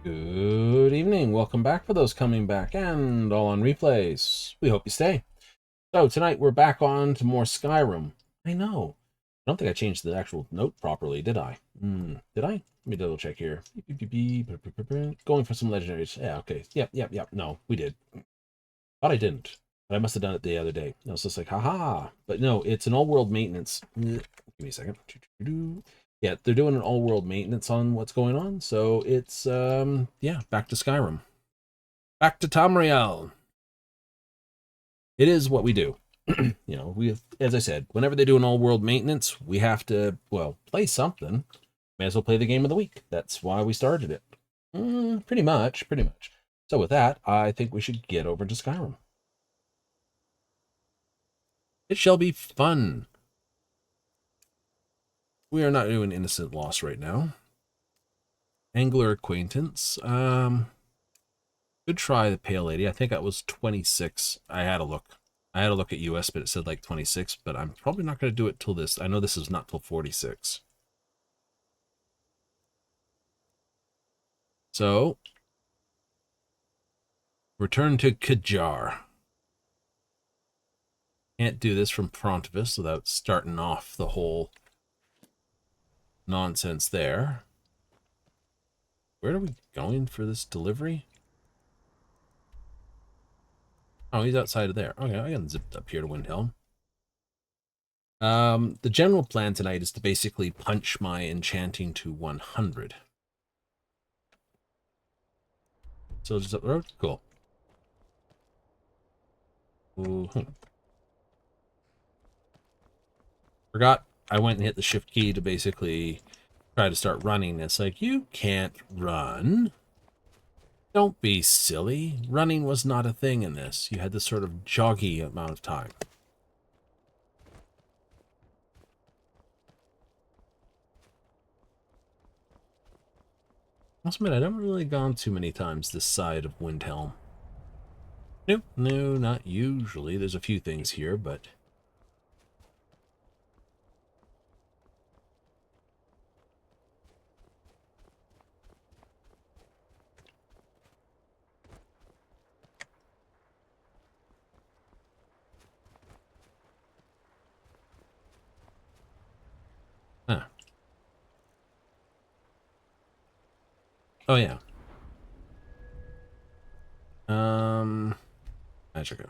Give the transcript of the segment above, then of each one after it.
Good evening. Welcome back for those coming back and all on replays. We hope you stay. So tonight we're back on to more Skyrim. I know. I don't think I changed the actual note properly, did I? Did I? Let me double check here. Going for some legendaries. Yeah, okay. Yep. No, we did. Thought I didn't. But I must have done it the other day. I was just like, haha. But no, it's an all-world maintenance. Give me a second. Yeah, they're doing an all-world maintenance on what's going on. So it's, yeah, back to Skyrim. Back to Tamriel. It is what we do. You know, as I said, whenever they do an all-world maintenance, we have to, well, play something. May as well play the game of the week. That's why we started it. Pretty much, pretty much. So with that, I think we should get over to Skyrim. It shall be fun. We are not doing innocent loss right now. Angler acquaintance. Good try, the Pale Lady. I think that was 26. I had a look. I had a look at US, but it said like 26. But I'm probably not going to do it till this. I know this is not till 46. So, return to Kajar. Can't do this from Prontivus without starting off the whole nonsense there. Where are we going for this delivery? Oh, he's outside of there. Okay, I can zip up here to Windhelm. The general plan tonight is to basically punch my enchanting to 100. So just up the road? Cool. Ooh. Forgot I went and hit the shift key to basically try to start running. It's like, you can't run. Don't be silly. Running was not a thing in this. You had this sort of joggy amount of time. I must admit, I haven't really gone too many times this side of Windhelm. Nope, no, not usually. There's a few things here, but... Huh. Oh, yeah. Magica.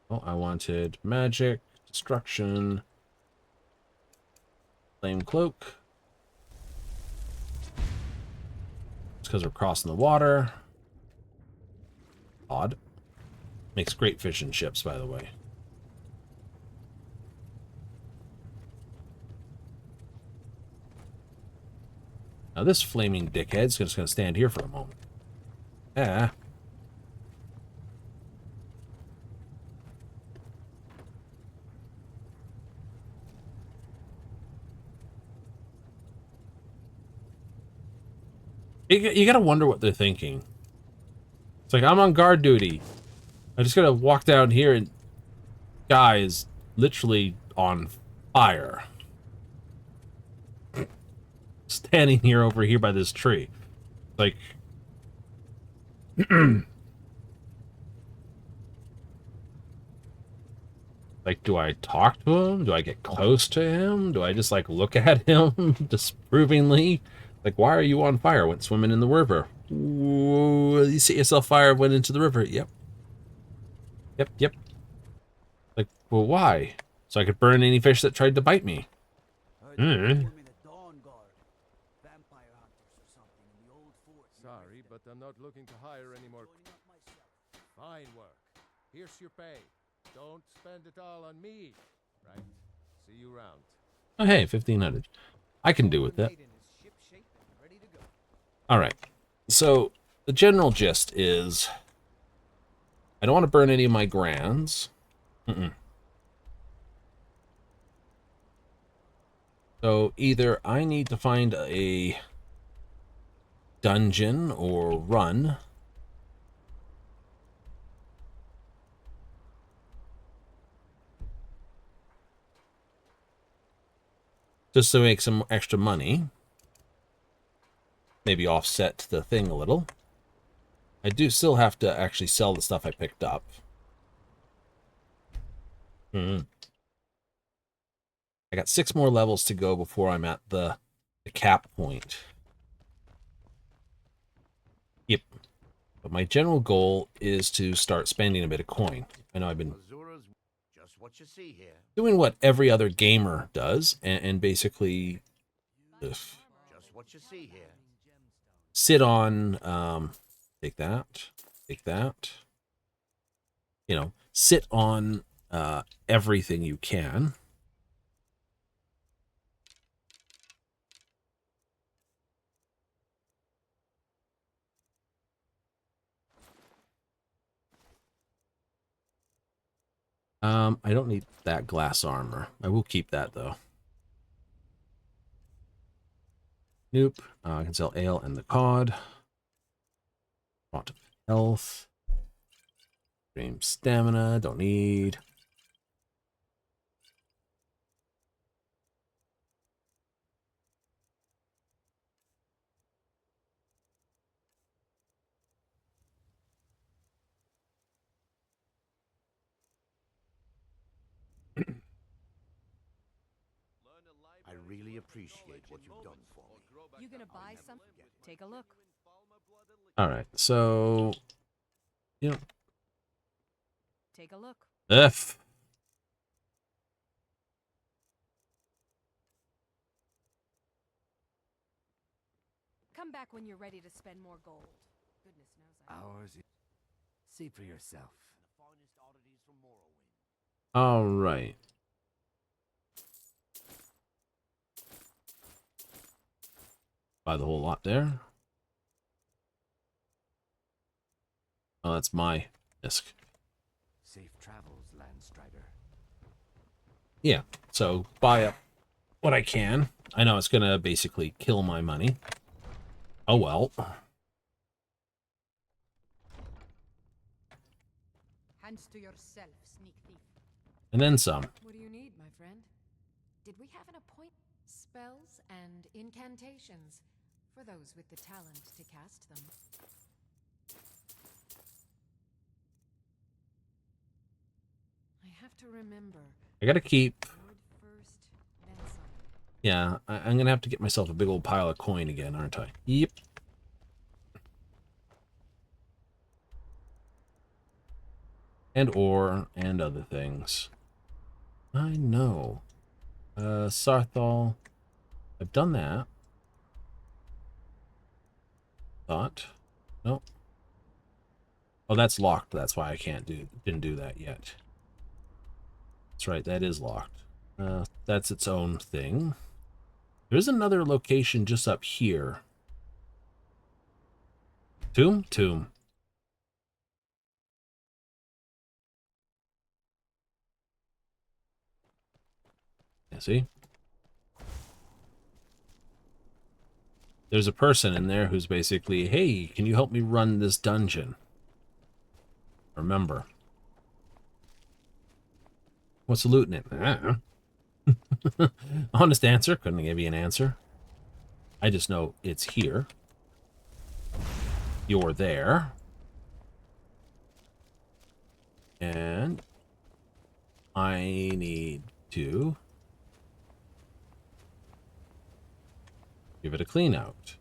Oh, I wanted magic, destruction, flame cloak. It's because we're crossing the water. Odd. Makes great fishing ships, by the way. Now this flaming dickhead's just going to stand here for a moment. Yeah. You gotta wonder what they're thinking. It's like, I'm on guard duty. I just gotta walk down here and... Guy is literally on fire. Standing here over here by this tree. Like... Like, do I talk to him? Do I get close to him? Do I just, like, look at him disapprovingly? Like, why are you on fire? Went swimming in the river. Ooh, you set yourself fire, went into the river. Yep. Yep, yep. Like, well, why? So I could burn any fish that tried to bite me. Sorry, but I'm not looking to hire any more. Fine work. Here's your pay. Don't spend it all on me. Right? See you around. Oh, hey, 1,500. I can do with that. All right. So the general gist is I don't want to burn any of my grands. So either I need to find a dungeon or run. Just to make some extra money. Maybe offset the thing a little. I do still have to actually sell the stuff I picked up. I got 6 more levels to go before I'm at the cap point. Yep. But my general goal is to start spending a bit of coin. I know I've been doing what every other gamer does, and basically... Just what you see here. sit on, take that, you know, sit on everything you can. I don't need that glass armor. I will keep that, though. Nope. I can sell ale and the cod. Pot of health. Extreme stamina. Don't need. I really appreciate what you've done for me. You gonna buy some? Take a look. All right. So, you know, Take a look. F. Come back when you're ready to spend more gold. Goodness knows I. Ours is... See for yourself. All right. Buy the whole lot there. Oh, that's my disc. Safe travels, Landstrider. Yeah. So buy up what I can. I know it's gonna basically kill my money. Oh well. Hands to yourself, sneak thief. And then some. What do you need, my friend? Did we have an appointment? Spells and incantations for those with the talent to cast them. I have to remember. I gotta keep. Wood first, then some. Yeah, I'm gonna have to get myself a big old pile of coin again, aren't I? Yep. And ore and other things. I know. Sarthal. I've done that. Thought. Nope. Oh, that's locked. That's why I didn't do that yet. That's right, that is locked. That's its own thing. There's another location just up here. Tomb? Tomb. Yeah, see? There's a person in there who's basically, hey, can you help me run this dungeon? Remember. What's the loot in it? I don't know. Honest answer. Couldn't give you an answer. I just know it's here. You're there. And I need to give it a clean out.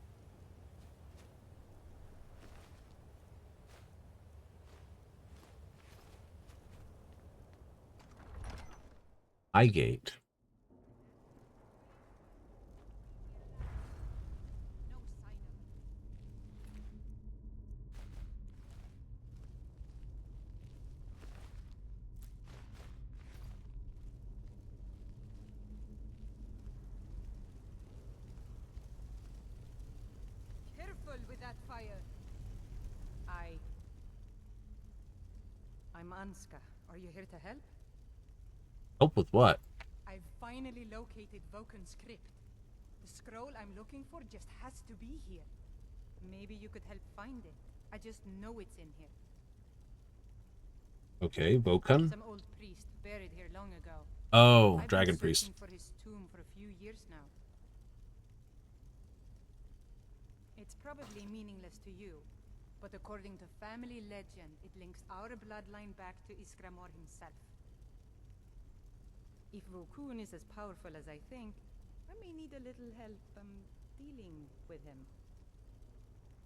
Eye gate. No sign of. Careful with that fire. I'm Anska. Are you here to help? Help with what? I've finally located Voken's crypt. The scroll I'm looking for just has to be here. Maybe you could help find it. I just know it's in here. Okay, Vokan. Some old priest buried here long ago. Oh, I've Dragon been Priest. searching for his tomb for a few years now. It's probably meaningless to you, but according to family legend, it links our bloodline back to Iskramor himself. If Vokun is as powerful as I think, I may need a little help dealing with him.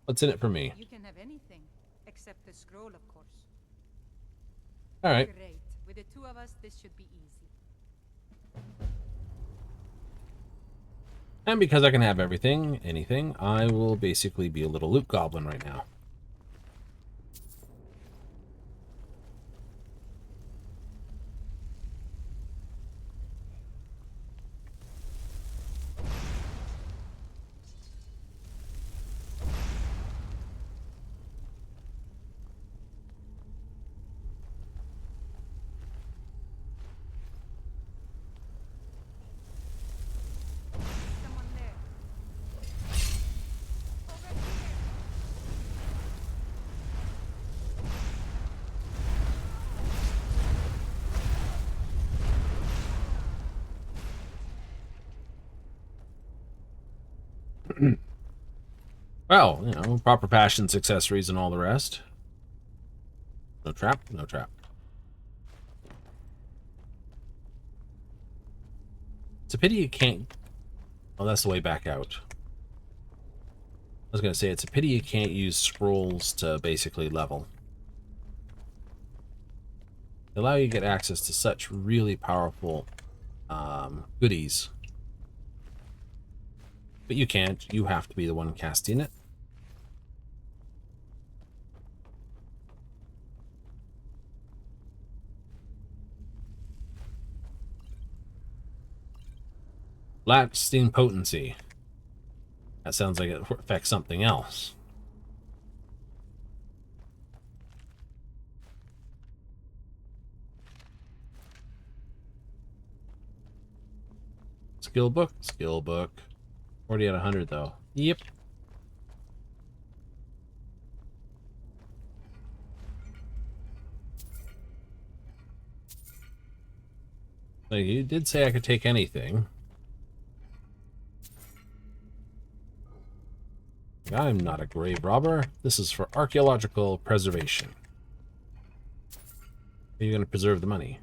What's in it for me? You can have anything, except the scroll, of course. All right. Great. With the two of us, this should be easy. And because I can have everything, anything, I will basically be a little loot goblin right now. Someone there. Over here. Well, you know, proper passions, accessories, and all the rest. No trap, no trap. It's a pity you can't... Oh, that's the way back out. I was going to say, it's a pity you can't use scrolls to basically level. They allow you to get access to such really powerful goodies. But you can't. You have to be the one casting it. Lasting potency. That sounds like it affects something else. Skill book, skill book. Already at 100 though. Yep. So you did say I could take anything. I'm not a grave robber. This is for archaeological preservation. Are you going to preserve the money?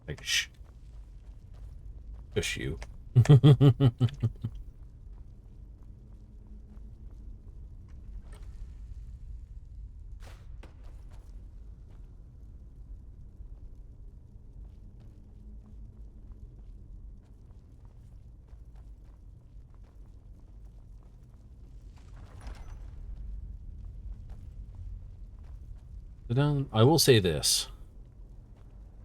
Like, shh. Push you. I will say this.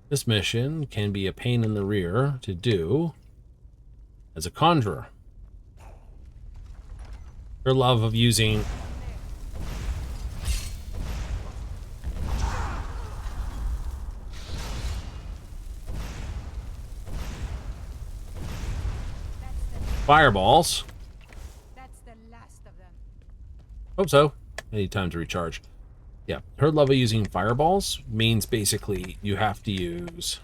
This mission can be a pain in the rear to do as a conjurer. Her love of using fireballs. That's the last of them. Hope so. I need time to recharge. Yeah, her love of using fireballs means basically you have to use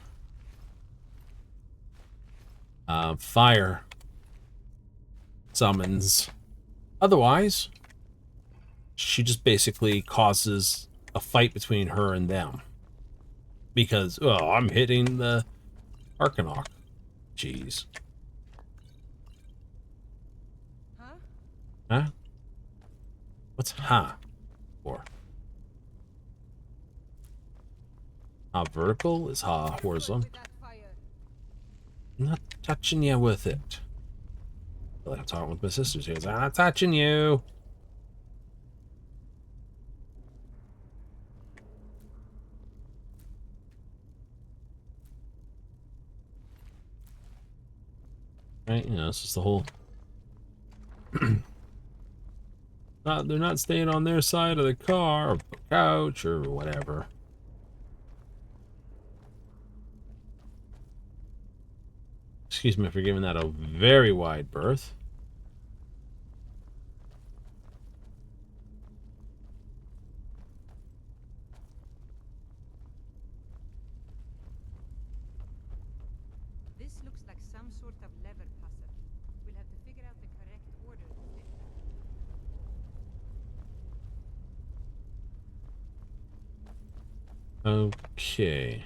fire summons. Otherwise, she just basically causes a fight between her and them. Because, oh, I'm hitting the Arcanok. Jeez. Huh? Huh? What's ha for? Ha vertical is ha horizontal. With that fire. I'm not touching you with it. I feel like I'm talking with my sisters here. I'm not touching you. Right, you know, it's just the whole... they're not staying on their side of the car or couch or whatever. Excuse me for giving that a very wide berth. This looks like some sort of lever puzzle. We'll have to figure out the correct order to fit them. Okay.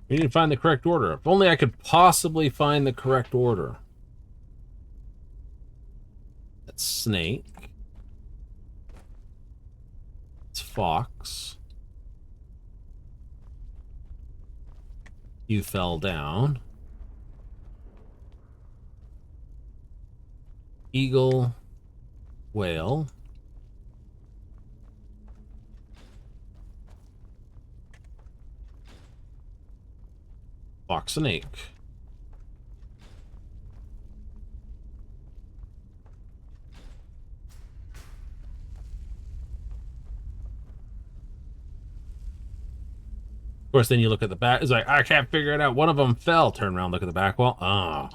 We need to find the correct order. If only I could possibly find the correct order. That's snake. It's Fox. You fell down. Eagle. Whale. Fox and ache. Of course, then you look at the back. It's like, I can't figure it out. One of them fell. Turn around, look at the back wall. Oh.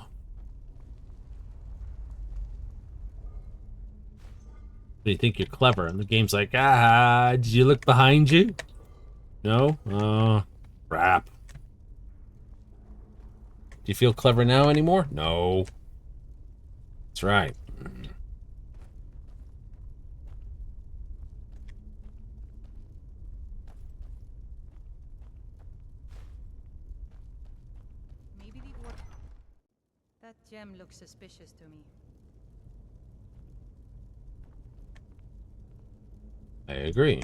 You think you're clever, and the game's like, did you look behind you? No? Oh, crap. Do you feel clever now anymore? No. That's right. Maybe the orc. That gem looks suspicious to me. I agree.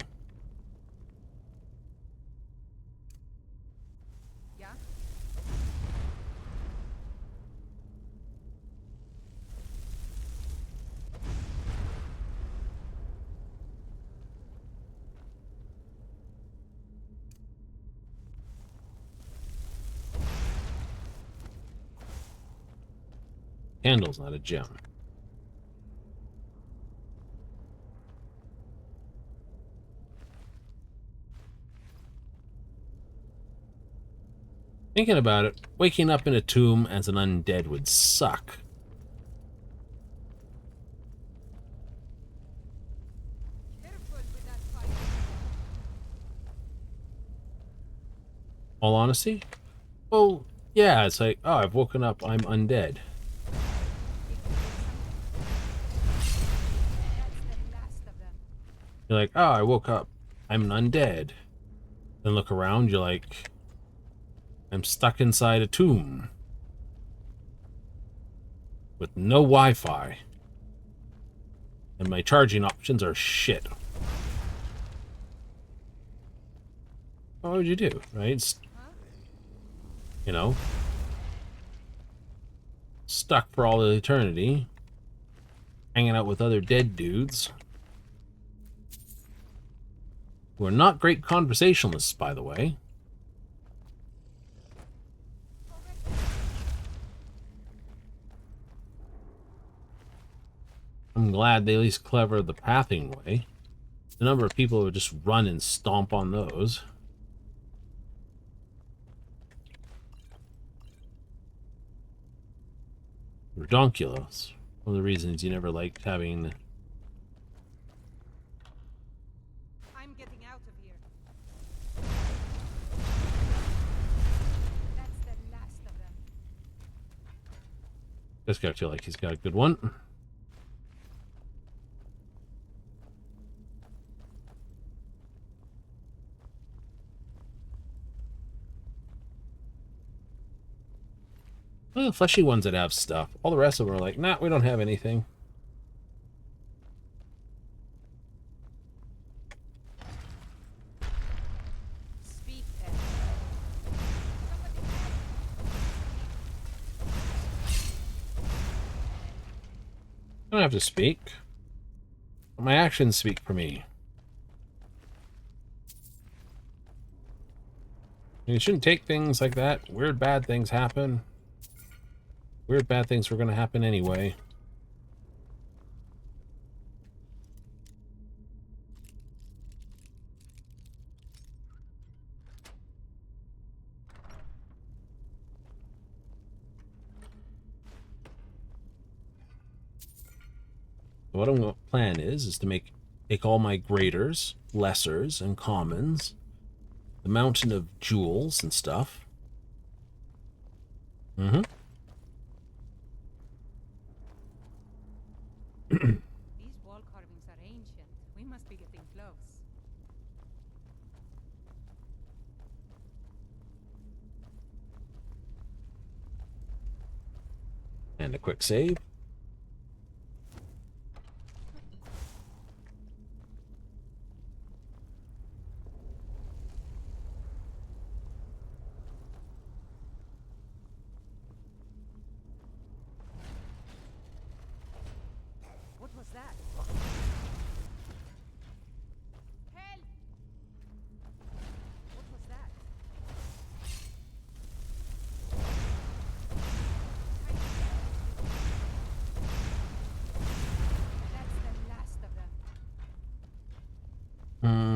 Yeah? Candle's not a gem. Thinking about it, waking up in a tomb as an undead would suck. Careful with that fire. All honesty? Well, yeah, it's like, oh, I've woken up, I'm undead. That's the last of them. You're like, oh, I woke up, I'm an undead. Then look around, you're like, I'm stuck inside a tomb. With no Wi-Fi. And my charging options are shit. What would you do, right? You know? Stuck for all eternity. Hanging out with other dead dudes. Who are not great conversationalists, by the way. I'm glad they at least clever the pathing way. The number of people who would just run and stomp on those. Redonkulous. One of the reasons you never liked having... I'm getting out of here. That's the last of them. This guy feel like he's got a good one. Well, the fleshy ones that have stuff. All the rest of them are like, nah, we don't have anything. Speak, Ed. I don't have to speak. My actions speak for me. You shouldn't take things like that. Weird bad things happen. Weird bad things were going to happen anyway. What I'm going to plan is to take all my graders, lessers, and commons, the mountain of jewels and stuff. Mm-hmm. These wall carvings are ancient. We must be getting close. And a quick save.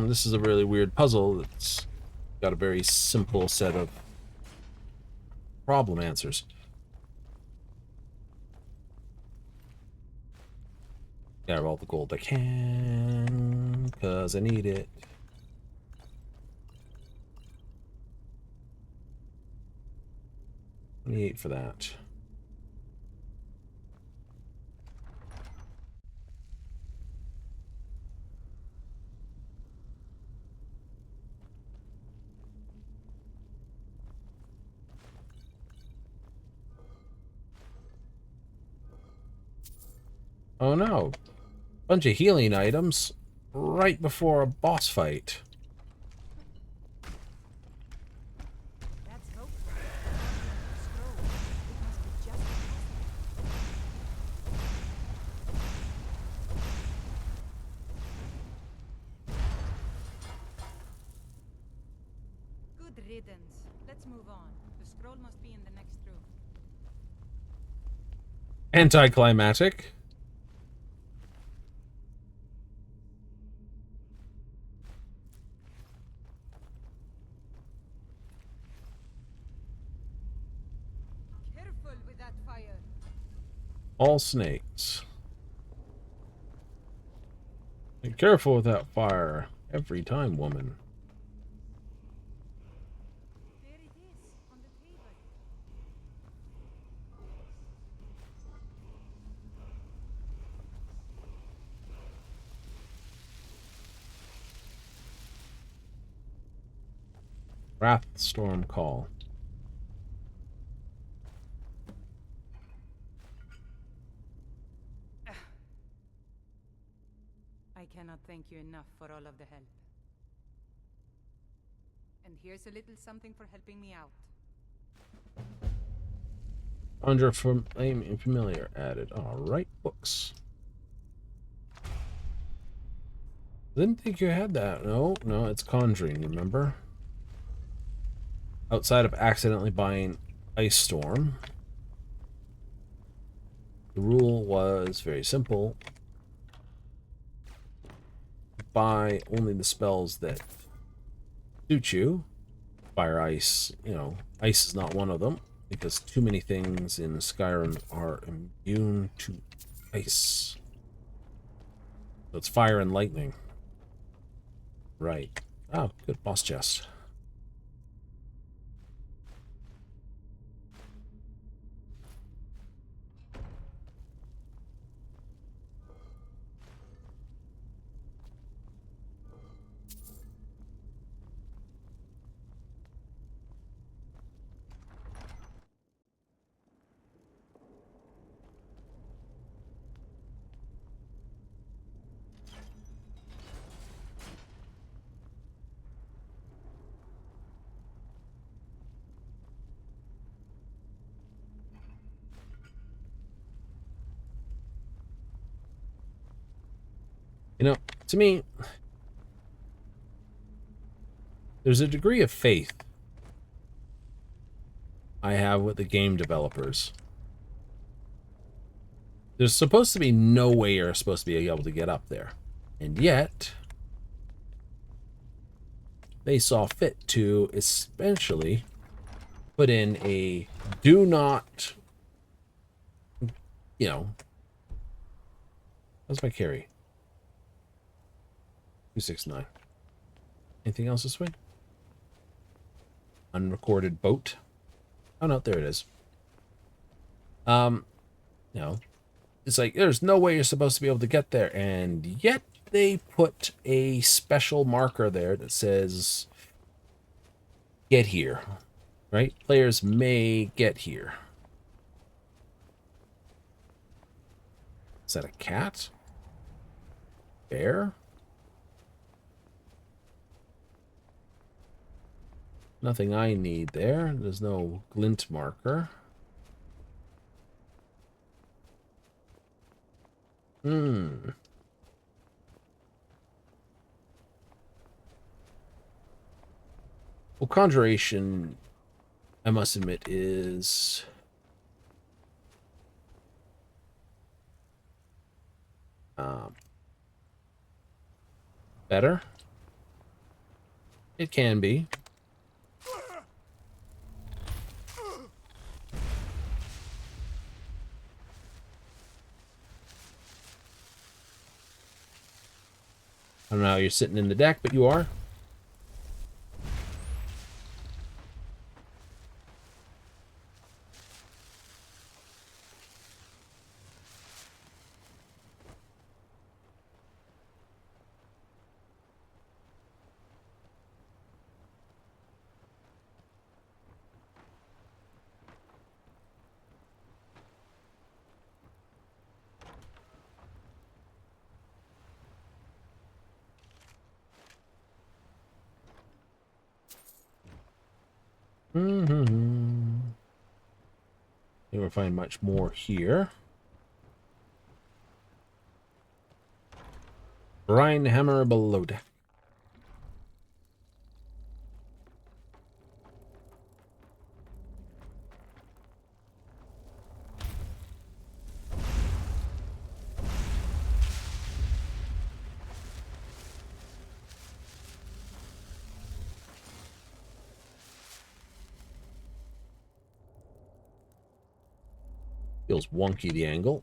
This is a really weird puzzle that's got a very simple set of problem answers. Got all the gold I can, because I need it. $28 for that. Oh no. Bunch of healing items right before a boss fight. That's hopeful. Scroll. It must be just good riddance. Let's move on. The scroll must be in the next room. Anticlimactic. Careful with that fire. All snakes. Be careful with that fire. Every time, woman. There it is, on the table. Wrath Storm Call. I cannot thank you enough for all of the help. And here's a little something for helping me out. Conjure from Flame and Familiar added. Alright, books. Didn't think you had that. No, it's Conjuring, remember? Outside of accidentally buying Ice Storm, the rule was very simple. Buy only the spells that suit you. Fire, ice, ice is not one of them, because too many things in Skyrim are immune to ice. So it's fire and lightning. Right. Oh, good boss chest. To me, there's a degree of faith I have with the game developers. There's supposed to be no way you're supposed to be able to get up there. And yet, they saw fit to especially put in a do not, how's my carry? 269. Anything else this way? Unrecorded boat. Oh no, there it is. It's like there's no way you're supposed to be able to get there, and yet they put a special marker there that says get here. Right? Players may get here. Is that a cat? Bear? Nothing I need there. There's no glint marker. Well, Conjuration, I must admit, is better. It can be. I don't know how you're sitting in the deck, but you are. You won't find much more here. Rhinehammer below deck. Feels wonky, the angle.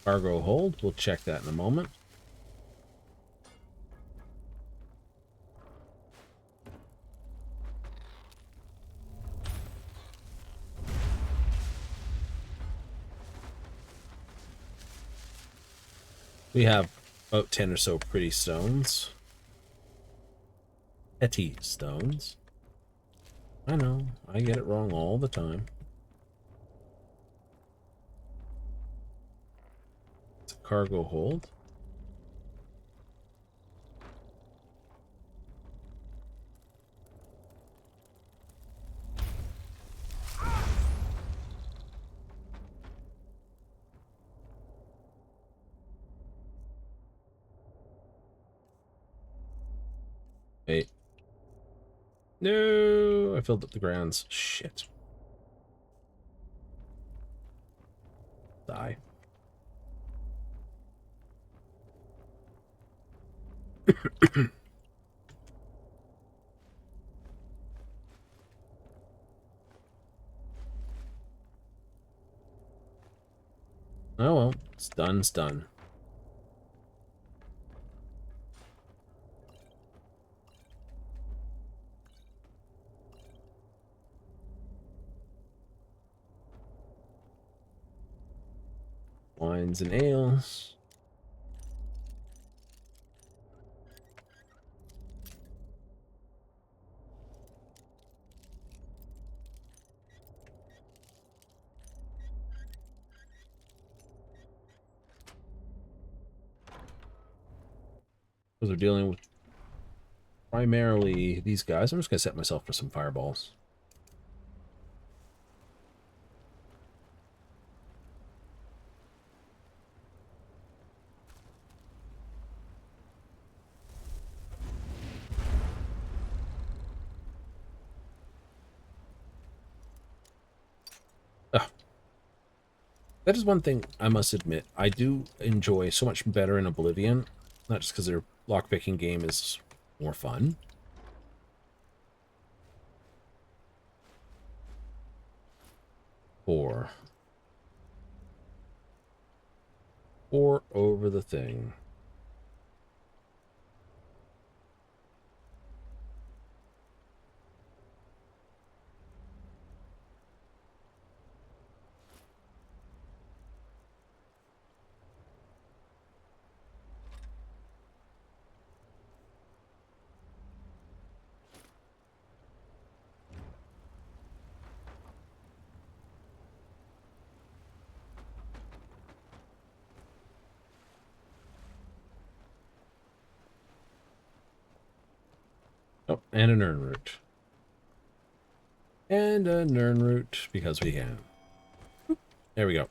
Cargo hold. We'll check that in a moment. We have about 10 or so pretty stones. Petty stones. I know, I get it wrong all the time. It's a cargo hold. Wait. No, I filled up the grounds. Shit. Die. Oh well, it's done, it's done. Wines and ales. Because we're dealing with primarily these guys. I'm just going to set myself for some fireballs. That is one thing I must admit. I do enjoy so much better in Oblivion. Not just because their lockpicking game is more fun. Four over the thing. Oh, and a Nern root. And a Nern root, because we can. There we go.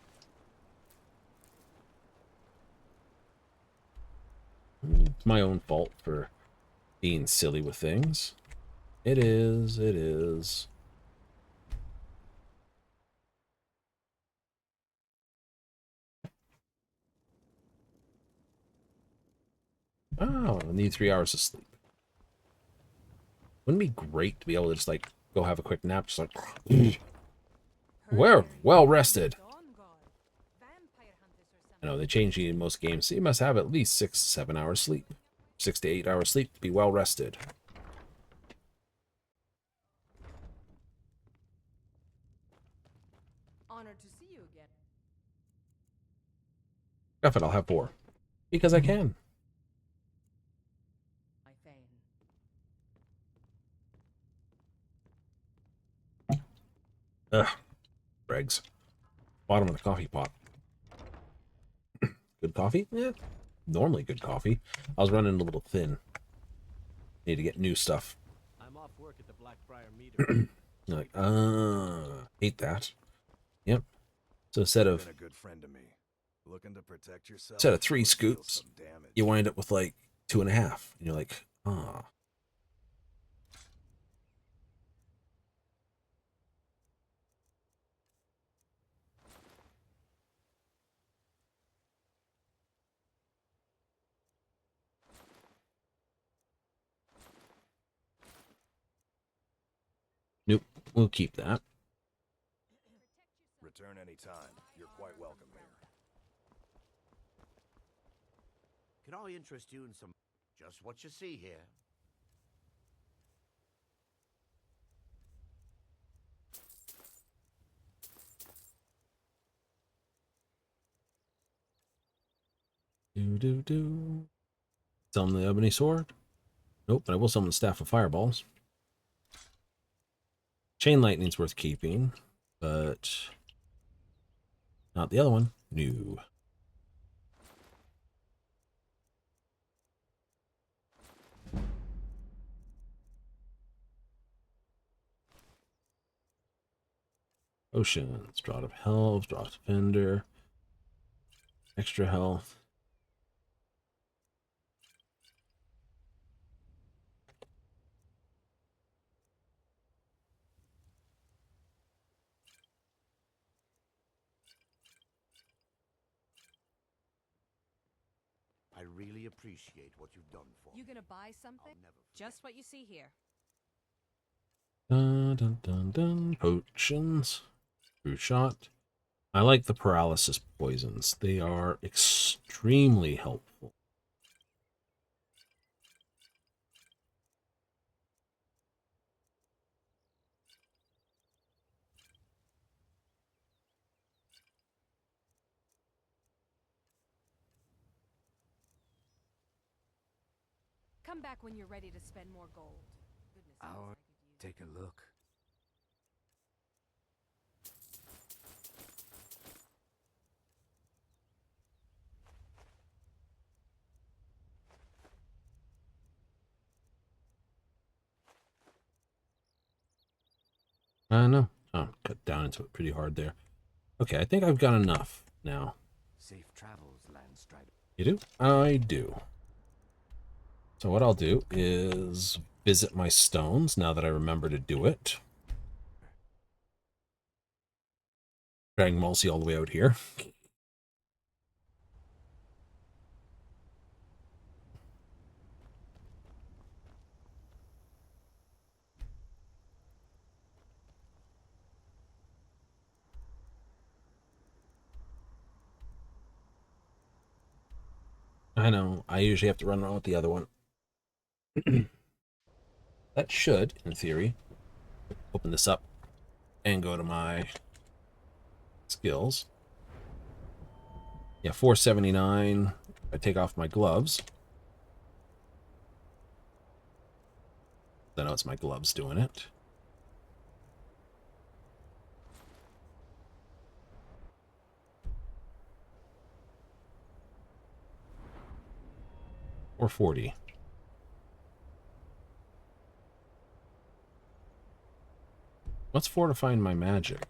It's my own fault for being silly with things. It is, it is. Oh, I need 3 hours of sleep. Wouldn't it be great to be able to just, like, go have a quick nap? Just like, we're well rested. I know, they change it in most games, so you must have at least 6 to 7 hours sleep. 6 to 8 hours sleep to be well rested. Honored to see you again. F it, I'll have 4. Because I can. My fame. Ugh. Dregs. Bottom of the coffee pot. Good coffee? Yeah. Normally good coffee. I was running a little thin. Need to get new stuff. I'm off work at the Blackbriar meter. Like, hate that. Yep. So instead of Been a good friend to me. Looking to protect yourself. instead of 3 or deal scoops, some damage. you wind up with like 2.5. And you're like, ah. Nope. We'll keep that. Return anytime. You're quite welcome here. Can I interest you in some... Just what you see here. Do. Summon the ebony sword. Nope, but I will summon the staff of fireballs. Chain lightning's worth keeping, but not the other one. No. Potions, Draught of Health, Draught Defender, extra health. I really appreciate what you've done for You me. gonna buy something? I'll never forget. Just what you see here. Dun dun dun dun. Potions. True shot. I like the paralysis poisons. They are extremely helpful. Come back when you're ready to spend more gold. Goodness knows I could use Take a look. I know. Oh, cut down into it pretty hard there. Okay, I think I've got enough now. Safe travels, Landstrider. You do? I do. So what I'll do is visit my stones now that I remember to do it. Dragging Mulsey all the way out here. I know, I usually have to run around with the other one. That should, in theory, open this up and go to my skills. Yeah, 479. I take off my gloves. I know it's my gloves doing it. Or 40. What's fortifying my magic?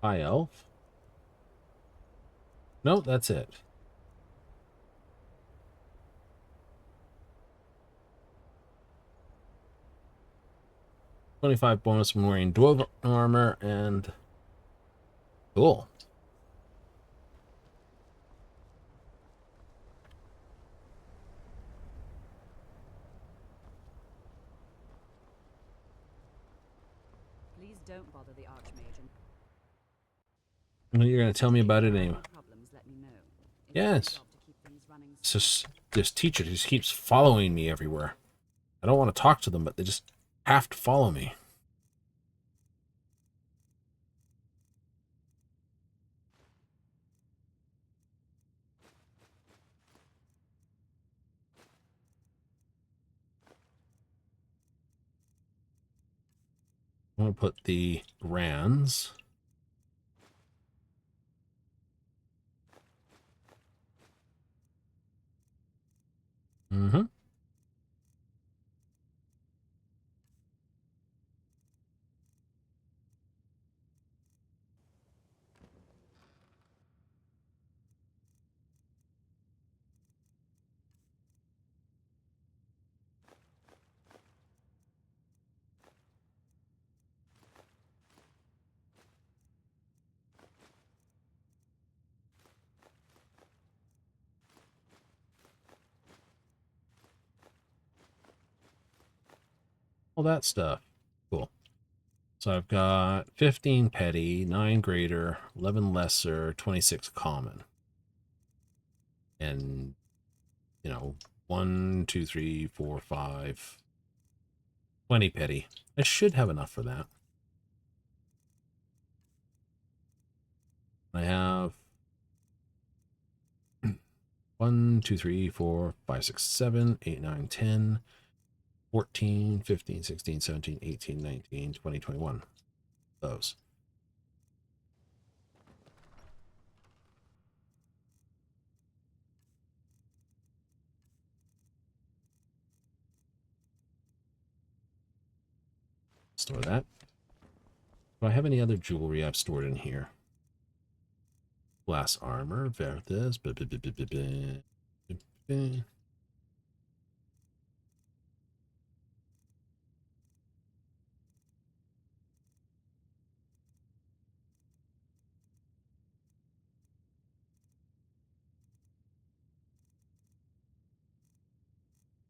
High elf? No, that's it. $25 bonus when wearing dwarf armor and cool. Please don't bother the Archmage. Well, you're going to tell me about it anyway. Problems, let me know. It's Yes. my job to keep things running It's just this teacher just keeps following me everywhere. I don't want to talk to them, but they just have to follow me. I'm going to put the Rands. Mm-hmm. All that stuff. Cool. So I've got 15 petty, 9 greater, 11 lesser, 26 common. And, you know, 1, 2, 3, 4, 5, 20 petty. I should have enough for that. I have 1, 2, 3, 4, 5, 6, 7, 8, 9, 10, 14, 15, 16, 17, 18, 19, 20, 21. Those. Store that. Do I have any other jewelry I've stored in here? Glass armor, Verthus.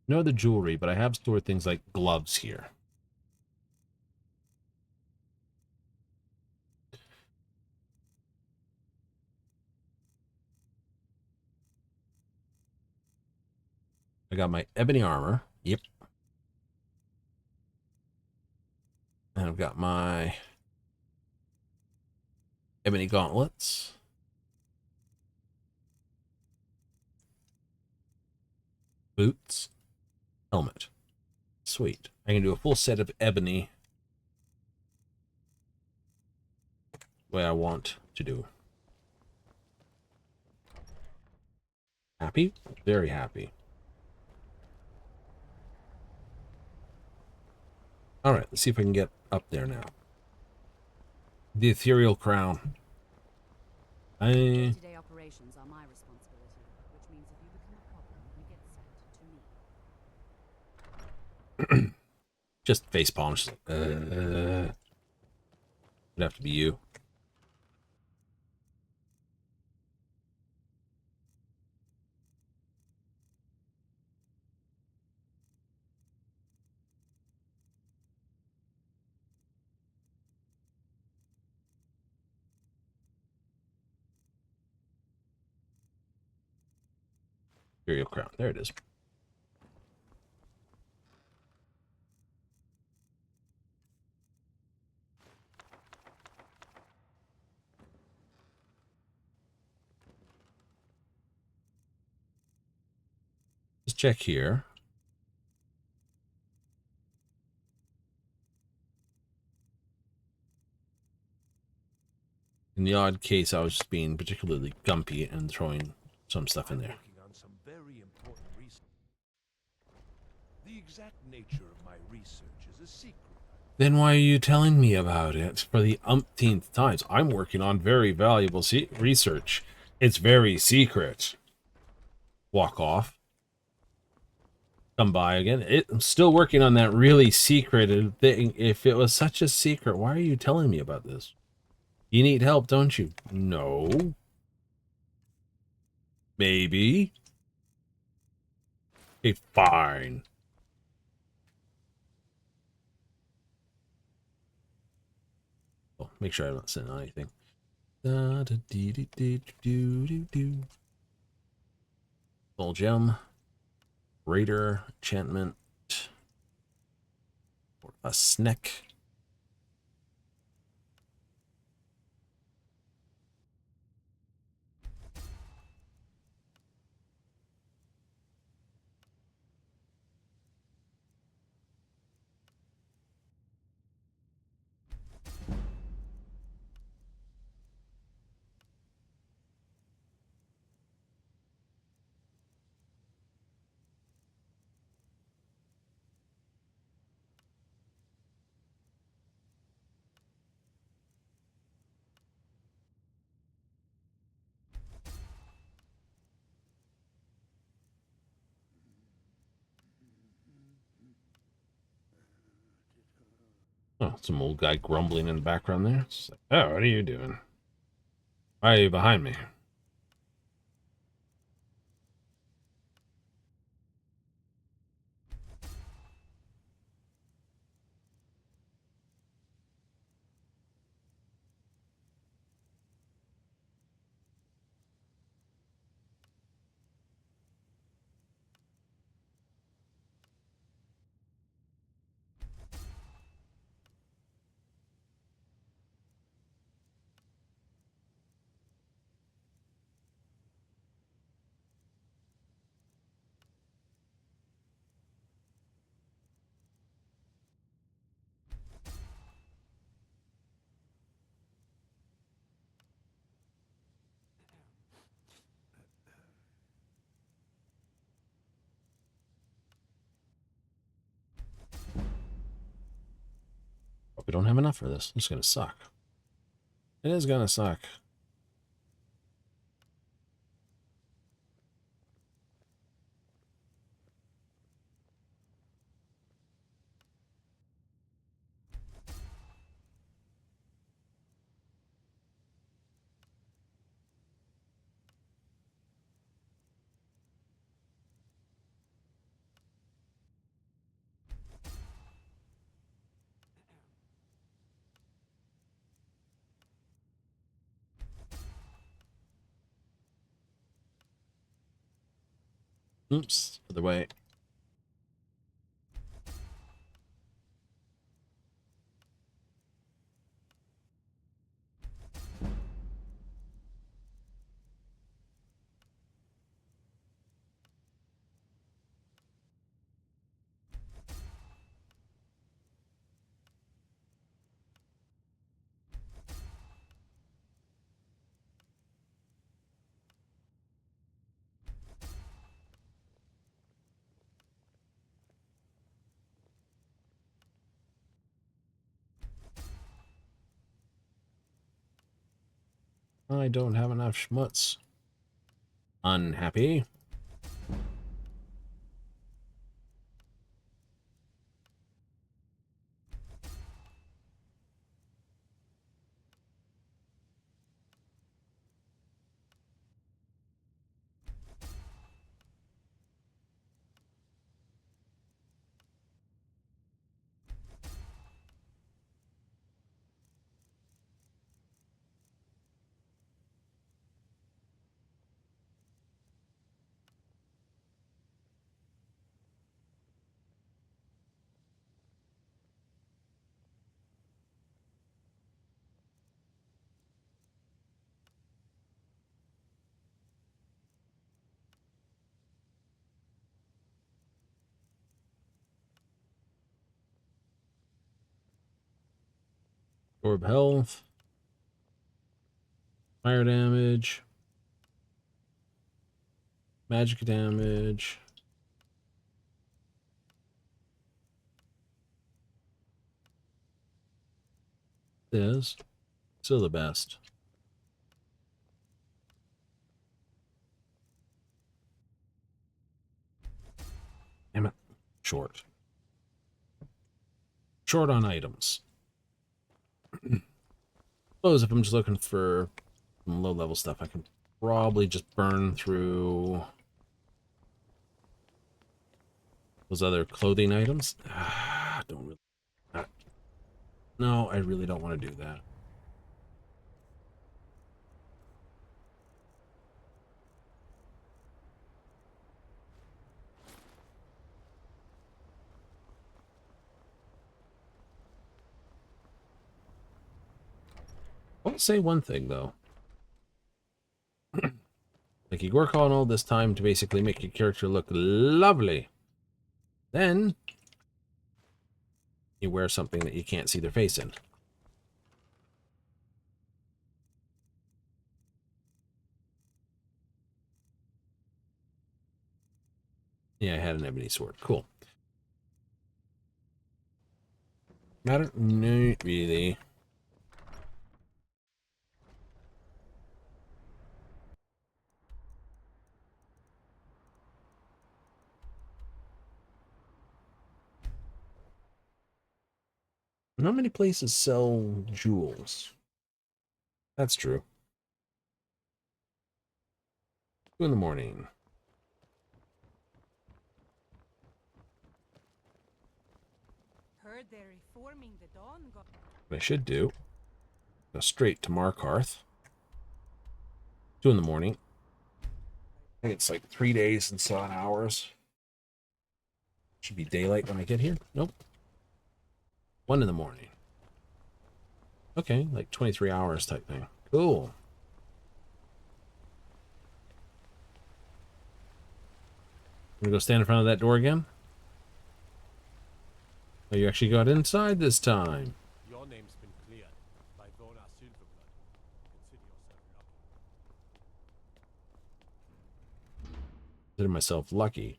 No other jewelry, but I have stored things like gloves here. I got my ebony armor. Yep. And I've got my ebony gauntlets. Boots. Helmet. Sweet. I can do a full set of ebony the way I want to do. Happy? Very happy. Alright, let's see if I can get up there now. The ethereal crown. Day-to-day operations are my responsibility, which means if you become a problem, you get sent to me. Just face palm. Just like, it'd have to be you. Imperial crown. There it is. Just check here. In the odd case, I was just being particularly gumpy and throwing some stuff in I'm there. working on some very important research. The exact nature of my research is a secret. Then why are you telling me about it for the umpteenth times? I'm working on very valuable research. It's very secret. Walk off. Come by again. I'm still working on that really secret thing. If it was such a secret, why are you telling me about this? You need help, don't you? No. Maybe. Okay, fine. Oh, make sure I'm not sending out anything. Da, da, dee, dee, dee, doo, doo, doo. Soul gem. Raider enchantment. Or a snack. Oh, some old guy grumbling in the background there. It's like, oh, what are you doing? Why are you behind me? We don't have enough for this. It's gonna suck. It is gonna suck. Oops, other way. I don't have enough schmutz. Unhappy. Orb health. Fire damage. Magic damage. Is still the best. Damn it. Short. Short on items. Suppose if I'm just looking for some low-level stuff, I can probably just burn through those other clothing items. Don't really. No, I really don't want to do that. I'll say one thing, though. Like, you work on all this time to basically make your character look lovely. Then, you wear something that you can't see their face in. Yeah, I had an ebony sword. Cool. Matter? No, really. Not many places sell jewels. That's true. 2 in the morning. Heard they're reforming the Dawn God. What I should do, go straight to Markarth. 2 in the morning. I think it's like 3 days and 7 hours. Should be daylight when I get here. Nope. 1 in the morning. Okay, like 23 hours type thing. Cool. I'm gonna go stand in front of that door again. Oh, you actually got inside this time. Your name's been cleared by Vona Silverblood. Consider yourself lucky. Consider myself lucky.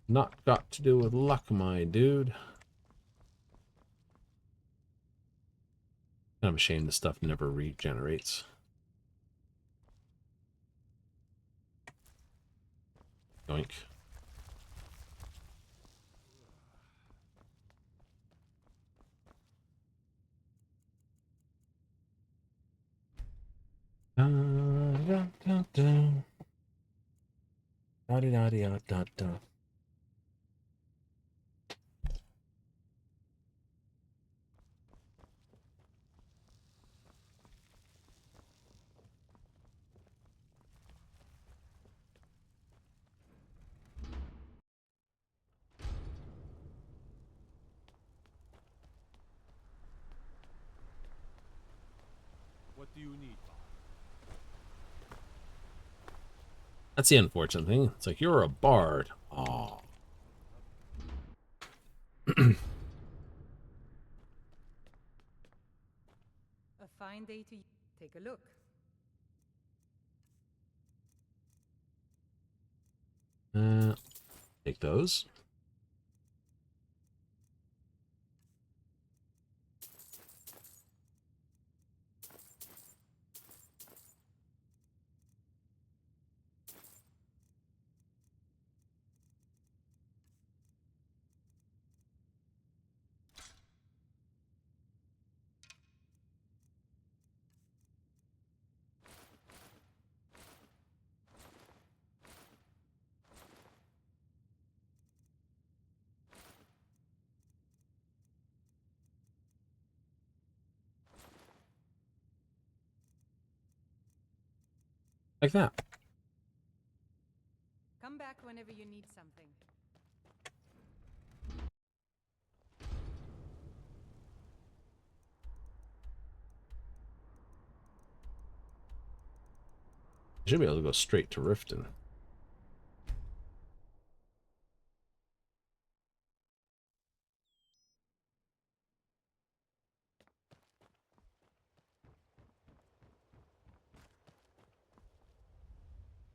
Not got to do with luck, my dude. I'm ashamed this stuff never regenerates. Yoink. Da, da, da, da. Da, da, da, da, da. What do you need, Bob? That's the unfortunate thing. It's like, you're a bard. Aw. A fine day to take a look. Take those. Like that. Come back whenever you need something. I should be able to go straight to Riften.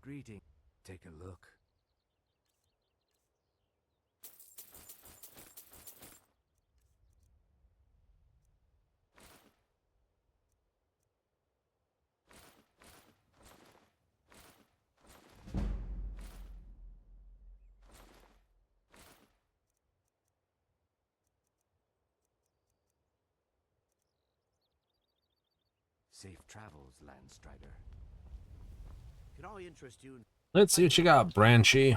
greeting. Take a look. Safe travels, Landstrider. Could I interest you in... Let's see what you got, Branchy.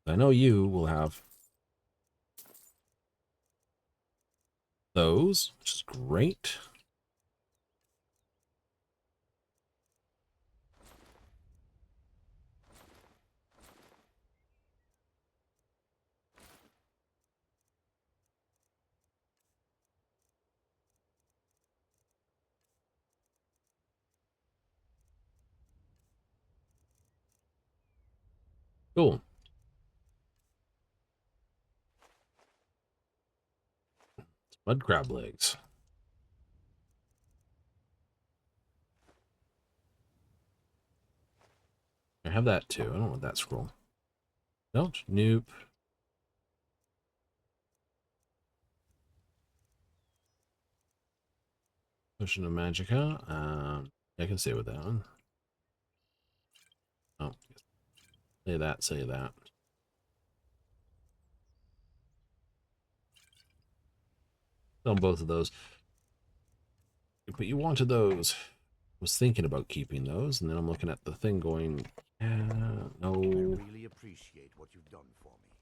I know you will have those, which is great. Cool. Mud crab legs. I have that too. I don't want that scroll. Don't. Nope. Potion of Magicka. I can stay with that one. Oh, say that, say that. On both of those. But you wanted those. I was thinking about keeping those, and then I'm looking at the thing going, no. I really appreciate what you've done for me.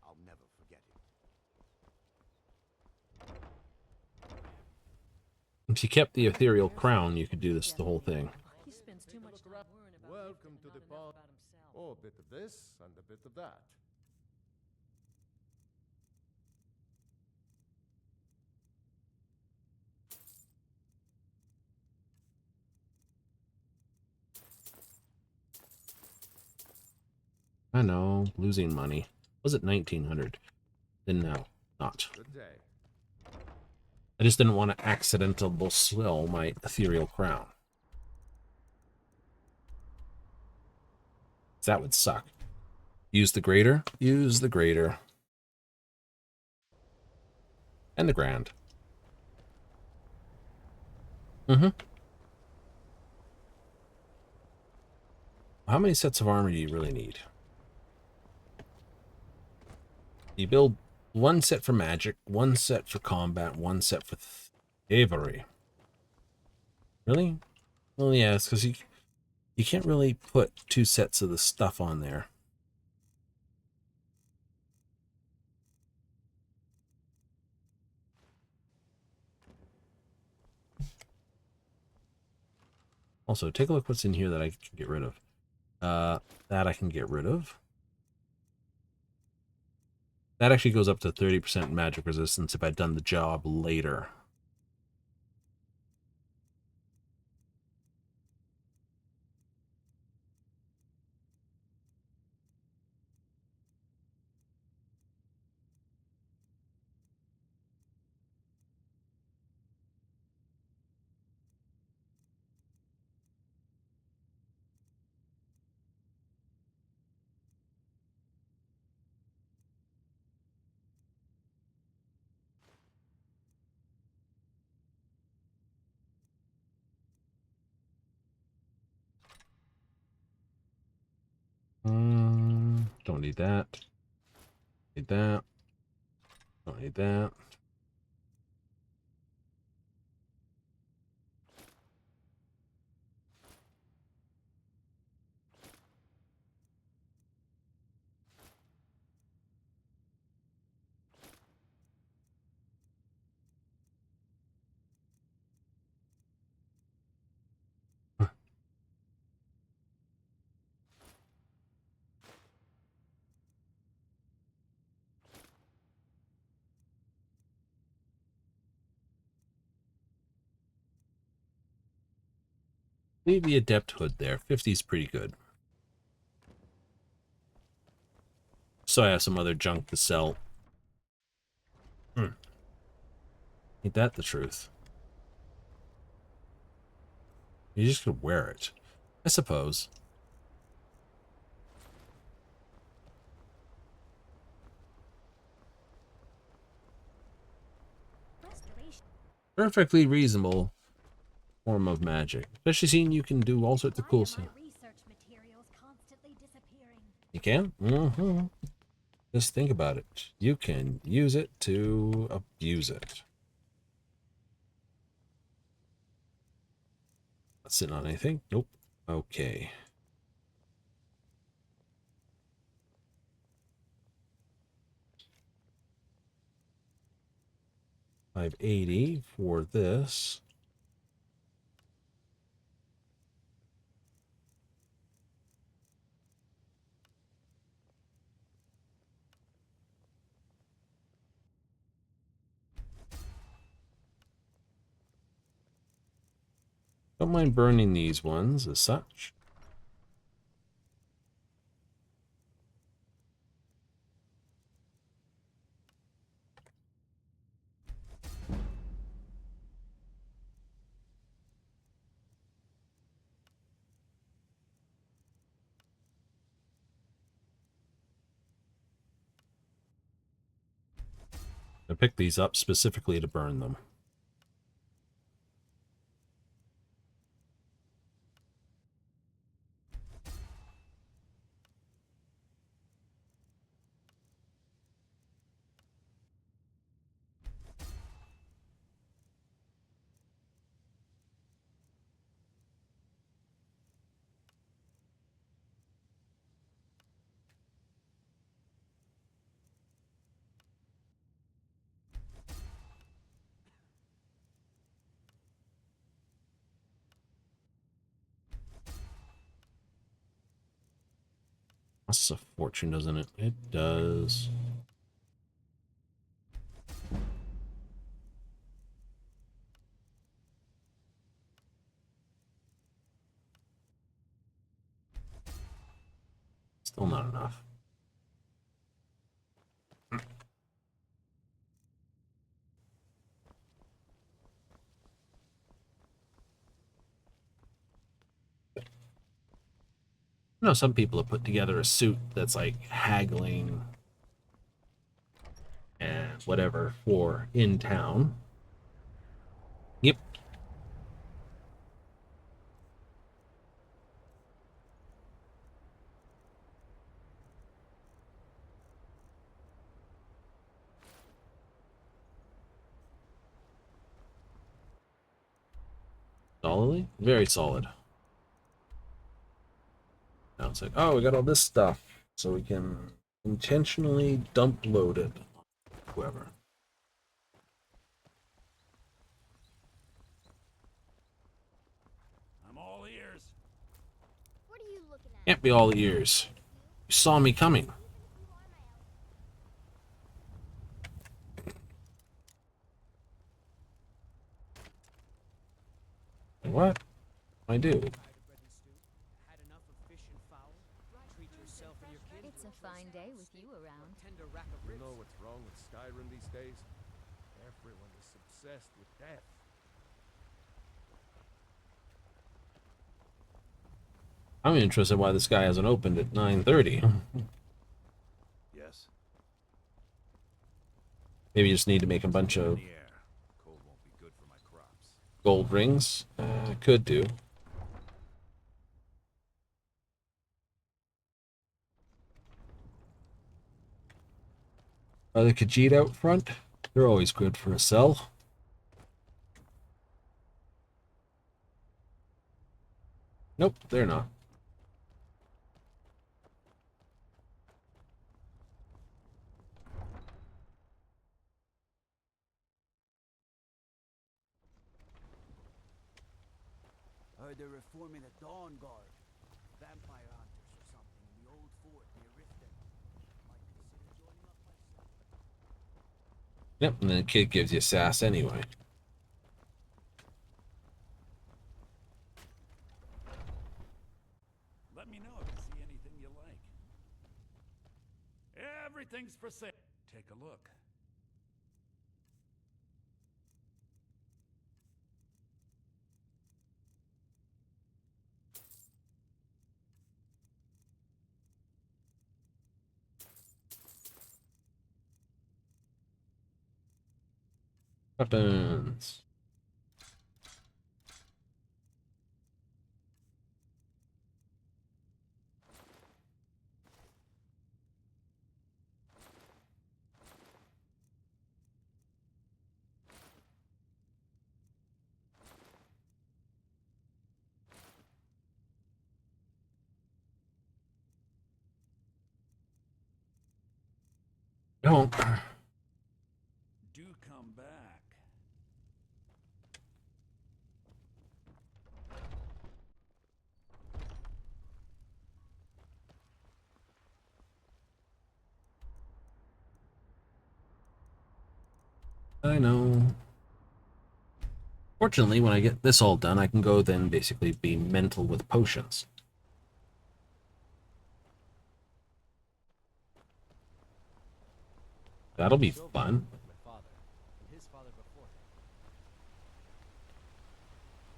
I'll never forget it. If you kept the ethereal crown, you could do this the whole thing. He spends too much time worrying about Welcome to the not enough pond. about himself. Oh, a bit of this and a bit of that. I know, losing money. Was it 1900? Then no, not. Good day. I just didn't want to accidental sell my ethereal crown. That would suck. Use the grater. Use the grater. And the grand. How many sets of armor do you really need? You build one set for magic, one set for combat, one set for thievery. Really? Well, yeah, it's because you can't really put two sets of the stuff on there. Also, take a look what's in here that I can get rid of. That I can get rid of. That actually goes up to 30% magic resistance if I'd done the job later. Don't need that. Need that. Don't need that. Leave the adept hood there. 50 is pretty good. So I have some other junk to sell. Ain't that the truth? You just could wear it, I suppose. perfectly reasonable form of magic. Especially seeing you can do all sorts of cool stuff. Research materials constantly disappearing. You can? Mm-hmm. Just think about it. You can use it to abuse it. Not sitting on anything? Nope. Okay. $580 for this. Don't mind burning these ones as such. I picked these up specifically to burn them. Costs a fortune, doesn't it? It does. Still not enough. I know some people have put together a suit that's like haggling and whatever for in town. Yep. Solidly? Very solid. Now it's like, oh, we got all this stuff, so we can intentionally dump load it. Whoever. I'm all ears. What are you looking at? Can't be all ears. You saw me coming. What? I do. It's a fine day with you around. You know what's wrong with Skyrim these days? Everyone is obsessed with death. I'm interested why this guy hasn't opened at 9:30. Yes. Maybe you just need to make a bunch of The air. Cold won't be good for my crops. gold rings. Could do. Are the Khajiit out front? They're always good for a sell. Nope, they're not. Heard they're reforming the Dawn Guard. Vampire hunters or something in the old fort near Riften. Might consider joining up myself. Yep, and then the kid gives you sass anyway. Let me know if you see anything you like. Everything's for sale. Take a look. Weapons. Don't. Do come back. I know. Fortunately, when I get this all done, I can go then basically be mental with potions. That'll be fun. Like my father, and his father before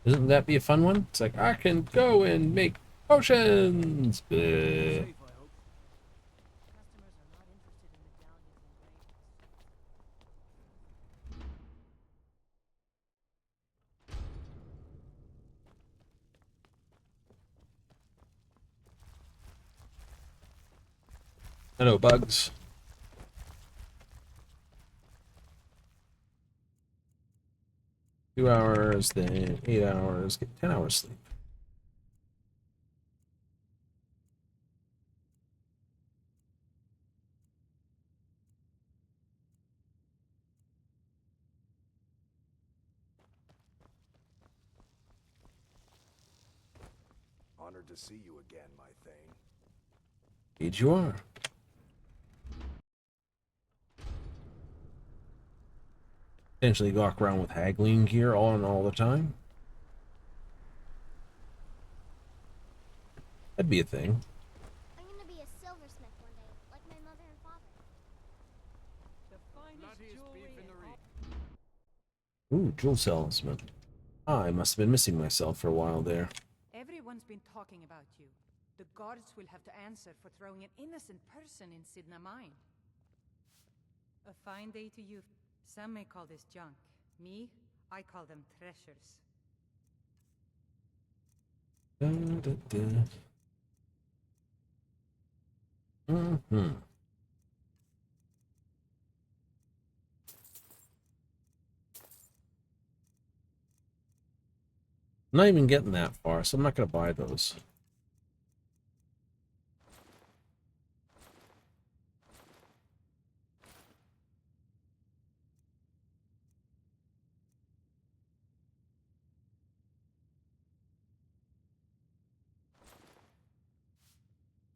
him. Doesn't that be a fun one? It's like, I can go and make potions! Bleh. Safe, I hope. Customers are not interested in medallions and radiance. Hello, bugs. Two hours, then 8 hours, get 10 hours sleep. Honored to see you again, my thane. Indeed you are. Potentially walk around with haggling gear on all the time. That'd be a thing. I'm gonna be a silversmith one day, like my mother and father. The finest Bloodiest jewelry beef in the in region. Ooh, jewel salesman. Ah, I must have been missing myself for a while there. Everyone's been talking about you. The guards will have to answer for throwing an innocent person in Sidna Mine. A fine day to you. Some may call this junk. Me, I call them treasures. Da, da, da. Mm-hmm. I'm not even getting that far, so I'm not going to buy those.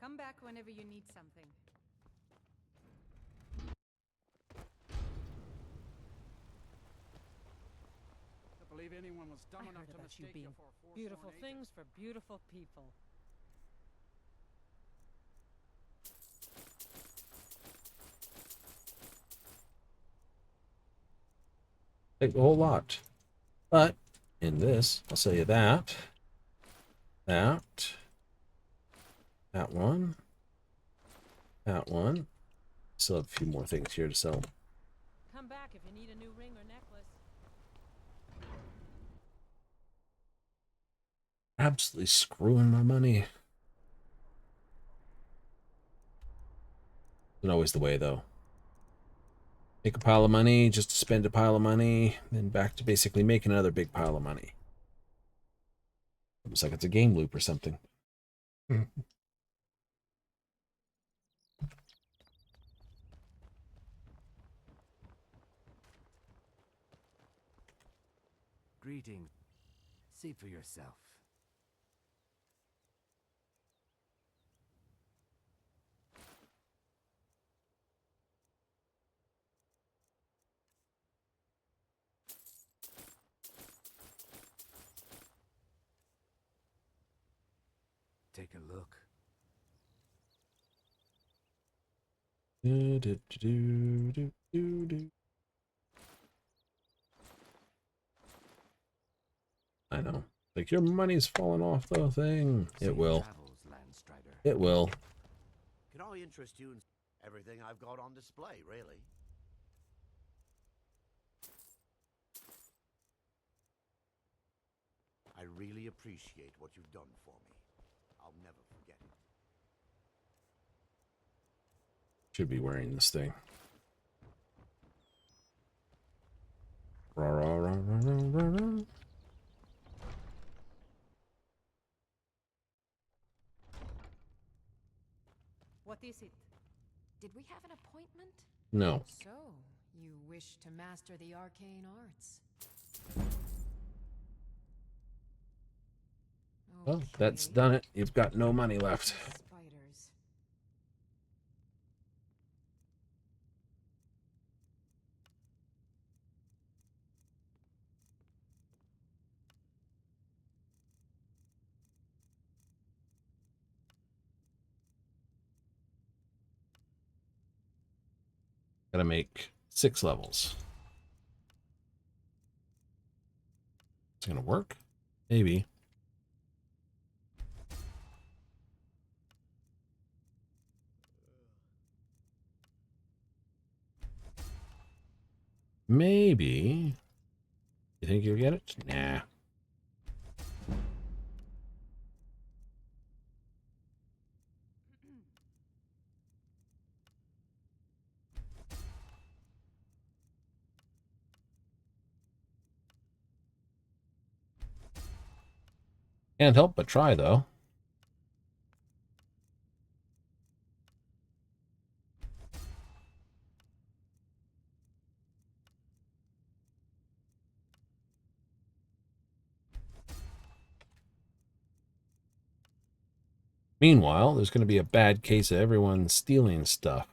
Come back whenever you need something. Can't believe anyone was dumb I enough heard to about you mistake being for a forsworn beautiful agent. things for beautiful people. Take a whole lot. But in this, I'll sell you that, that one, that one. Still have a few more things here to sell. Come back if you need a new ring or necklace. Absolutely screwing my money. Isn't always the way, though. Make a pile of money just to spend a pile of money, then back to basically making another big pile of money. Almost like it's a game loop or something. Greetings. See for yourself. Take a look. Do, do, do, do, do, do. I know. Like, your money's falling off the thing. It Safe will. travels, Landstrider. It will. Can I interest you in everything I've got on display, really? I really appreciate what you've done for me. I'll never forget it. Should be wearing this thing. Rah, rah, rah, rah, rah, rah, rah. What is it? Did we have an appointment? No. So, you wish to master the arcane arts? Well, that's Okay. done it. You've got no money left. Spiders. Gotta make 6 levels. It's gonna work? Maybe. Maybe. You think you'll get it? Nah. Can't help but try, though. Meanwhile, there's going to be a bad case of everyone stealing stuff.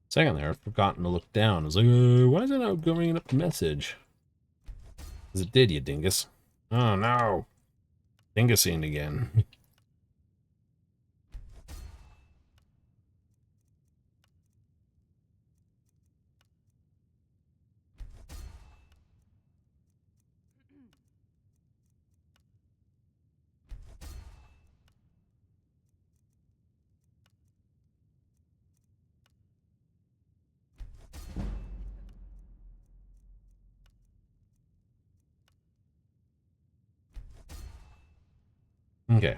Second there, I'd forgotten to look down. I was like, why is it not bringing up the message? Because it did, you dingus. Oh, no. Dingusing again. Okay.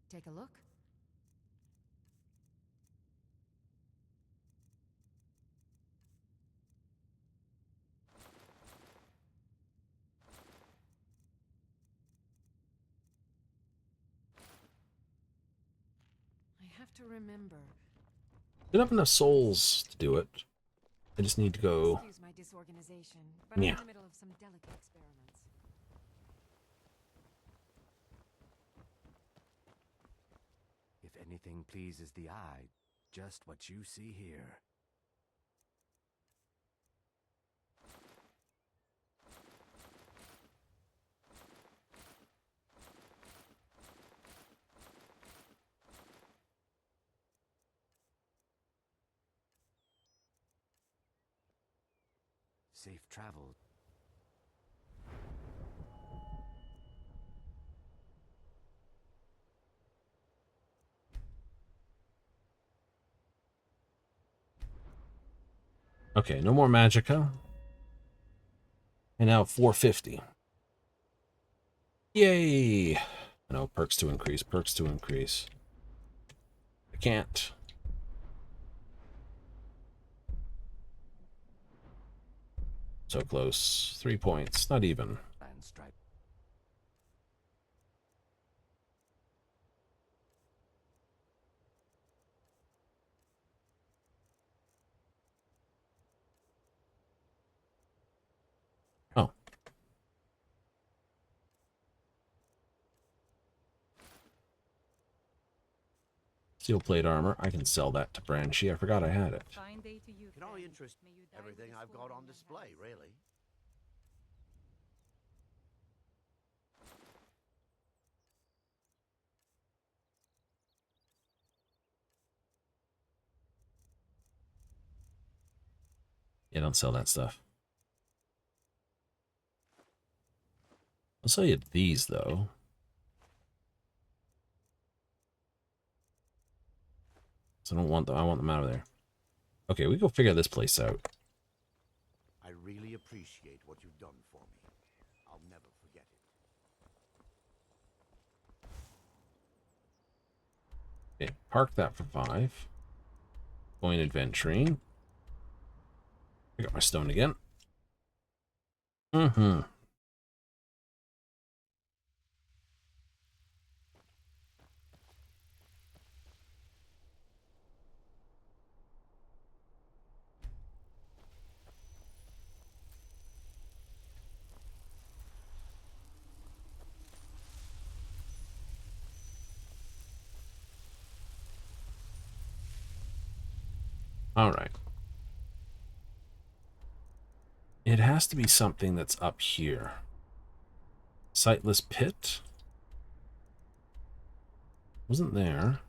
Take a look. I have to remember. Don't have enough souls to do it. I just need to go. Excuse my disorganization, but I'm in the middle of some delicate experiments. If anything pleases the eye, just what you see here. Safe travel. Okay, no more magicka. And now 450. Yay! I know, perks to increase, perks to increase. I can't. So close. 3 points, not even. And stripe. Oh. Steel plate armor. I can sell that to Branchy. I forgot I had it. Fine day to you, Can only friend. interest May you die with everything the I've sword got in on your display, hands. really. Yeah, don't sell that stuff. I'll sell you these, though. So I don't want them. I want them out of there. Okay, we go figure this place out. I really appreciate what you've done for me. Okay, park that for 5. Going adventuring. I got my stone again. Mm-hmm. All right. It has to be something that's up here. Sightless pit? Wasn't there.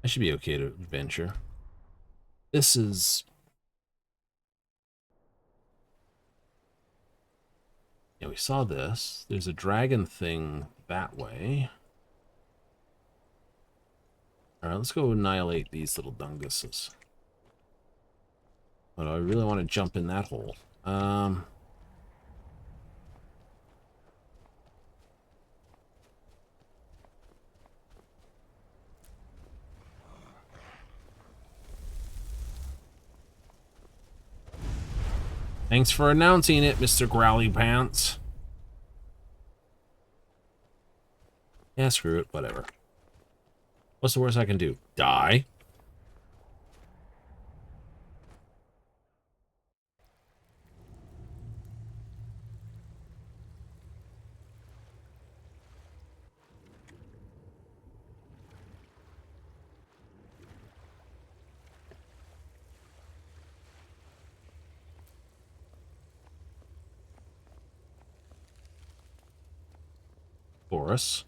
I should be okay to adventure. This is... Yeah, we saw this. There's a dragon thing that way. Alright, let's go annihilate these little dunguses. But I really want to jump in that hole. Thanks for announcing it, Mr. Growly Pants. Yeah, screw it, whatever. What's the worst I can do? Die? Boris.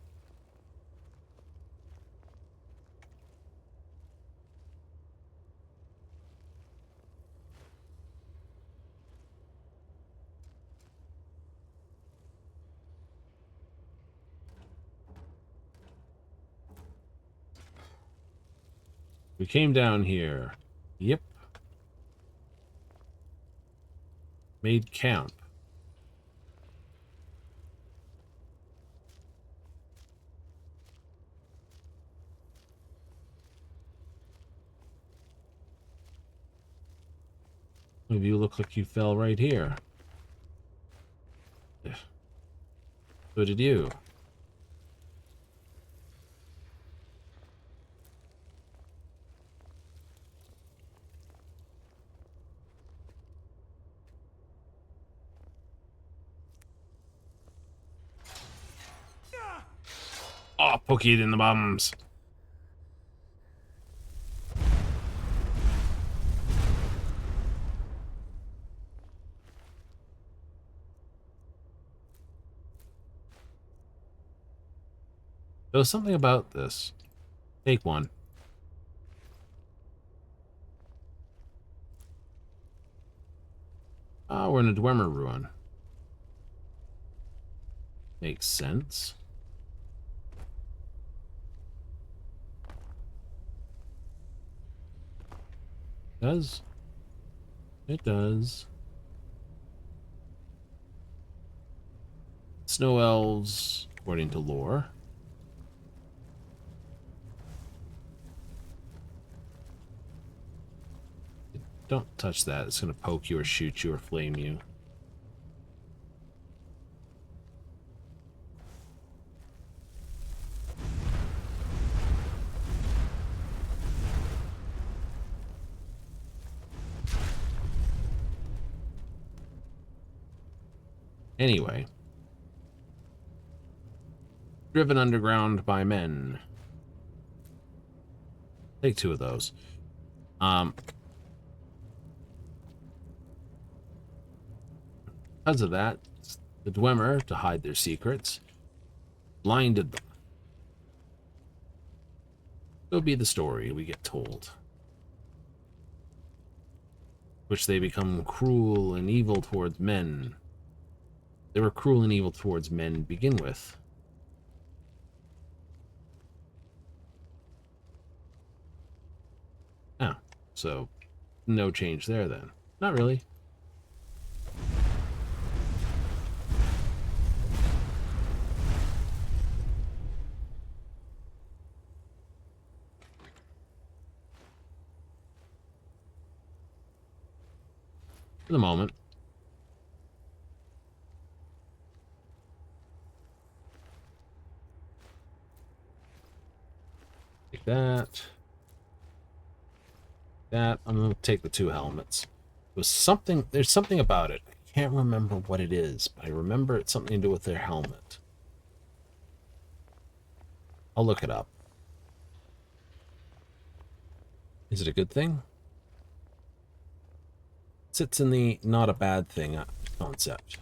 We came down here. Yep. Made camp. Maybe you look like you fell right here. So did you. Oh, poke it in the bums. There was something about this. Take one. Ah, we're in a Dwemer ruin. Makes sense. Does. It does. Snow elves, according to lore. Don't touch that. It's going to poke you or shoot you or flame you. Anyway. Driven underground by men. Take 2 of those. Because of that, the Dwemer, to hide their secrets, blinded them. It'll be the story we get told. Which they become cruel and evil towards men. They were cruel and evil towards men to begin with. Oh, so no change there then. Not really. For the moment. Take that. That. I'm going to take the 2 helmets. It was something, there's something about it. I can't remember what it is, but I remember it's something to do with their helmet. I'll look it up. Is it a good thing? It sits in the not a bad thing concept.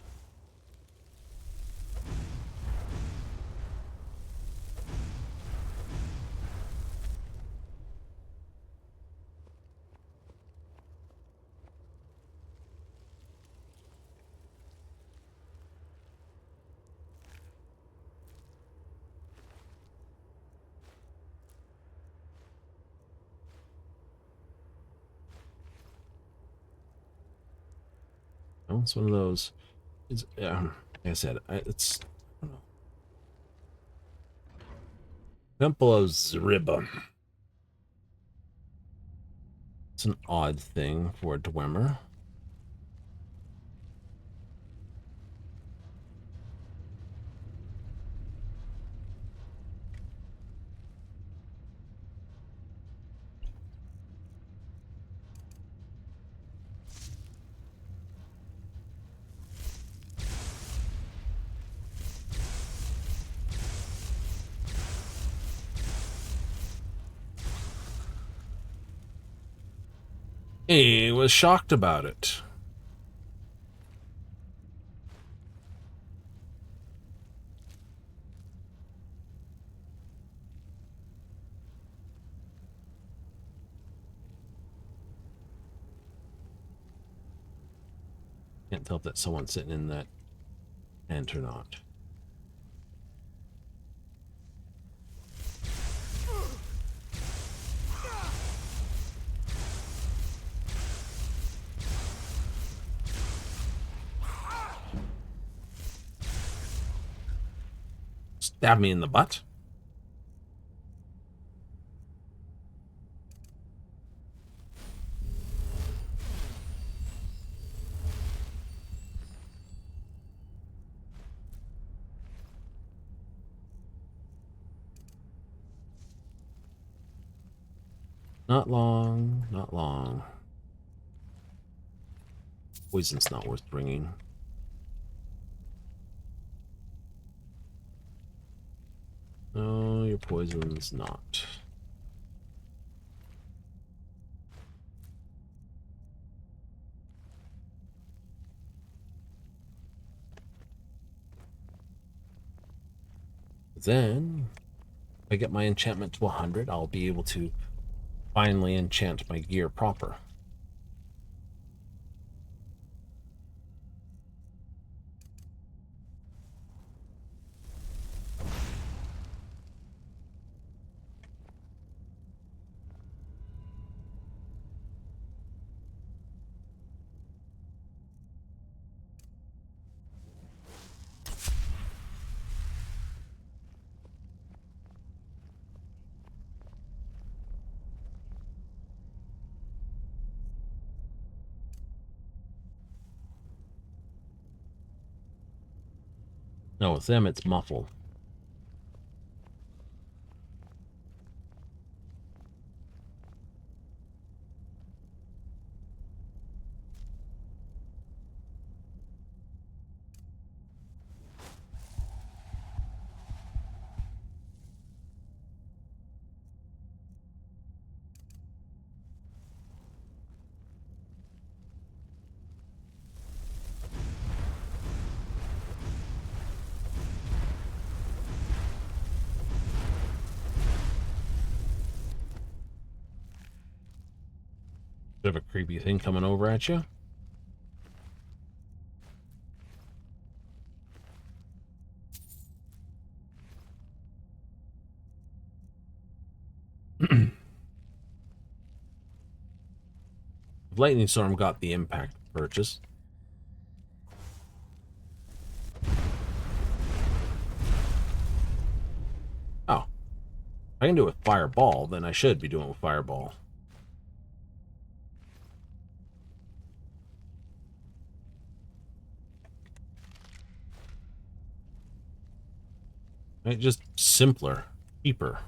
Oh, it's one of those. It's, like I said, it's. I don't know. Temple of Zriba. It's an odd thing for a Dwemer. He was shocked about it. Can't tell if that's someone sitting in that tent or not. Stab me in the butt. Not long, not long. Poison's not worth bringing. No, your poison's not. Then, if I get my enchantment to 100, I'll be able to finally enchant my gear proper. No, with them it's muffled. Bit of a creepy thing coming over at you. Lightning Storm got the impact purchase. Oh. I can do it with Fireball, then I should be doing it with Fireball. Right? Just simpler, cheaper.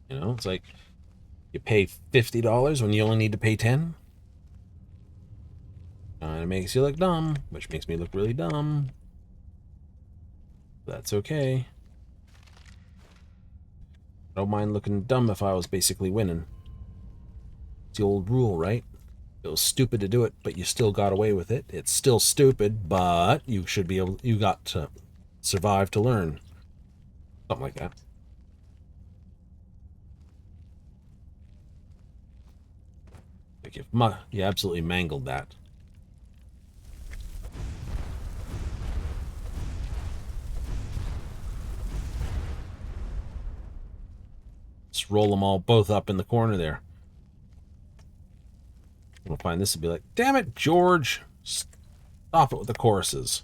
You know, it's like you pay $50 when you only need to pay 10. And it makes you look dumb, which makes me look really dumb. That's okay. I don't mind looking dumb if I was basically winning. It's the old rule, right? It was stupid to do it, but you still got away with it. It's still stupid, but you should be able. You got to survive to learn. Something like that. Like you absolutely mangled that. Just roll them all both up in the corner there. We'll find this and be like, damn it, George! Stop it with the choruses.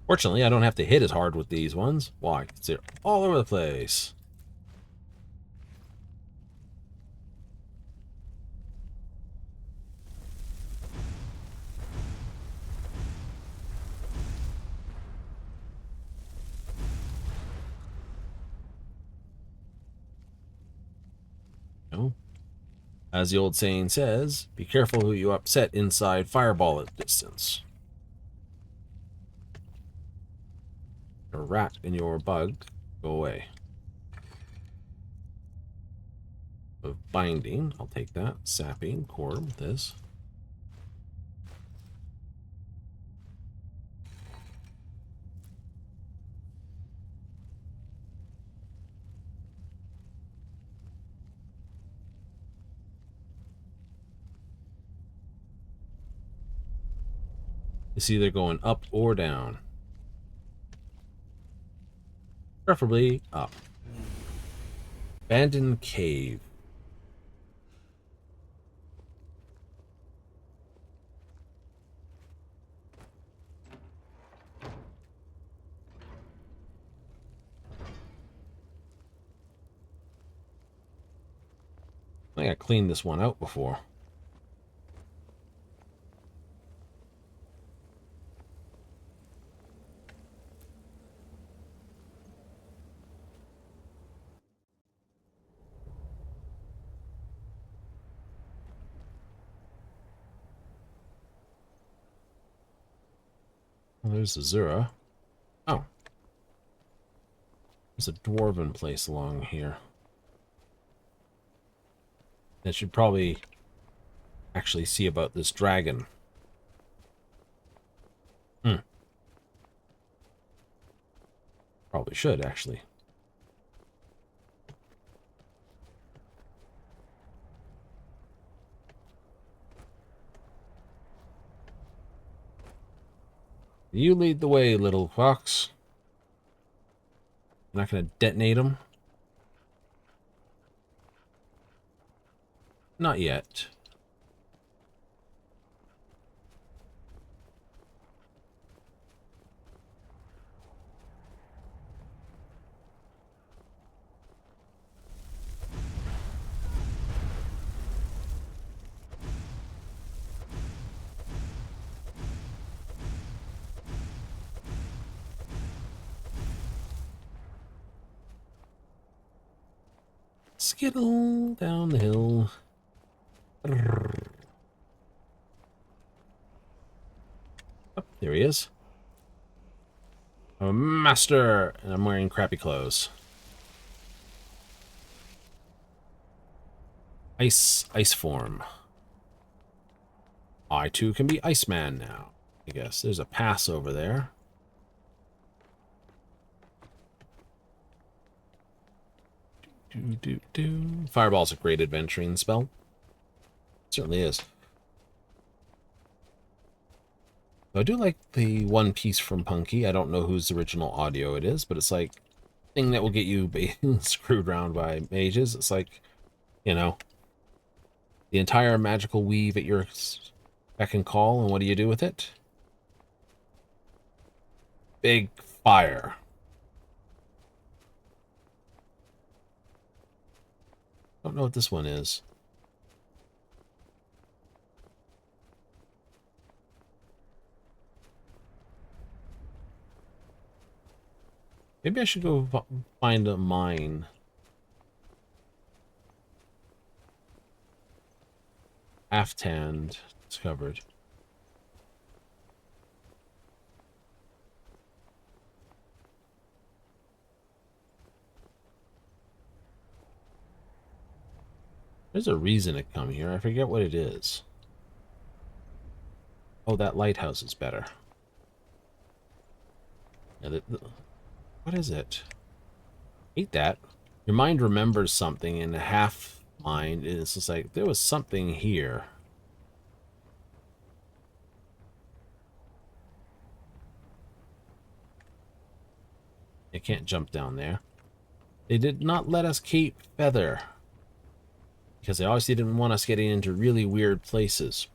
Fortunately, I don't have to hit as hard with these ones. Why? Because they're all over the place. As the old saying says, be careful who you upset inside fireball at distance. Your rat and your bug, go away. Of binding, I'll take that. Sapping, core with this. It's either going up or down. Preferably up. Abandoned cave. I think I cleaned this one out before. Well, there's Azura. Oh. There's a dwarven place along here. I should probably actually see about this dragon. Probably should, actually. You lead the way, little fox. I'm not going to detonate him. Not yet. Skittle down the hill. Oh, there he is. I'm a master, and I'm wearing crappy clothes. Ice form. I too can be Iceman now. I guess there's a pass over there. Fireball's a great adventuring spell. It certainly is. I do like the one piece from Punky. I don't know whose original audio it is, but it's like thing that will get you screwed around by mages. It's like, you know, the entire magical weave at your beck and call, and what do you do with it? big fire. Don't know what this one is. Maybe I should go find a mine. Aftand discovered. There's a reason to come here. I forget what it is. Oh, that lighthouse is better. Yeah, what is it? Hate that. Your mind remembers something, and a half mind is just like, there was something here. You can't jump down there. They did not let us keep Feather. Because they obviously didn't want us getting into really weird places.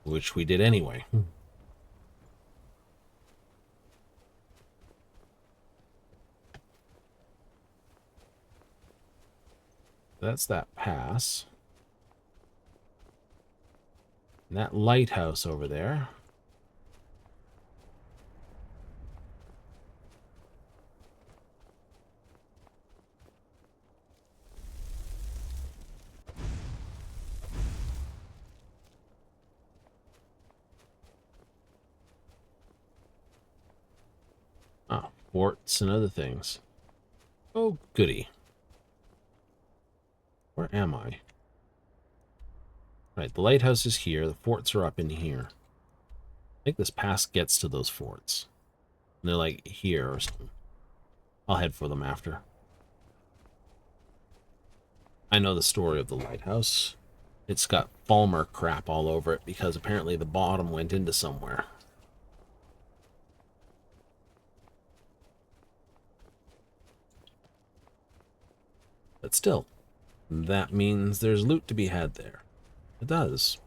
Which we did anyway. That's that pass. And that lighthouse over there. Oh, forts and other things. Oh, goody. Where am I? Right, the lighthouse is here. The forts are up in here. I think this pass gets to those forts. And they're like here or something. I'll head for them after. I know the story of the lighthouse. It's got Falmer crap all over it because apparently the bottom went into somewhere. But still, that means there's loot to be had there. It does.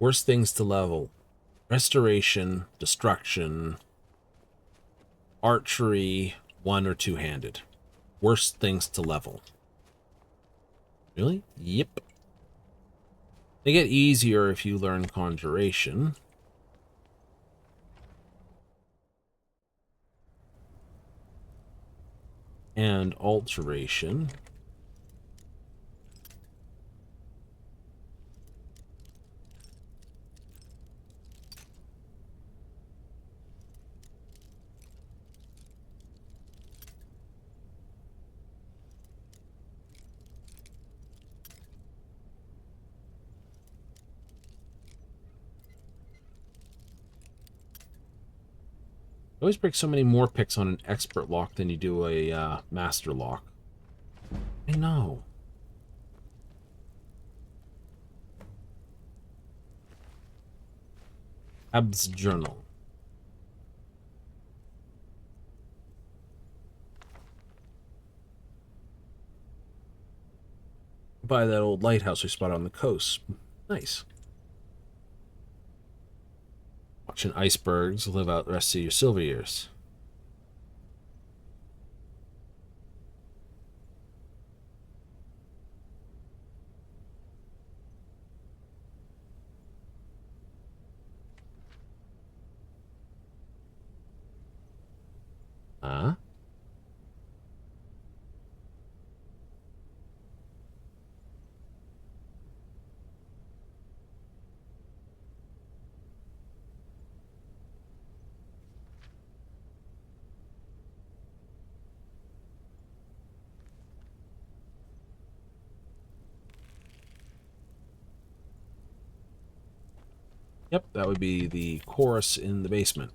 Worst things to level. Restoration, destruction, archery, one or two-handed. Worst things to level. Really? Yep. They get easier if you learn conjuration. And alteration. You always break so many more picks on an expert lock than you do a master lock. I know. Ab's journal. By that old lighthouse we spotted on the coast. Nice. Watching icebergs live out the rest of your silver years. Huh? Yep, that would be the chorus in the basement.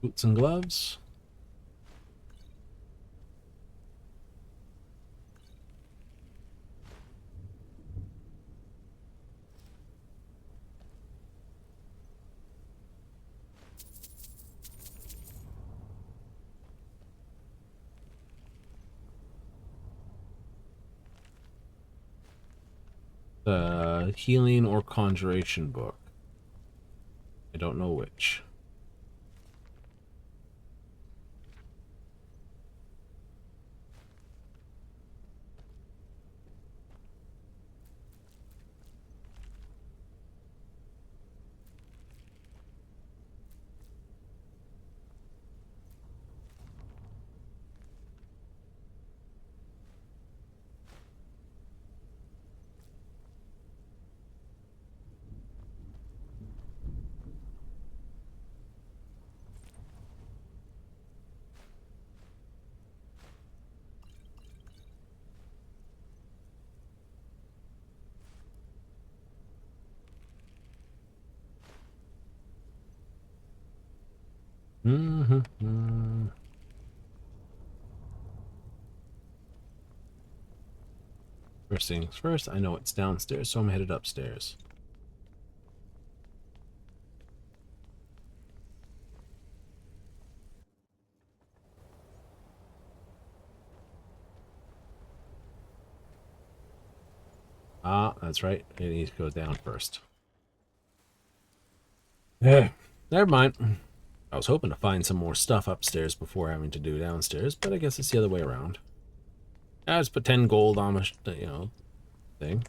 Boots and gloves. The healing or conjuration book. I don't know which. Mm-hmm. First things first, I know it's downstairs, so I'm headed upstairs. Ah, that's right. It needs to go down first. Never mind. I was hoping to find some more stuff upstairs before having to do downstairs, but I guess it's the other way around. I just put 10 gold on the, thing.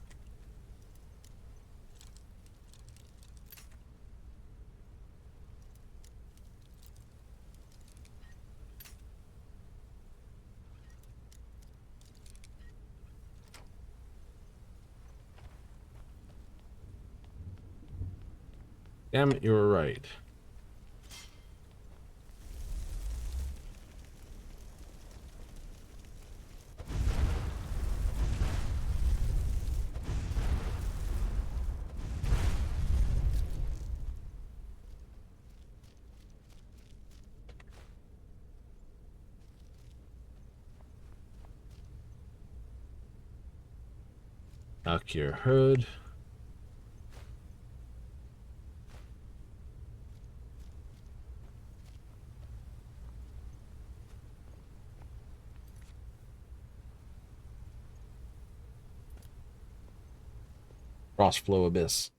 Damn it, you were right. Knock your hood. Crossflow abyss.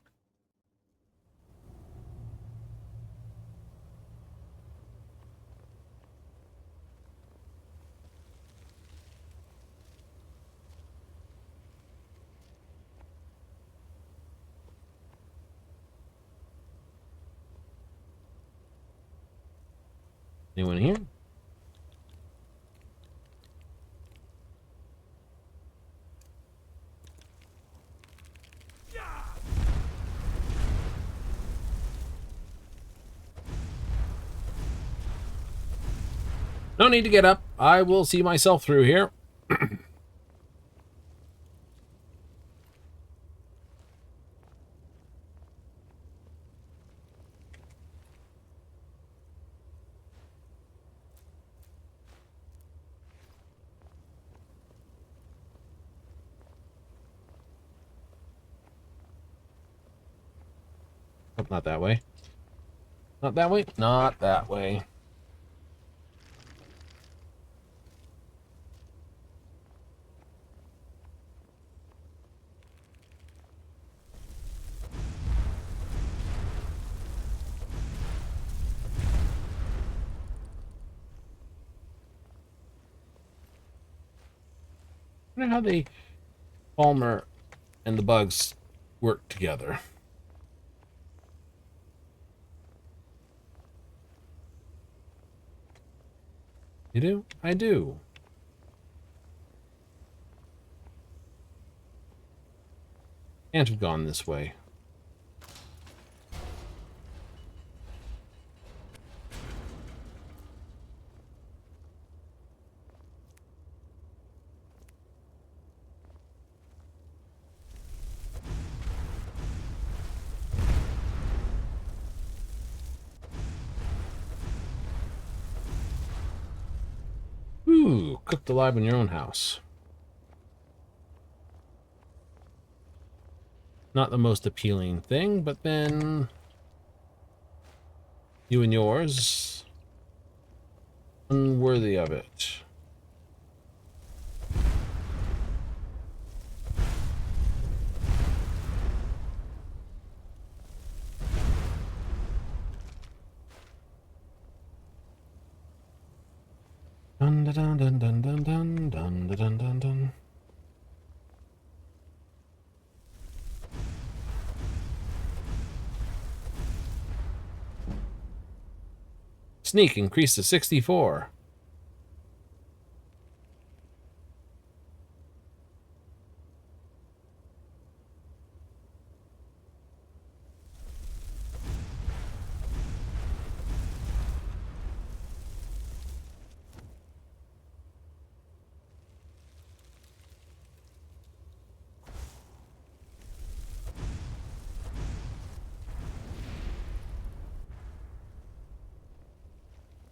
Anyone here? No need to get up. I will see myself through here. Oh, not that way. Not that way. Not that way. I wonder how the Palmer and the bugs work together. You do? I do. Can't have gone this way. Ooh, cooked alive in your own house. Not the most appealing thing, but then you and yours, unworthy of it. Dun dun dun dun dun dun dun dun dun dun. Sneak increased to 64.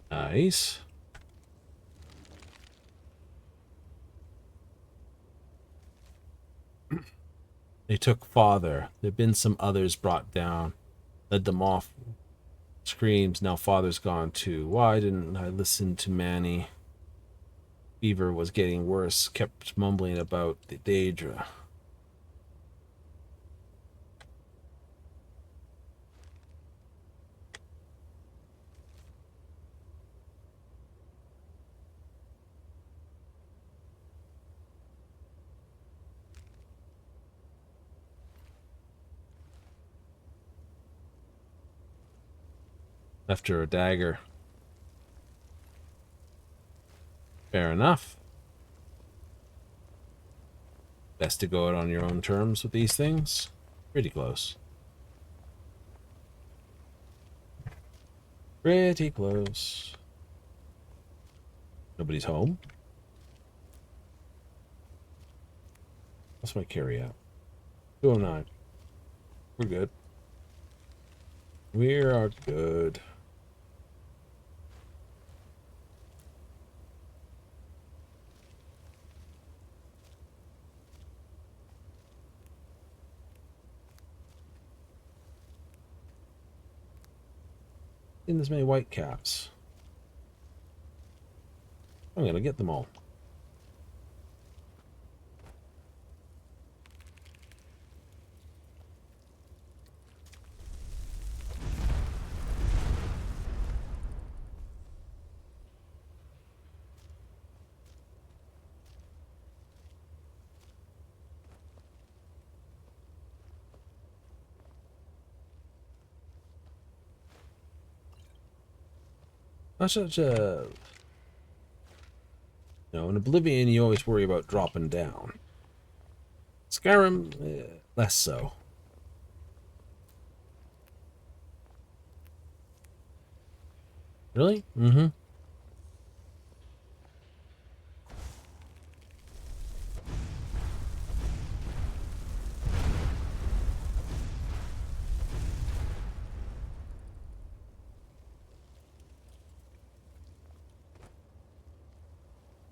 Nice. They took father. There've been some others brought down. Led them off. Screams, now father's gone too. Why didn't I listen to Manny? Fever was getting worse. Kept mumbling about the Daedra. Left her a dagger. Fair enough. Best to go out on your own terms with these things. Pretty close. Pretty close. Nobody's home. What's my carry out? 209. We're good. We are good. In this many white caps. I'm gonna get them all. Not such a... No, in Oblivion you always worry about dropping down. Skyrim, less so. Really? Mm-hmm.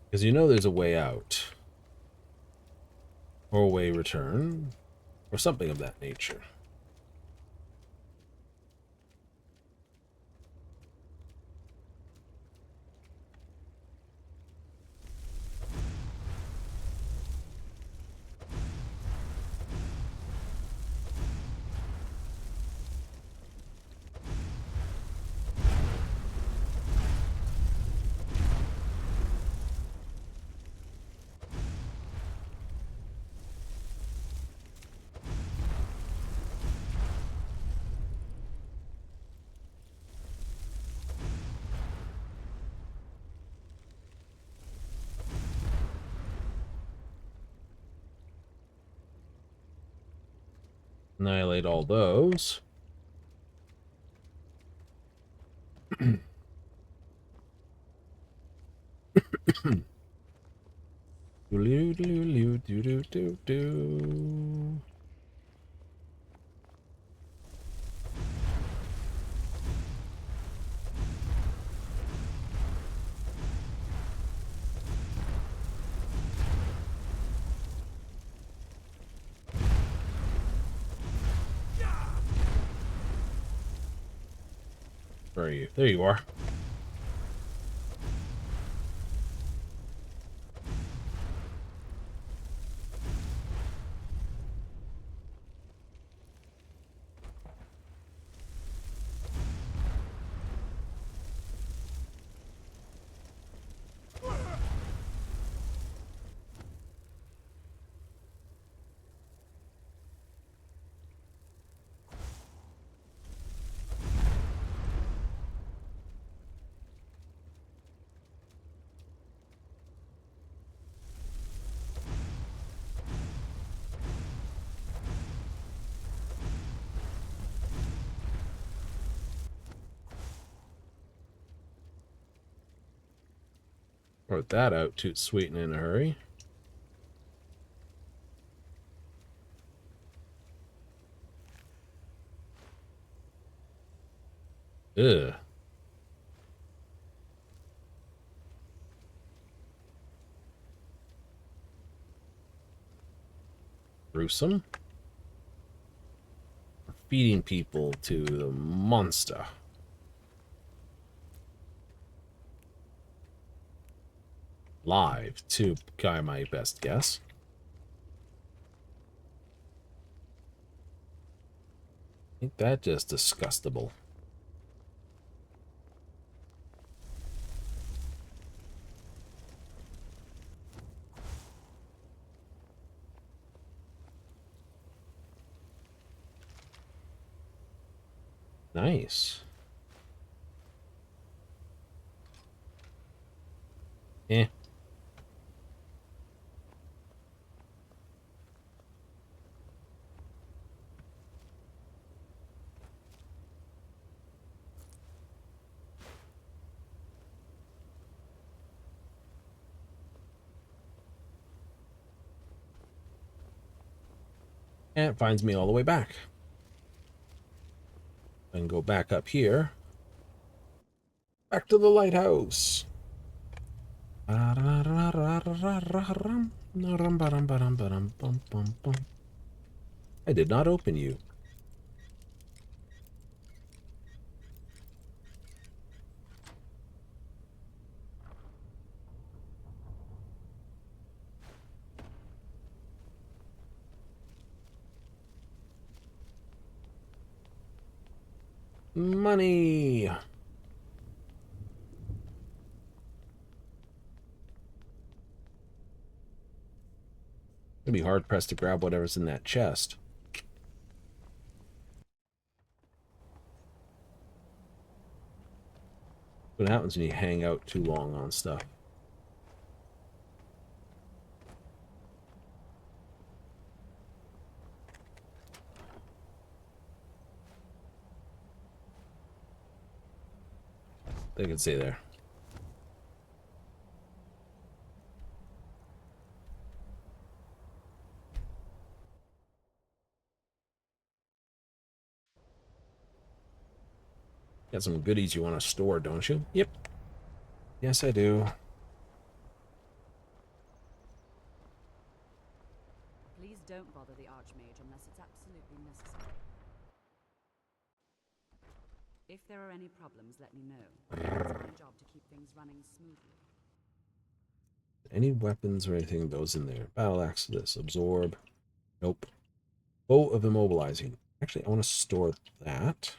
Because you know there's a way out. Or a way return. Or something of that nature. Annihilate all those. Do. Where are you? There you are. Sort that out, toot sweet and in a hurry. Ugh. Gruesome. Feeding people to the monster. Live, too, guy, my best guess. Ain't that just disgustable? Nice. Eh. And it finds me all the way back. And go back up here. Back to the lighthouse. I did not open you. Money. It'd be hard pressed to grab whatever's in that chest. What happens when you hang out too long on stuff? They could stay there. Got some goodies you want to store, don't you? Yep. Yes, I do. Please don't bother the Archmage unless it's absolutely necessary. If there are any problems, let me know. It's my job to keep things running smoothly. Any weapons or anything of those in there? Battle axe, this. Absorb. Nope. Bow of immobilizing. Actually, I want to store that.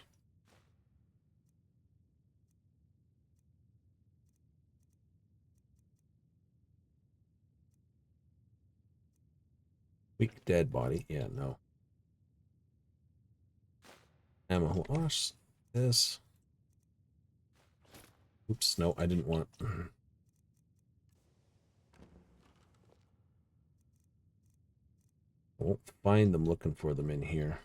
Weak dead body. Yeah, no. Ammo wash. This. Oops, no, I didn't want. I won't find them looking for them in here.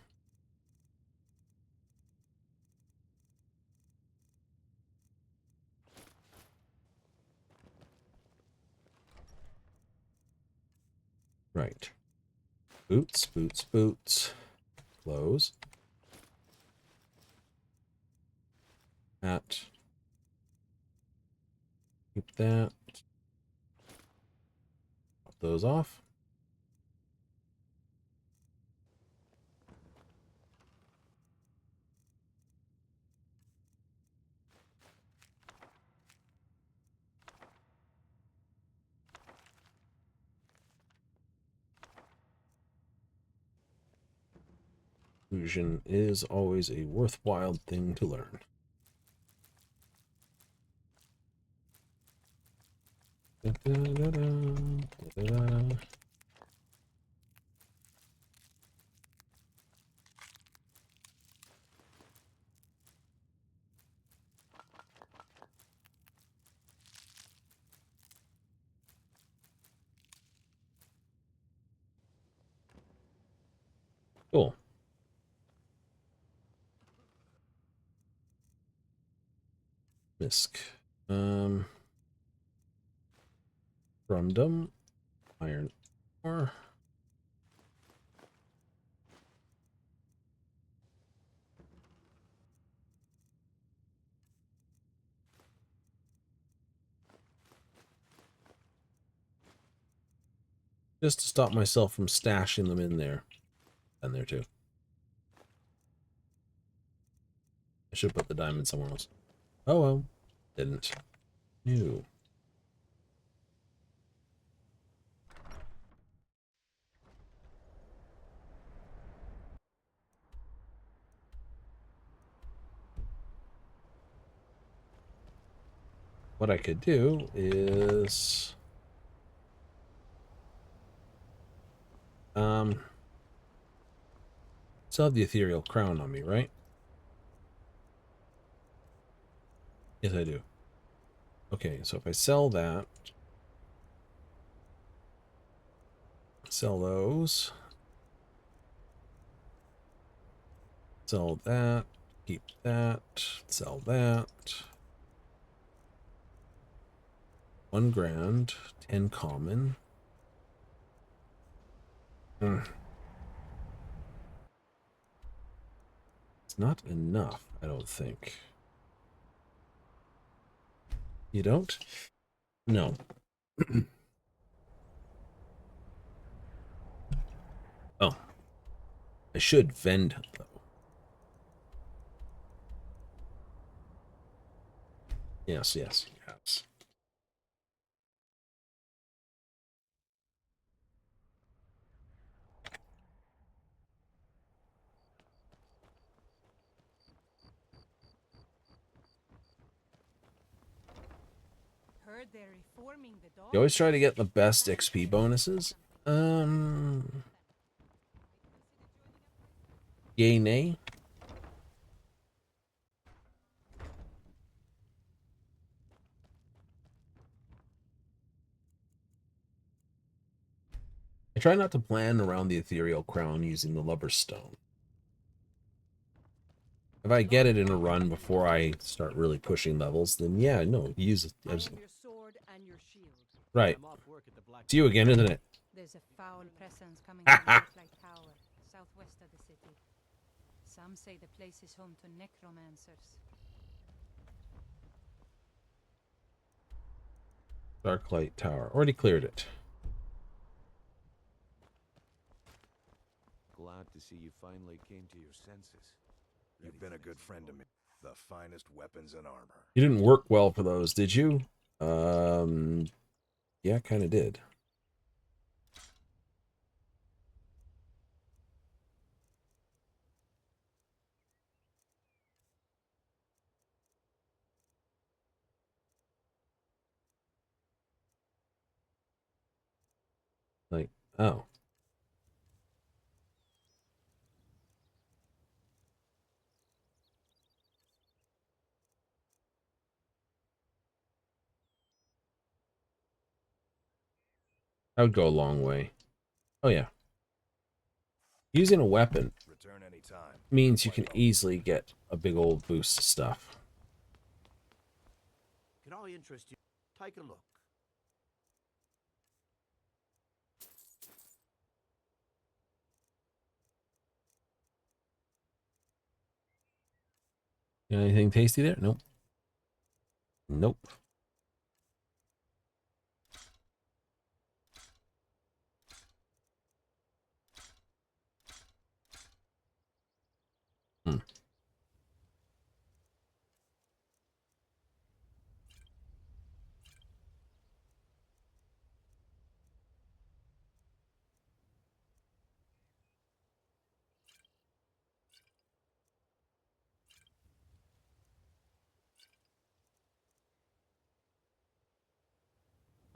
Right. Boots, boots, boots. Clothes. That. Keep that. Pop those off. Illusion is always a worthwhile thing to learn. Da, da, da, da, da, da. Cool. Misk. Rumdum. Iron ore. Just to stop myself from stashing them in there. And there too. I should put the diamond somewhere else. Oh well. Didn't. Ew. What I could do is still have the ethereal crown on me, right? Yes, I do. Okay, so if I sell that, sell those, sell that, keep that, sell that. 1 grand, 10 common. It's not enough, I don't think. You don't? No. Oh. I should vend, though. Yes, yes, yes. Heard they're reforming the dog. You always try to get the best XP bonuses. Yay, nay. I try not to plan around the ethereal crown using the lover's stone. If I get it in a run before I start really pushing levels, then yeah, no, use it. Right. It's you again, isn't it? There's a foul presence coming from Darklight Tower, southwest of the city. Some say the place is home to necromancers. Darklight Tower. Already cleared it. Glad to see you finally came to your senses. You've been a good friend to me. The finest weapons and armor. You didn't work well for those, did you? Yeah, kind of did. Like, oh. That would go a long way. Oh, yeah. Using a weapon Return anytime. means you can easily get a big old boost of stuff. Can I interest you? Take a look. Got anything tasty there? Nope. Nope.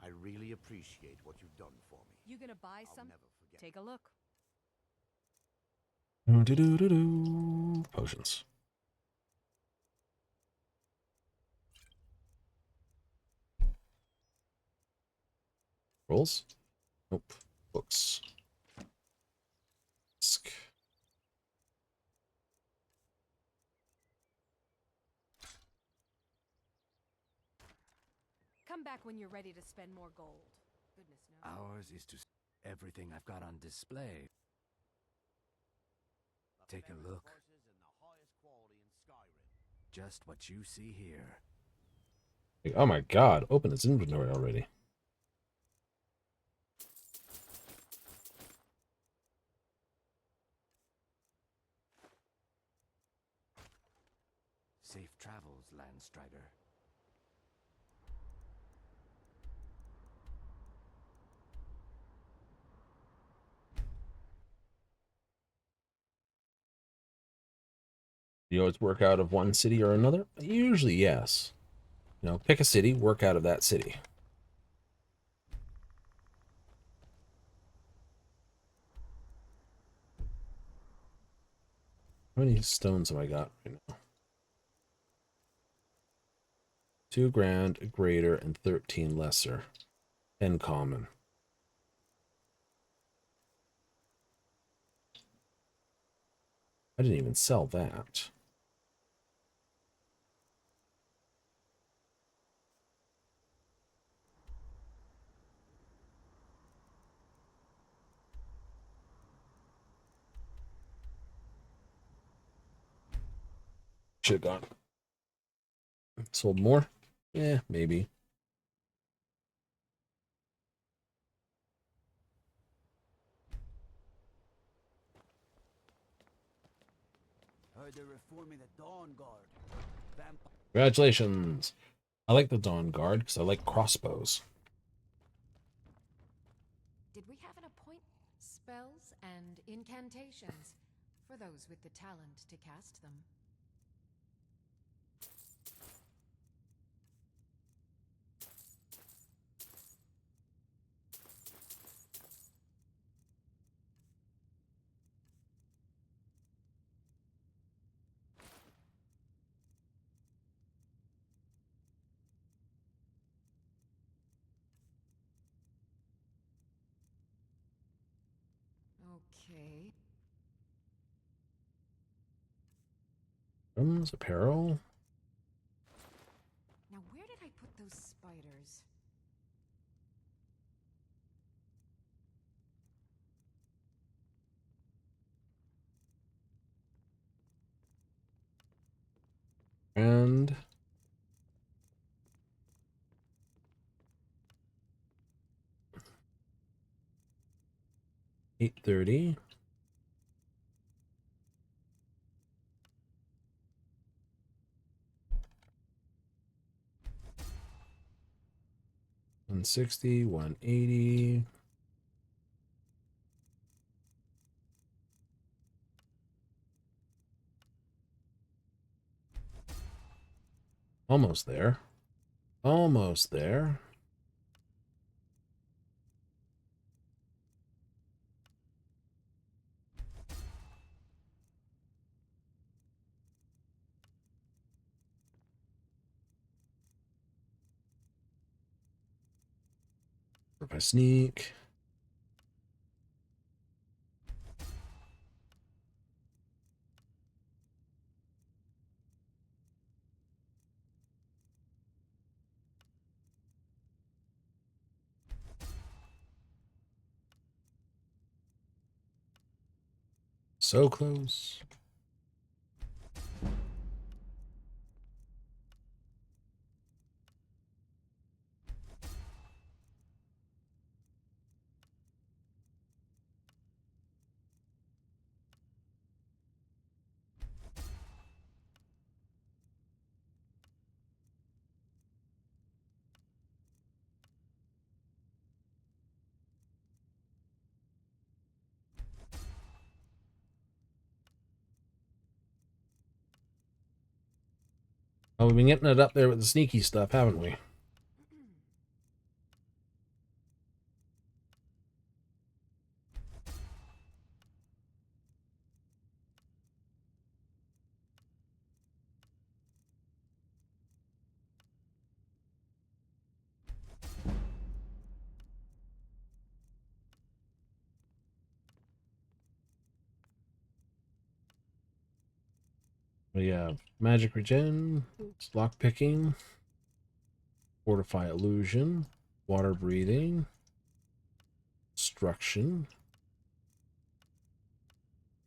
I really appreciate what you've done for me. You gonna buy I'll some? never forget. Take a look. Potions. Rolls? Nope. Books. Come back when you're ready to spend more gold. Goodness knows. Ours is to everything I've got on display. Take a look. Horses and the highest quality in Skyrim. Just what you see here. Like, oh my god, open its inventory already. Safe travels, Landstrider. You always work out of one city or another? Usually, yes. You know, pick a city, work out of that city. How many stones have I got right now? 2 grand, greater, and 13 lesser. 10 common. I didn't even sell that. Should have gone. Sold more? Yeah, maybe. Heard they're reforming the Dawn Guard. Vampire. Congratulations. I like the Dawn Guard because I like crossbows. Did we have an appointment? Spells and incantations for those with the talent to cast them. Okay. Apparel. Now where did I put those spiders? And $8.30. $160, $180. Almost there. Almost there. If I sneak. So close. Oh, we've been getting it up there with the sneaky stuff, haven't we? We have magic regen, lock picking, fortify illusion, water breathing, Construction.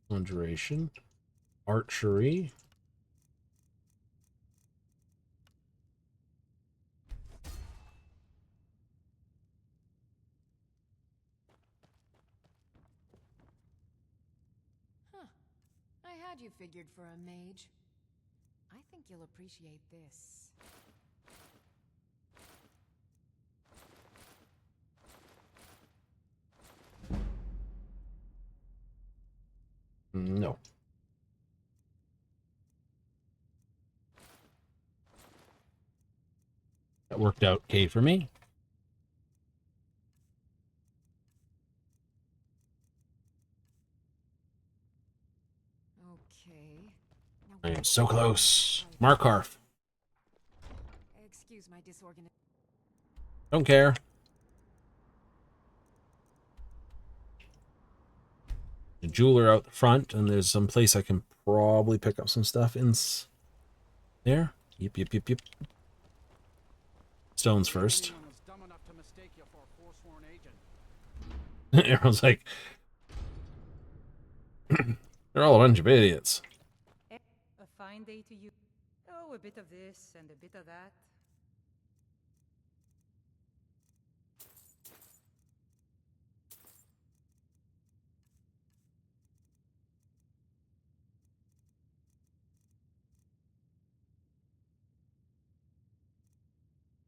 Conjuration. Archery. Huh. I had you figured for a mage. I think you'll appreciate this. No. That worked out okay for me. Okay. Now I am so close. Markarth. Excuse my disorganization. Don't care. A jeweler out the front, and there's some place I can probably pick up some stuff in there. Yep, yep, yep, yep. Stones first. Anyone was dumb enough to mistake you for a forsworn agent. Everyone's like, they're all a bunch of idiots. A fine day to you. Oh, a bit of this and a bit of that.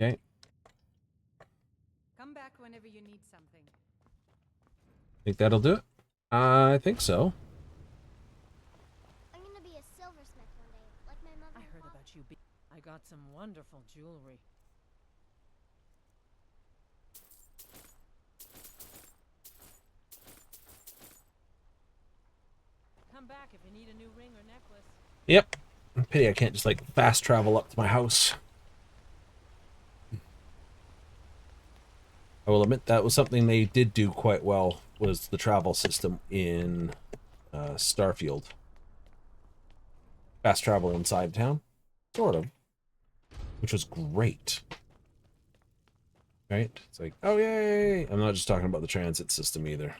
Okay. Come back whenever you need something. Think that'll do it? I think so. I'm gonna be a silversmith one day, like my mother I and heard father. about you. I got some wonderful jewelry. Come back if you need a new ring or necklace. Yep. Pity I can't just like fast travel up to my house. I will admit that was something they did do quite well, was the travel system in Starfield. Fast travel inside town, sort of, which was great. Right? It's like, oh yay! I'm not just talking about the transit system either.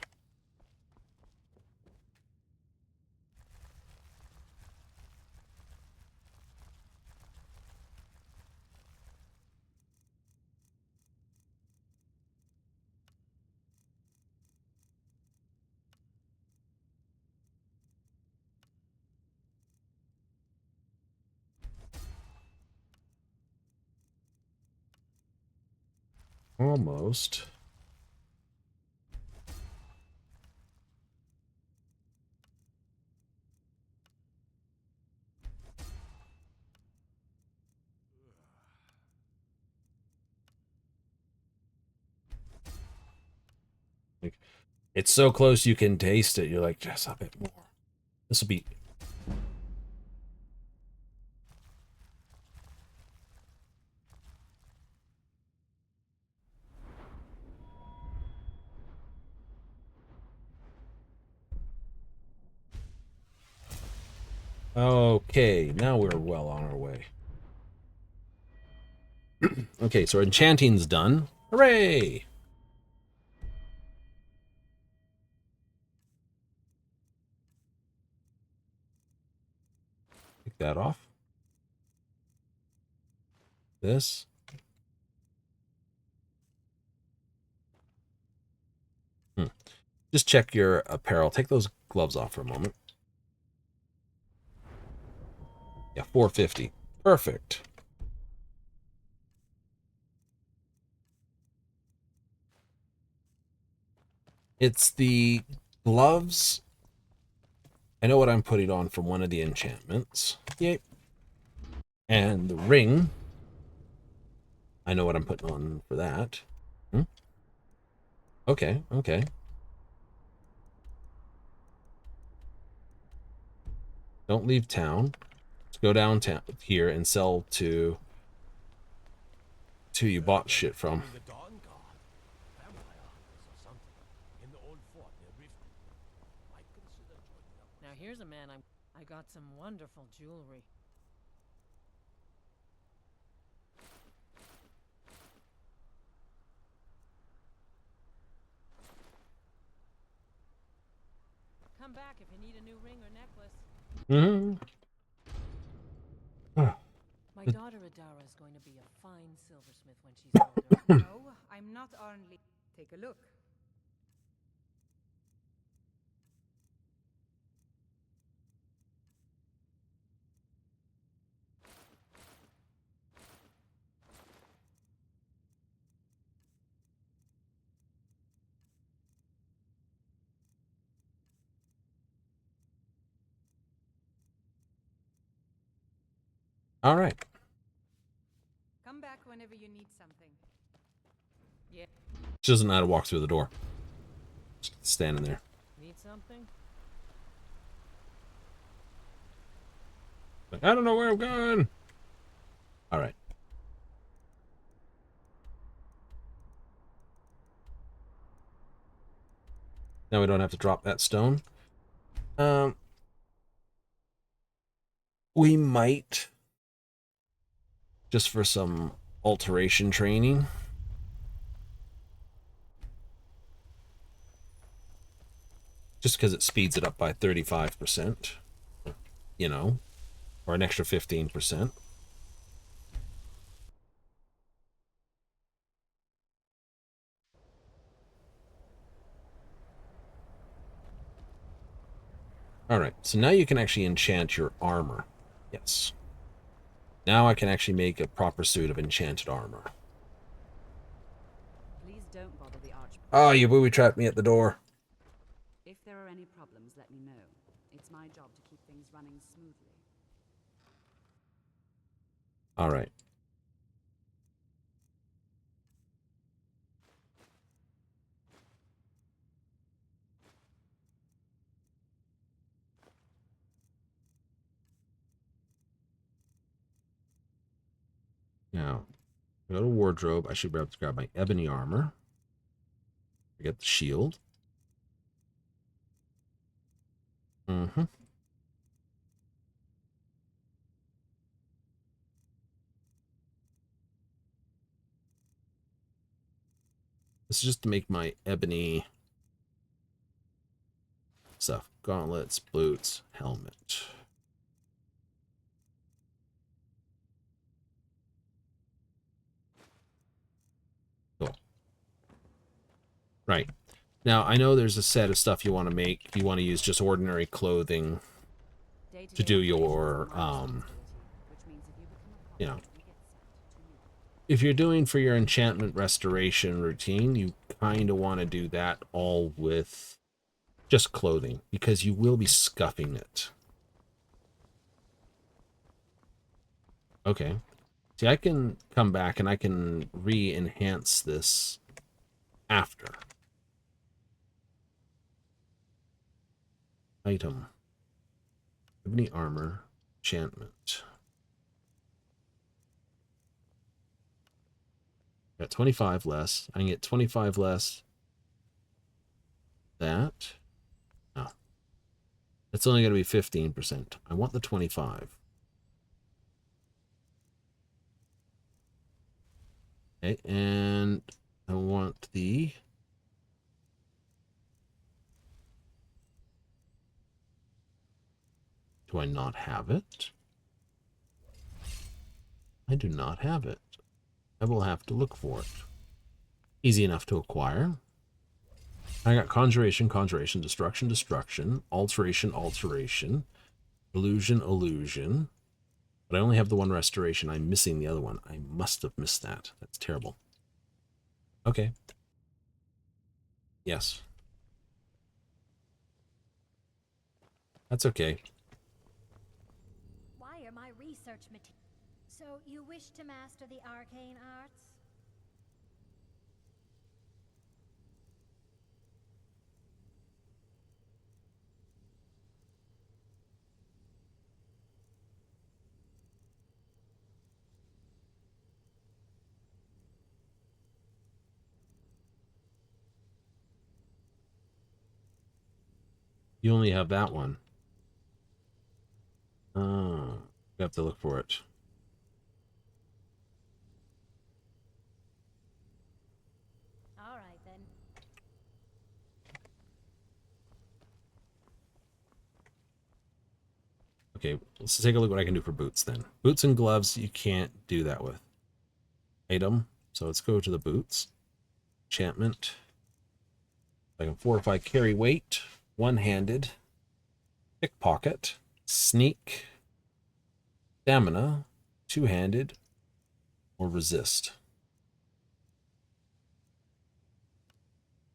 Almost. Like, it's so close you can taste it. You're like, just a bit more. This will be... Okay, now we're well on our way. Okay, so enchanting's done. Hooray! Take that off. This. Just check your apparel. Take those gloves off for a moment. Yeah, 450. Perfect. It's the gloves. I know what I'm putting on from one of the enchantments. Yay. And the ring. I know what I'm putting on for that. Okay, okay. Don't leave town. Let's go downtown here and sell to who you bought shit from. The Dawn Guard. Vampire hunters or something. In the old fort near Riften. Might consider joining up. Now here's a man I got some wonderful jewelry. come back if you need a new ring or necklace. My daughter Adara is going to be a fine silversmith when she's older. No, I'm not only. Take a look. All right. Come back whenever you need something. Yeah. She doesn't know how to walk through the door. Just standing there. Need something? Like, I don't know where I'm going. All right. Now we don't have to drop that stone. We might, just for some alteration training, just because it speeds it up by 35%, you know, or an extra 15%. All right, so now you can actually enchant your armor. Yes. Now I can actually make a proper suit of enchanted armor. Please don't bother the arch. Oh, you booby-trapped me at the door. If there are any problems, let me know. It's my job to keep things running smoothly. All right. Now, go to wardrobe. I should be able to grab my ebony armor. I get the shield. Mm-hmm. This is just to make my ebony stuff. Gauntlets, boots, helmet. Cool. Right. Now, I know there's a set of stuff you want to make. You want to use just ordinary clothing to do your, you know, if you're doing for your enchantment restoration routine, you kind of want to do that all with just clothing, because you will be scuffing it. Okay. See, I can come back and I can re-enhance this after. Item. Ebony armor. Enchantment. Got 25 less. I can get 25 less. That. No. It's only going to be 15%. I want the 25. Okay, and I want the... Do I not have it? I do not have it. I will have to look for it. Easy enough to acquire. I got conjuration, conjuration, destruction, destruction, alteration, alteration, illusion, illusion. But I only have the one restoration. I'm missing the other one. I must have missed that. That's terrible. Okay. Yes. That's okay. Why are my research materials? So you wish to master the arcane arts? You only have that one. Oh, you have to look for it. All right then. Okay, let's take a look what I can do for boots then. Boots and gloves, you can't do that with. Item. So let's go to the boots. Enchantment. I can fortify carry weight, one-handed, pickpocket, sneak, stamina, two-handed, or resist.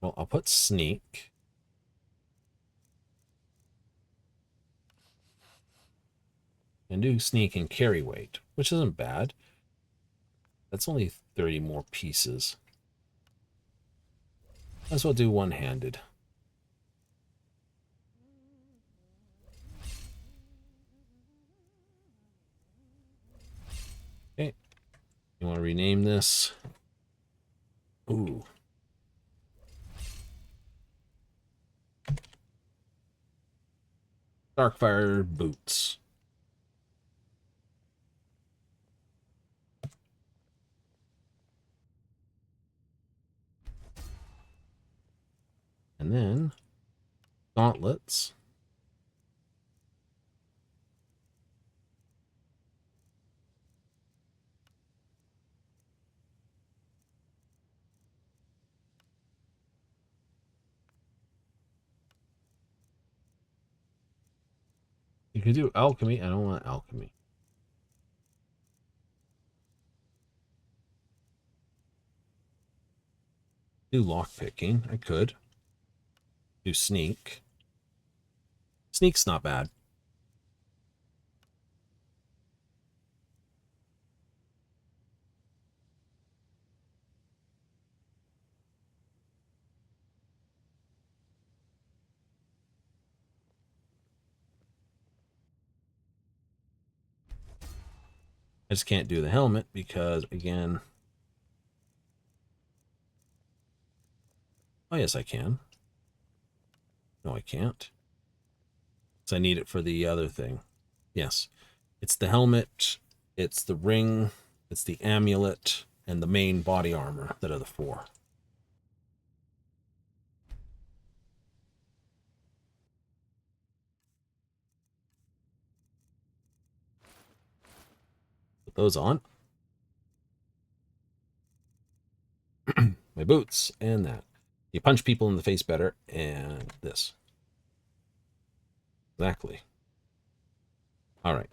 Well, I'll put sneak. And do sneak and carry weight, which isn't bad. That's only 30 more pieces. Might as well do one-handed. Okay. You want to rename this? Ooh. Darkfire boots. And then gauntlets. You can do alchemy. I don't want alchemy. Do lockpicking. I could. Do sneak. Sneak's not bad. I just can't do the helmet because, again... Oh, yes, I can. No, I can't. So I need it for the other thing. Yes. It's the helmet, it's the ring, it's the amulet, and the main body armor that are the four. Put those on. My boots and that. You punch people in the face better, and this. Exactly. All right.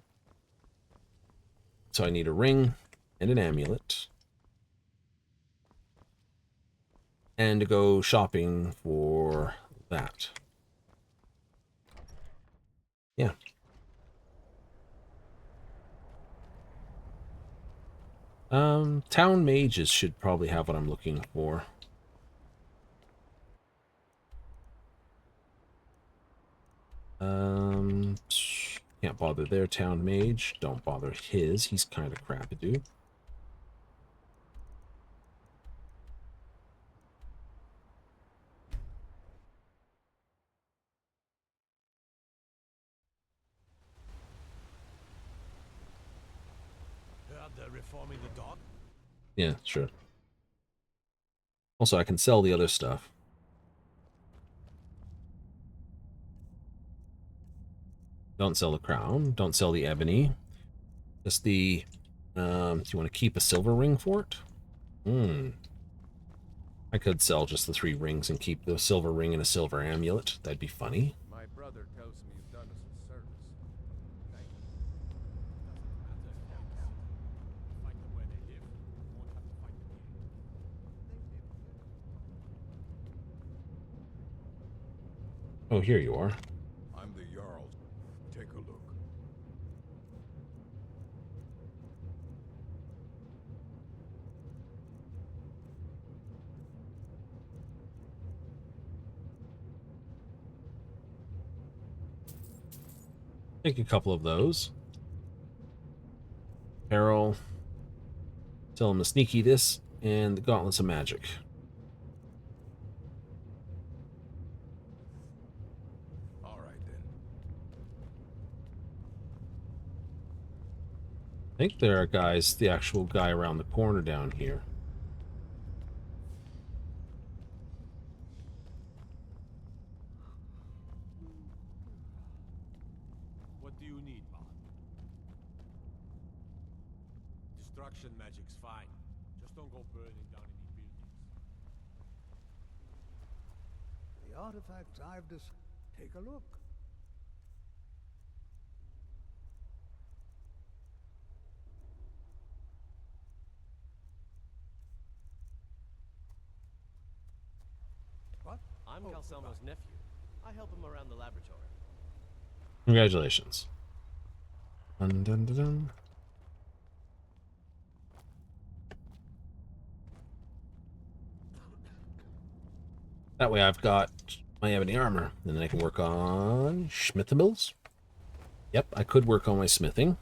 So I need a ring and an amulet. And to go shopping for that. Yeah. Town mages should probably have what I'm looking for. Can't bother their town mage. Don't bother his. He's kind of crappy, dude. Heard they're reforming the dock? Yeah, sure. Also, I can sell the other stuff. Don't sell the crown. Don't sell the ebony. Just the... do you want to keep a silver ring for it? I could sell just the 3 rings and keep the silver ring and a silver amulet. That'd be funny. My brother tells me you've done us a service. Thank you. Find them where they live. Won't have to fight them here. Oh, here you are. I'm the Jarl. Take a look. Take a couple of those. Peril. Tell him to sneaky this and the gauntlets of magic. All right, then. I think there are guys, the actual guy around the corner down here. What do you you need, Bond? Destruction magic's fine. Just don't go burning down any buildings. The artifacts I've take a look. What? I'm Calcelmo's nephew. I help him around the laboratory. Congratulations. Dun, dun, dun, dun. That way I've got my ebony armor, and then I can work on schmithables. Yep, I could work on my smithing.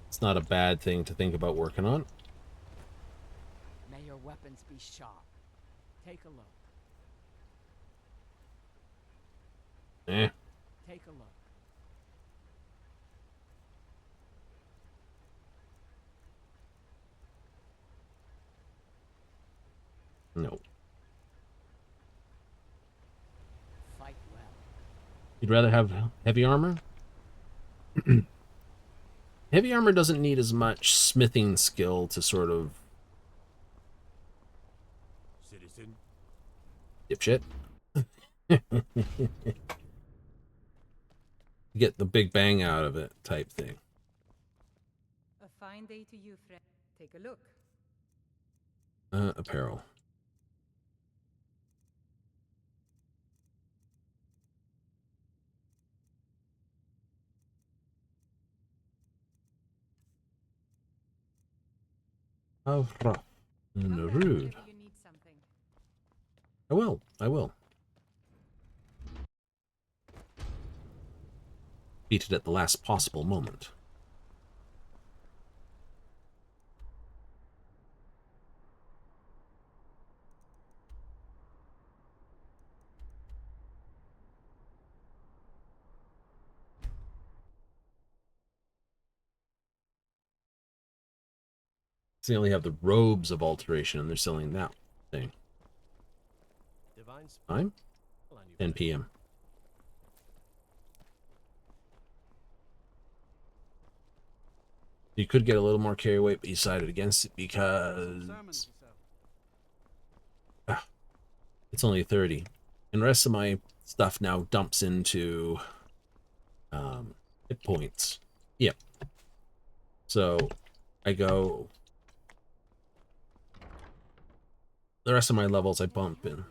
It's not a bad thing to think about working on. May your weapons be sharp. Take a look. Eh. Take a look. No. Fight well. You'd rather have heavy armor? Heavy armor doesn't need as much smithing skill to sort of... Citizen. Dipshit. Get the big bang out of it type thing. A fine day to you, friend. Take a look. Apparel. How rough and Come back rude. whenever you need something. I will. I will. Beat it at the last possible moment. So they only have the robes of alteration, and they're selling that thing. Divine Time? spell on you, 10 friend. p.m. You could get a little more carry weight, but you decided against it because it's only 30. And the rest of my stuff now dumps into hit points. Yep. So I go... The rest of my levels I bump in.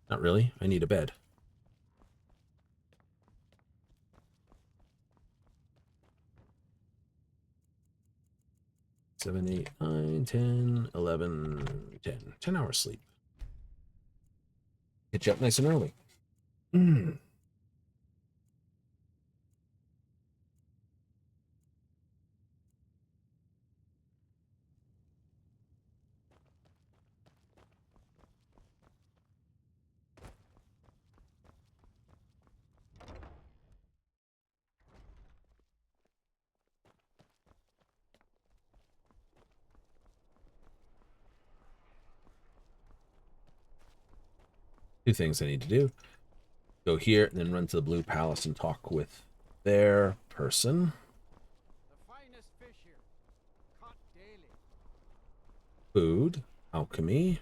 Not really. I need a bed. Seven, 8, 9, 10, 11, 10. 10 hours sleep. Get you up nice and early. Two things I need to do. Go here and then run to the Blue Palace and talk with their person. The finest fish here. Caught daily. Food. Alchemy.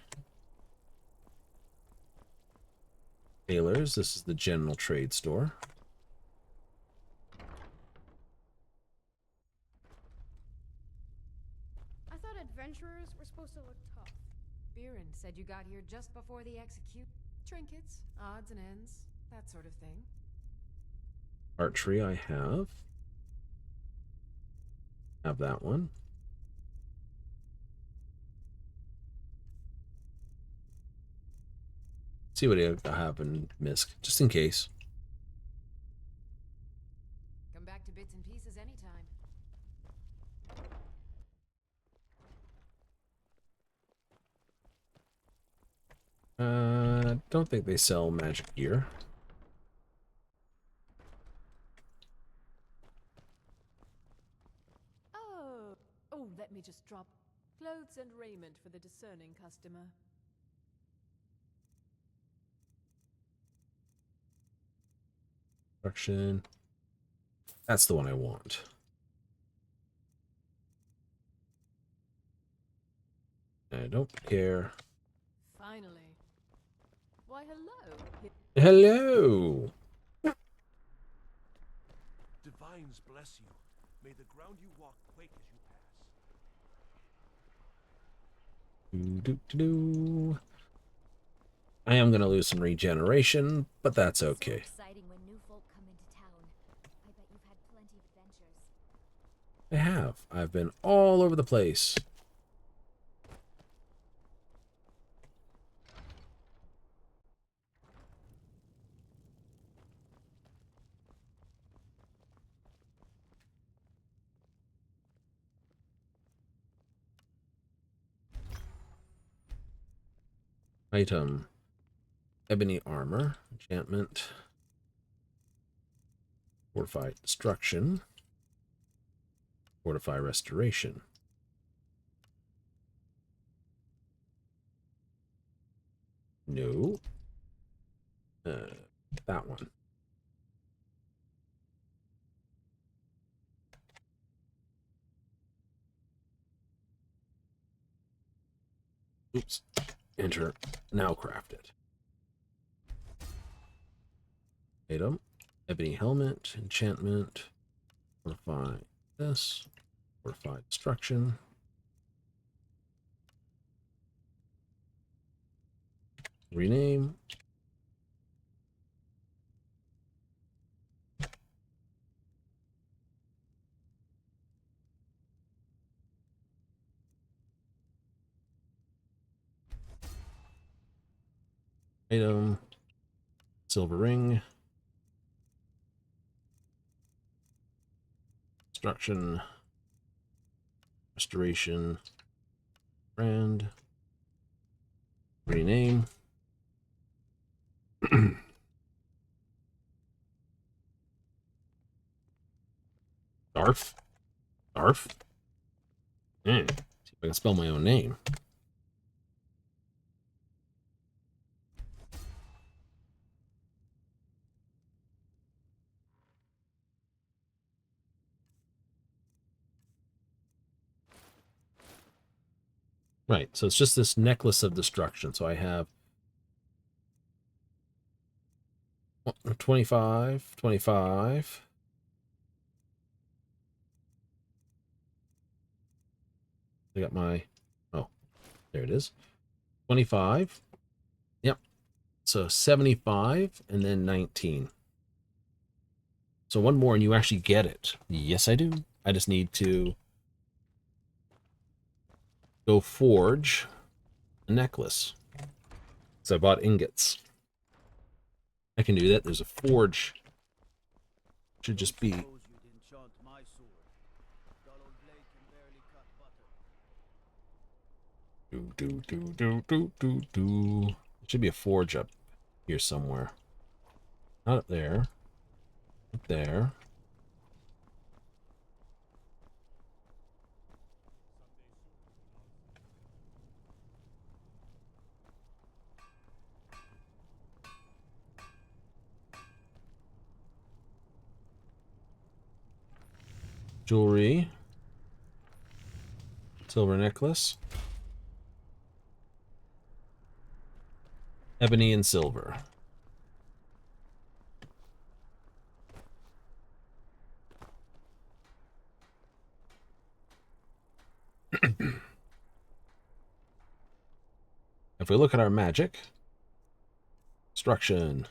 Tailors. This is the general trade store. I thought adventurers were supposed to look tough. Biren said you got here just before the execute. Trinkets, odds and ends, that sort of thing. Archery I have. Have that one. See what I have in Misk, just in case. Come back to bits and pieces anytime. Don't think they sell magic gear. Oh, let me just drop clothes and raiment for the discerning customer. Construction. That's the one I want. I don't care. Finally. Why, hello. Hello. Divines bless you. May the ground you walk quake as you pass. Do. I am going to lose some regeneration, but that's okay. Exciting when new folk come into town. I bet you've had plenty of adventures. I have. I've been all over the place. Item. Ebony armor. Enchantment. Fortified destruction. Fortify restoration. No. That one. Oops. Enter. Now crafted. Item. Ebony helmet. Enchantment. Fortify this. Fortify destruction. Rename. Item. Silver ring. Destruction. Restoration. Brand. Rename. Darf? Darf? See if I can spell my own name. Right, so it's just this necklace of destruction. So I have 25, 25. I got my, oh, there it is. 25. Yep. So 75 and then 19. So one more and you actually get it. Yes, I do. I just need to go forge a necklace. So I bought ingots. I can do that. There's a forge. Should just be. It should be a forge up here somewhere. Not up there. Up there. Jewelry. Silver necklace. Ebony and silver. If we look at our magic, destruction,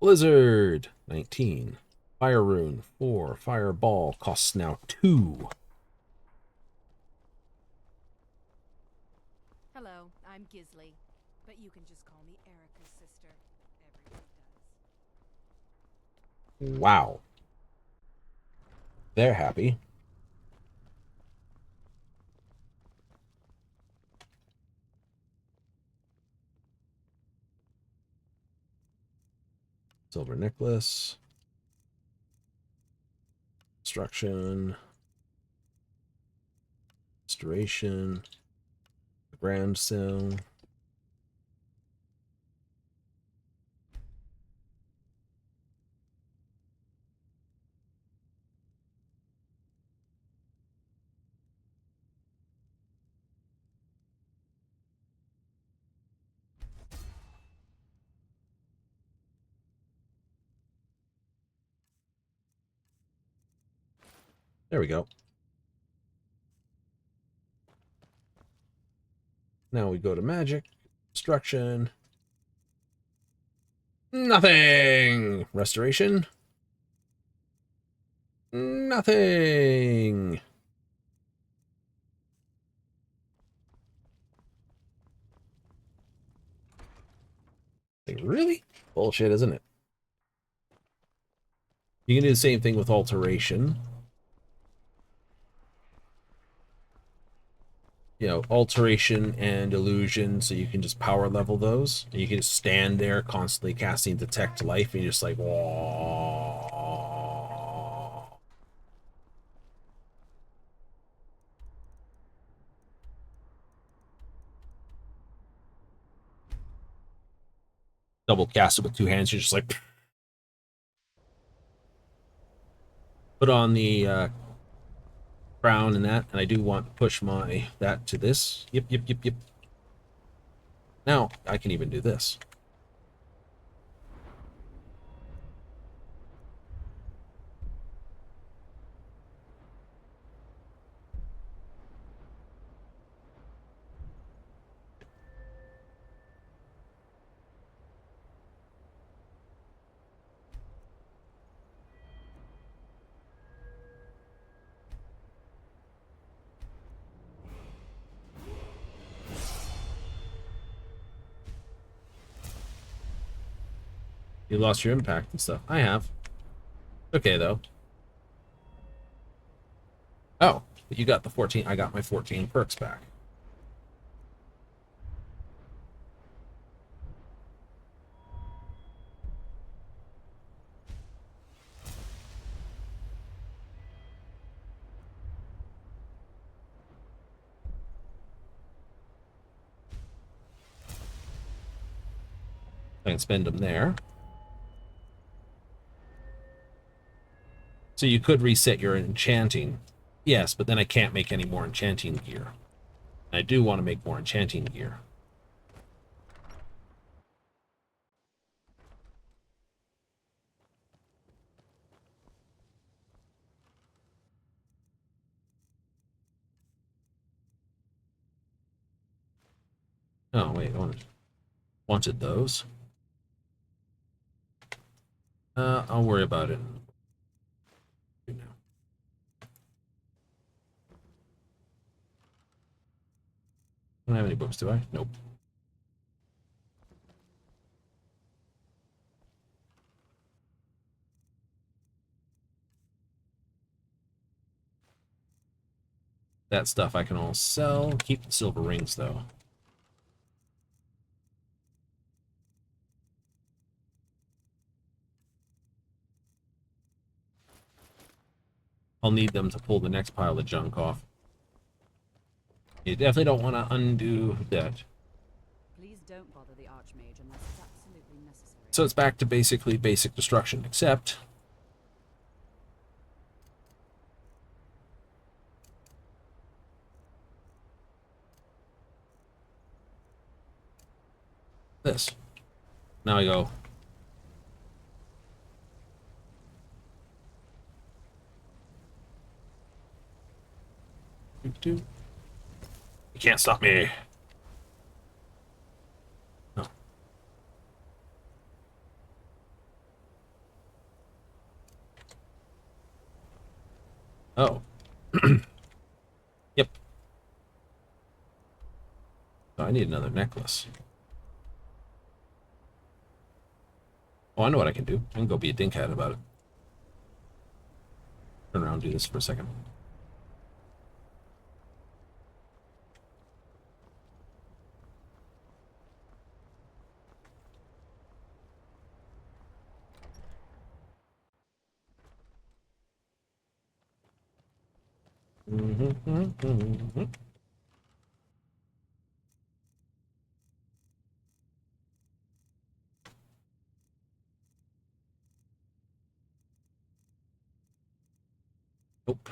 blizzard, 19, fire rune, 4, fireball, costs now 2. Hello, I'm Gisley, but you can just call me Erica's sister. Everyone does. Wow. They're happy. Silver necklace. Destruction. Restoration. Grand sale. There we go. Now we go to magic, destruction. Nothing! Restoration. Nothing! Like, really? Bullshit, isn't it? You can do the same thing with alteration. You know, alteration and illusion, so you can just power level those. And you can just stand there constantly casting detect life, and you're just like, whoa. Double cast it with two hands, you're just like, put on the crown and that, and I do want to push my that to this. Yep, yep, yep, yep. Now I can even do this. You lost your impact and stuff. I have. Okay, though. Oh, but you got the 14. I got my 14 perks back. I can spend them there. So you could reset your enchanting. Yes, but then I can't make any more enchanting gear. I do want to make more enchanting gear. Oh, wait, I wanted those. I'll worry about it. I don't have any books, do I? Nope. That stuff I can all sell. Keep the silver rings, though. I'll need them to pull the next pile of junk off. You definitely don't want to undo that. Please don't bother the Archmage unless it's absolutely necessary. So it's back to basically basic destruction, except this. Now I go. You can't stop me. No. Oh. Yep. Oh, I need another necklace. Oh, I know what I can do. I can go be a dinkhead about it. Turn around and do this for a second. Nope.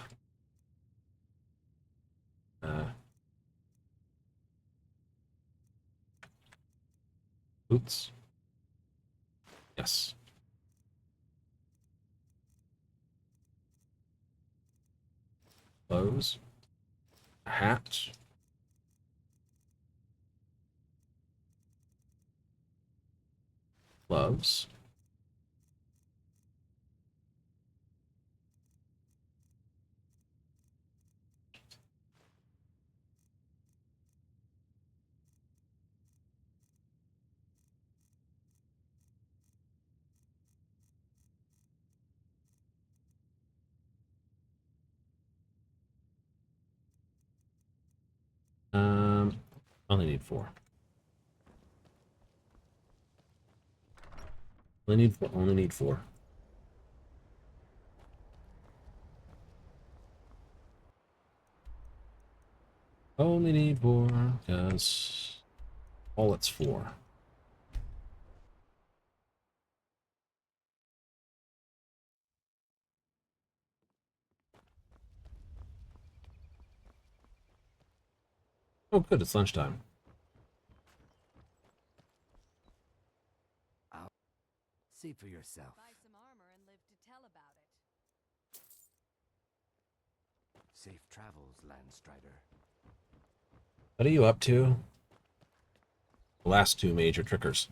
Boots. Yes. Clothes. A hat. Gloves. Only need 4. Only need 4. Only need 4 because all it's 4. Oh, good. It's lunchtime. See for yourself. Buy some armor and live to tell about it. Safe travels, Landstrider. What are you up to? The last 2 major triggers.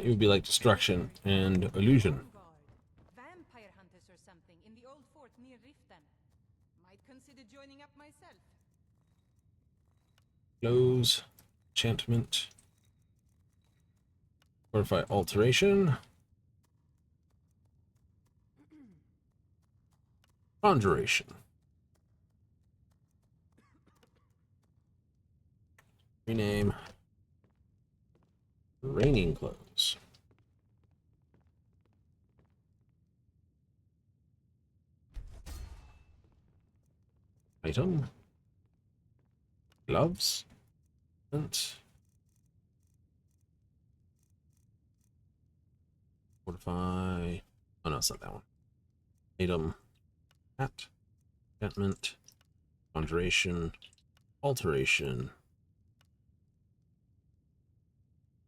It would be like destruction and illusion. Vampire hunters or something in the old fort near Riften. Might consider joining up myself. Close. Enchantment. Fortify alteration. Conjuration. Rename. Raining clothes. Item. Gloves. And fortify. Oh no, it's not that one. Item. Hat. Enchantment. Conjuration. Alteration.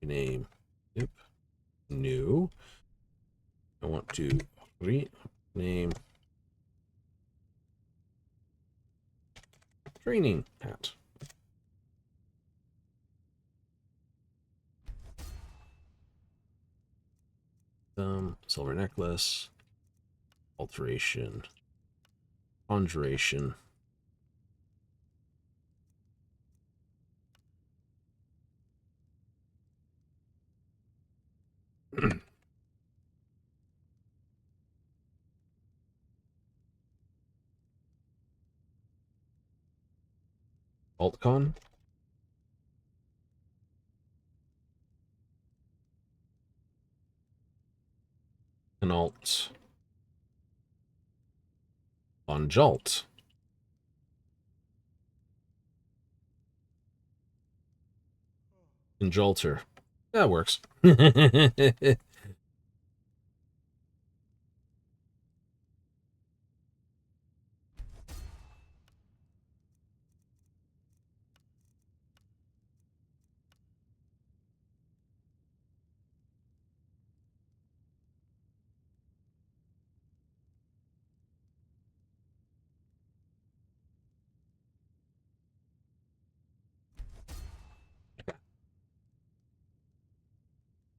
Rename. Yep. New. I want to rename training hat. Silver necklace. Alteration. Conjuration. Altcon. An alt. On Jolt. And Jolter. That works.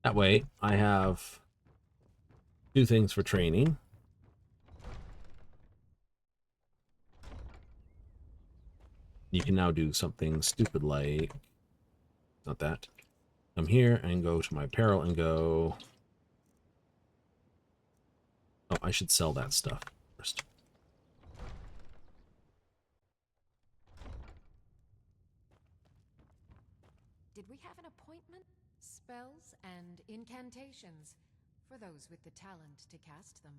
That way, I have 2 things for training. You can now do something stupid like, not that. Come here and go to my apparel and go. Oh, I should sell that stuff first. Did we have an appointment? Spells and incantations, for those with the talent to cast them.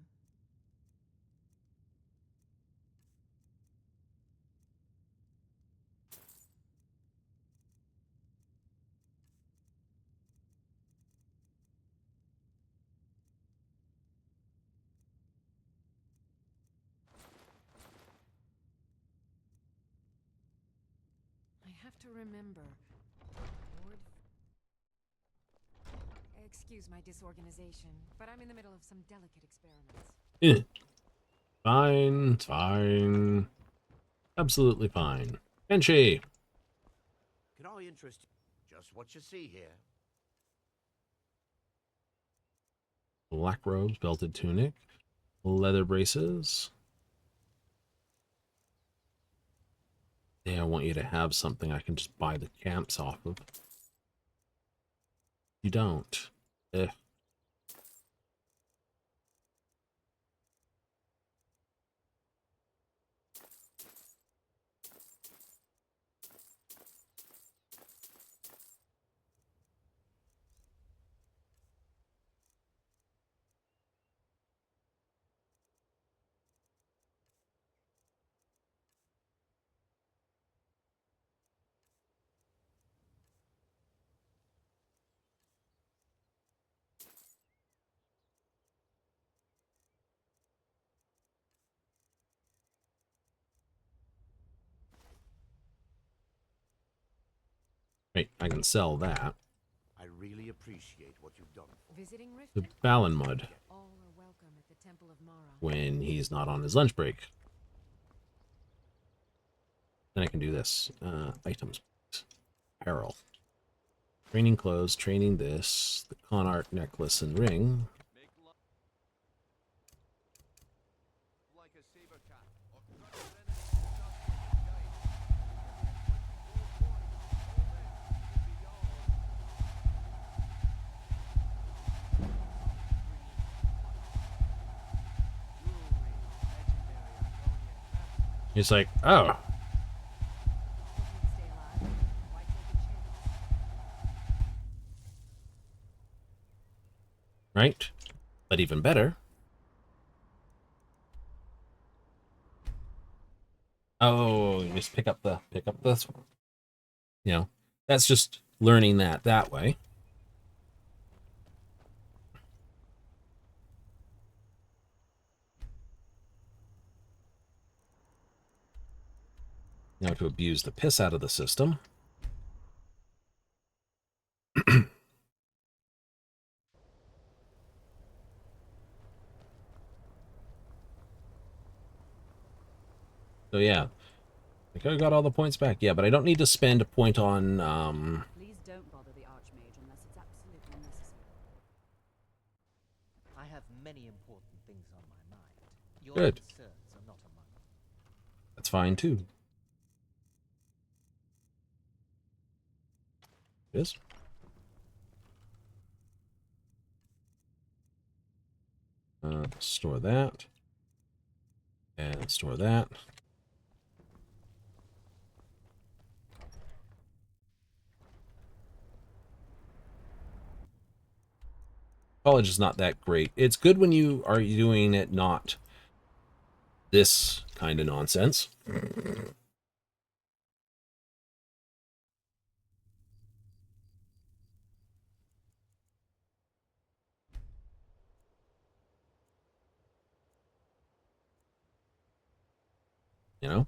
I have to remember. Excuse my disorganization, but I'm in the middle of some delicate experiments. Fine, it's fine. Absolutely fine. Kenshi! Can I interest you? Just what you see here. Black robes, belted tunic, leather braces. Yeah, I want you to have something I can just buy the camps off of. You don't. Eh. Right, I can sell that. I really appreciate what you've done for me. Visiting The Riften? Balin Mud All are welcome at the Temple of Mara. when he's not on his lunch break. Then I can do this. Items. Apparel. Training clothes, training this, the con art necklace and ring. He's like, oh. Right? But even better. Oh, you just pick up this. You know, that's just learning that way. Now to abuse the piss out of the system. So yeah, I think I got all the points back. Yeah, but I don't need to spend a point on. Please don't bother the Archmage unless it's absolutely necessary. I have many important things on my mind. Your Good. concerns are not among them. That's fine too. Yes. Store that. And store that. College is not that great. It's good when you are doing it not this kind of nonsense. You know?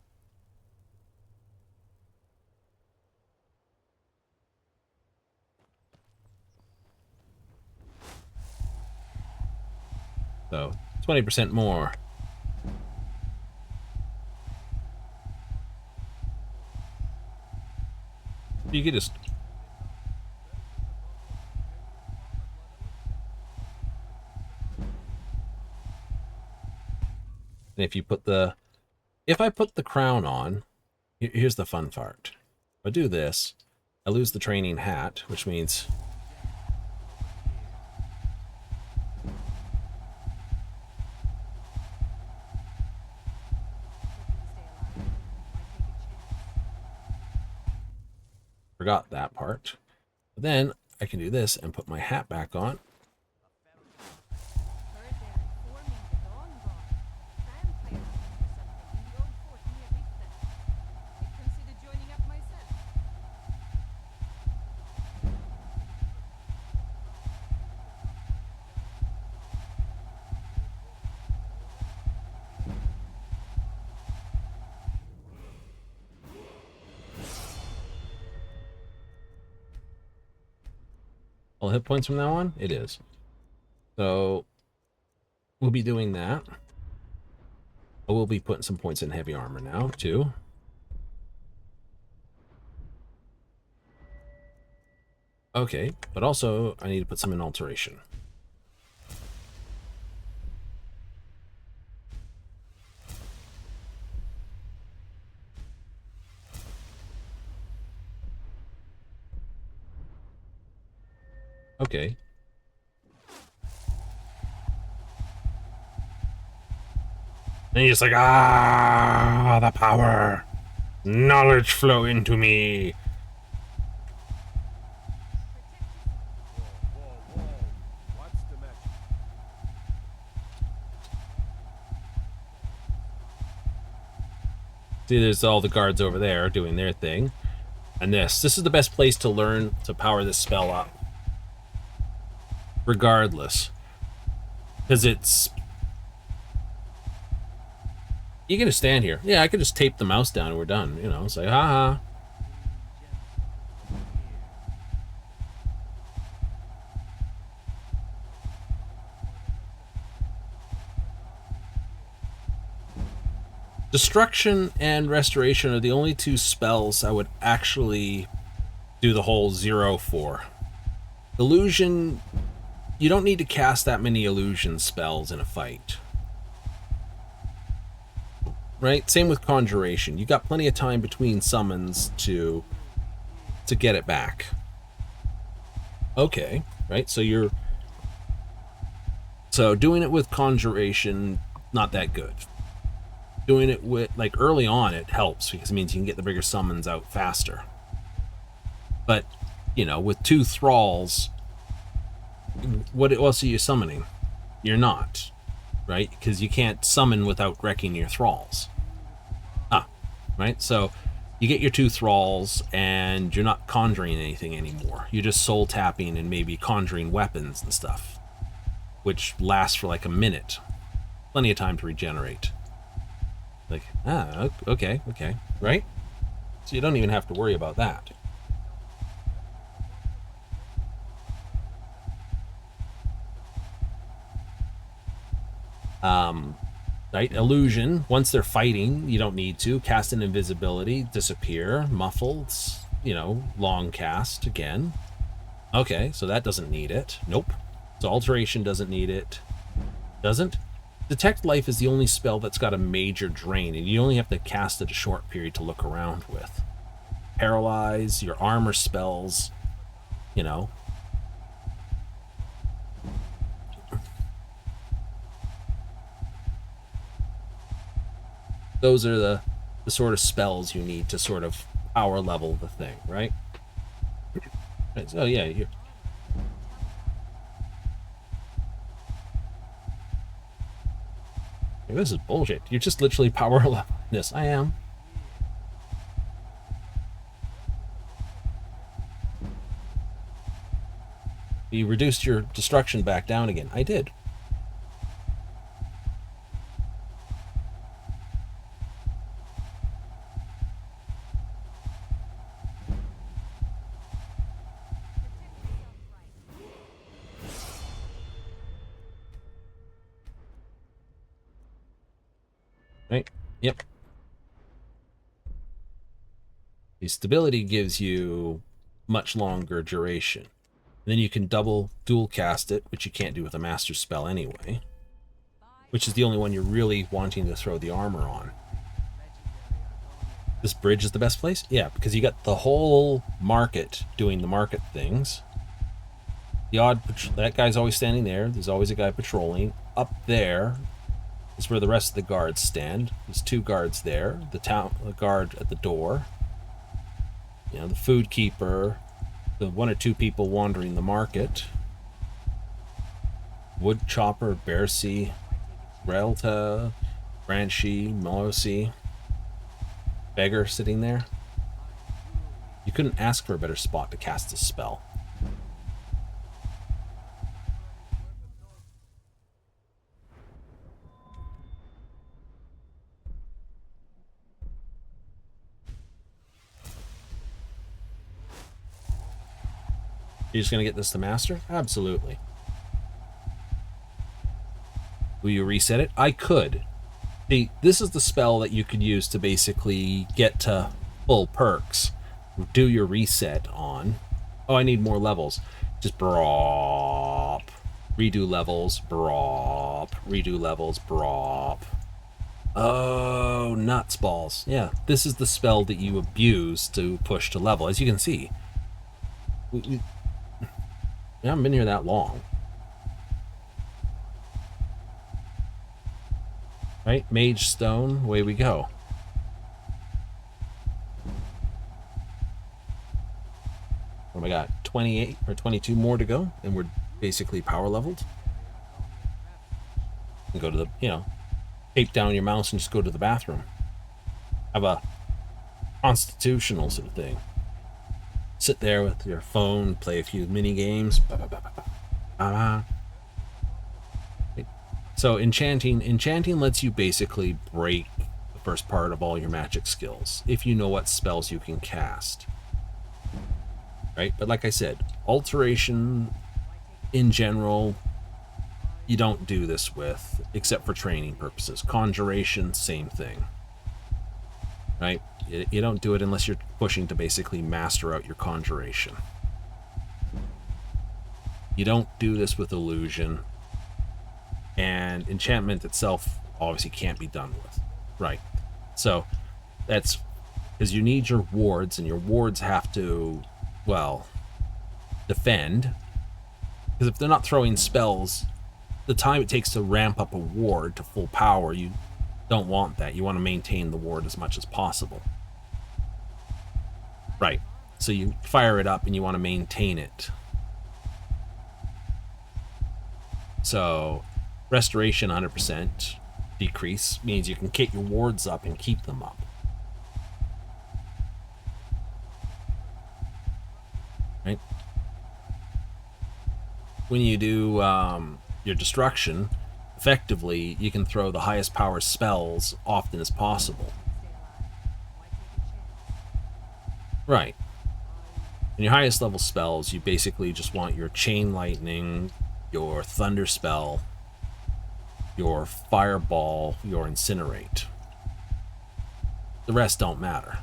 So, 20% more. You could just... And if you put the... If I put the crown on, here's the fun part. If I do this, I lose the training hat, which means... Forgot that part. But then I can do this and put my hat back on. All hit points from now on? It is. So we'll be doing that. I will be putting some points in heavy armor now, too. Okay, but also I need to put some in alteration. Okay. And you're just like, ah, the power. Knowledge flow into me. What's the magic? See, there's all the guards over there doing their thing. And this is the best place to learn to power this spell up. Regardless. Because it's... You can just stand here. Yeah, I could just tape the mouse down and we're done. You know, it's like, haha. Destruction and Restoration are the only two spells I would actually do the whole 0 for. Illusion, you don't need to cast that many illusion spells in a fight. Right? Same with Conjuration. You got plenty of time between summons to get it back. Okay, right? So doing it with Conjuration, not that good. Doing it with, like, early on, it helps because it means you can get the bigger summons out faster. But, you know, with 2 thralls, what else are you summoning? You're not, right? Because you can't summon without wrecking your thralls. Right? So you get your 2 thralls and you're not conjuring anything anymore. You're just soul tapping and maybe conjuring weapons and stuff, which lasts for like a minute. Plenty of time to regenerate. Like, okay, right? So you don't even have to worry about that. Right? Illusion, once they're fighting, you don't need to. Cast an invisibility, disappear, muffled, you know, long cast again. Okay, so that doesn't need it. Nope. So Alteration doesn't need it. Doesn't? Detect Life is the only spell that's got a major drain, and you only have to cast it a short period to look around with. Paralyze, your armor spells, you know. Those are the sort of spells you need to sort of power level the thing, right? Right, so yeah, you. This is bullshit. You're just literally power leveling this. I am. You reduced your destruction back down again. I did. Right? Yep. The stability gives you much longer duration. And then you can dual cast it, which you can't do with a master spell anyway. Which is the only one you're really wanting to throw the armor on. This bridge is the best place? Yeah, because you got the whole market doing the market things. That guy's always standing there. There's always a guy patrolling. Up there is where the rest of the guards stand. There's 2 guards there. The guard at the door. You know, the food keeper. The 1 or 2 people wandering the market. Wood chopper, Bearsea, Relta, Branchie, Melosi. Beggar sitting there. You couldn't ask for a better spot to cast this spell. You're just going to get this to master? Absolutely. Will you reset it? I could. See, this is the spell that you could use to basically get to full perks. Do your reset on. Oh, I need more levels. Just brop. Redo levels, brop. Redo levels, brop. Oh, nuts balls. Yeah, this is the spell that you abuse to push to level. As you can see, we haven't been here that long. Right? Mage Stone, away we go. What have I got? 28 or 22 more to go, and we're basically power leveled. And go to the, you know, tape down your mouse and just go to the bathroom. Have a constitutional sort of thing. Sit there with your phone, play a few mini games. So enchanting lets you basically break the first part of all your magic skills if you know what spells you can cast. Right? But like I said, alteration in general, you don't do this with, except for training purposes. Conjuration, same thing. Right? You don't do it unless you're pushing to basically master out your conjuration. You don't do this with illusion. And enchantment itself obviously can't be done with. Right. So that's because you need your wards, and your wards have to, well, defend. Because if they're not throwing spells, the time it takes to ramp up a ward to full power, you don't want that. You want to maintain the ward as much as possible. Right. So you fire it up and you want to maintain it. So restoration 100% decrease means you can get your wards up and keep them up. Right? When you do your destruction, effectively you can throw the highest power spells often as possible. Right. In your highest level spells, you basically just want your chain lightning, your thunder spell, your fireball, your incinerate. The rest don't matter.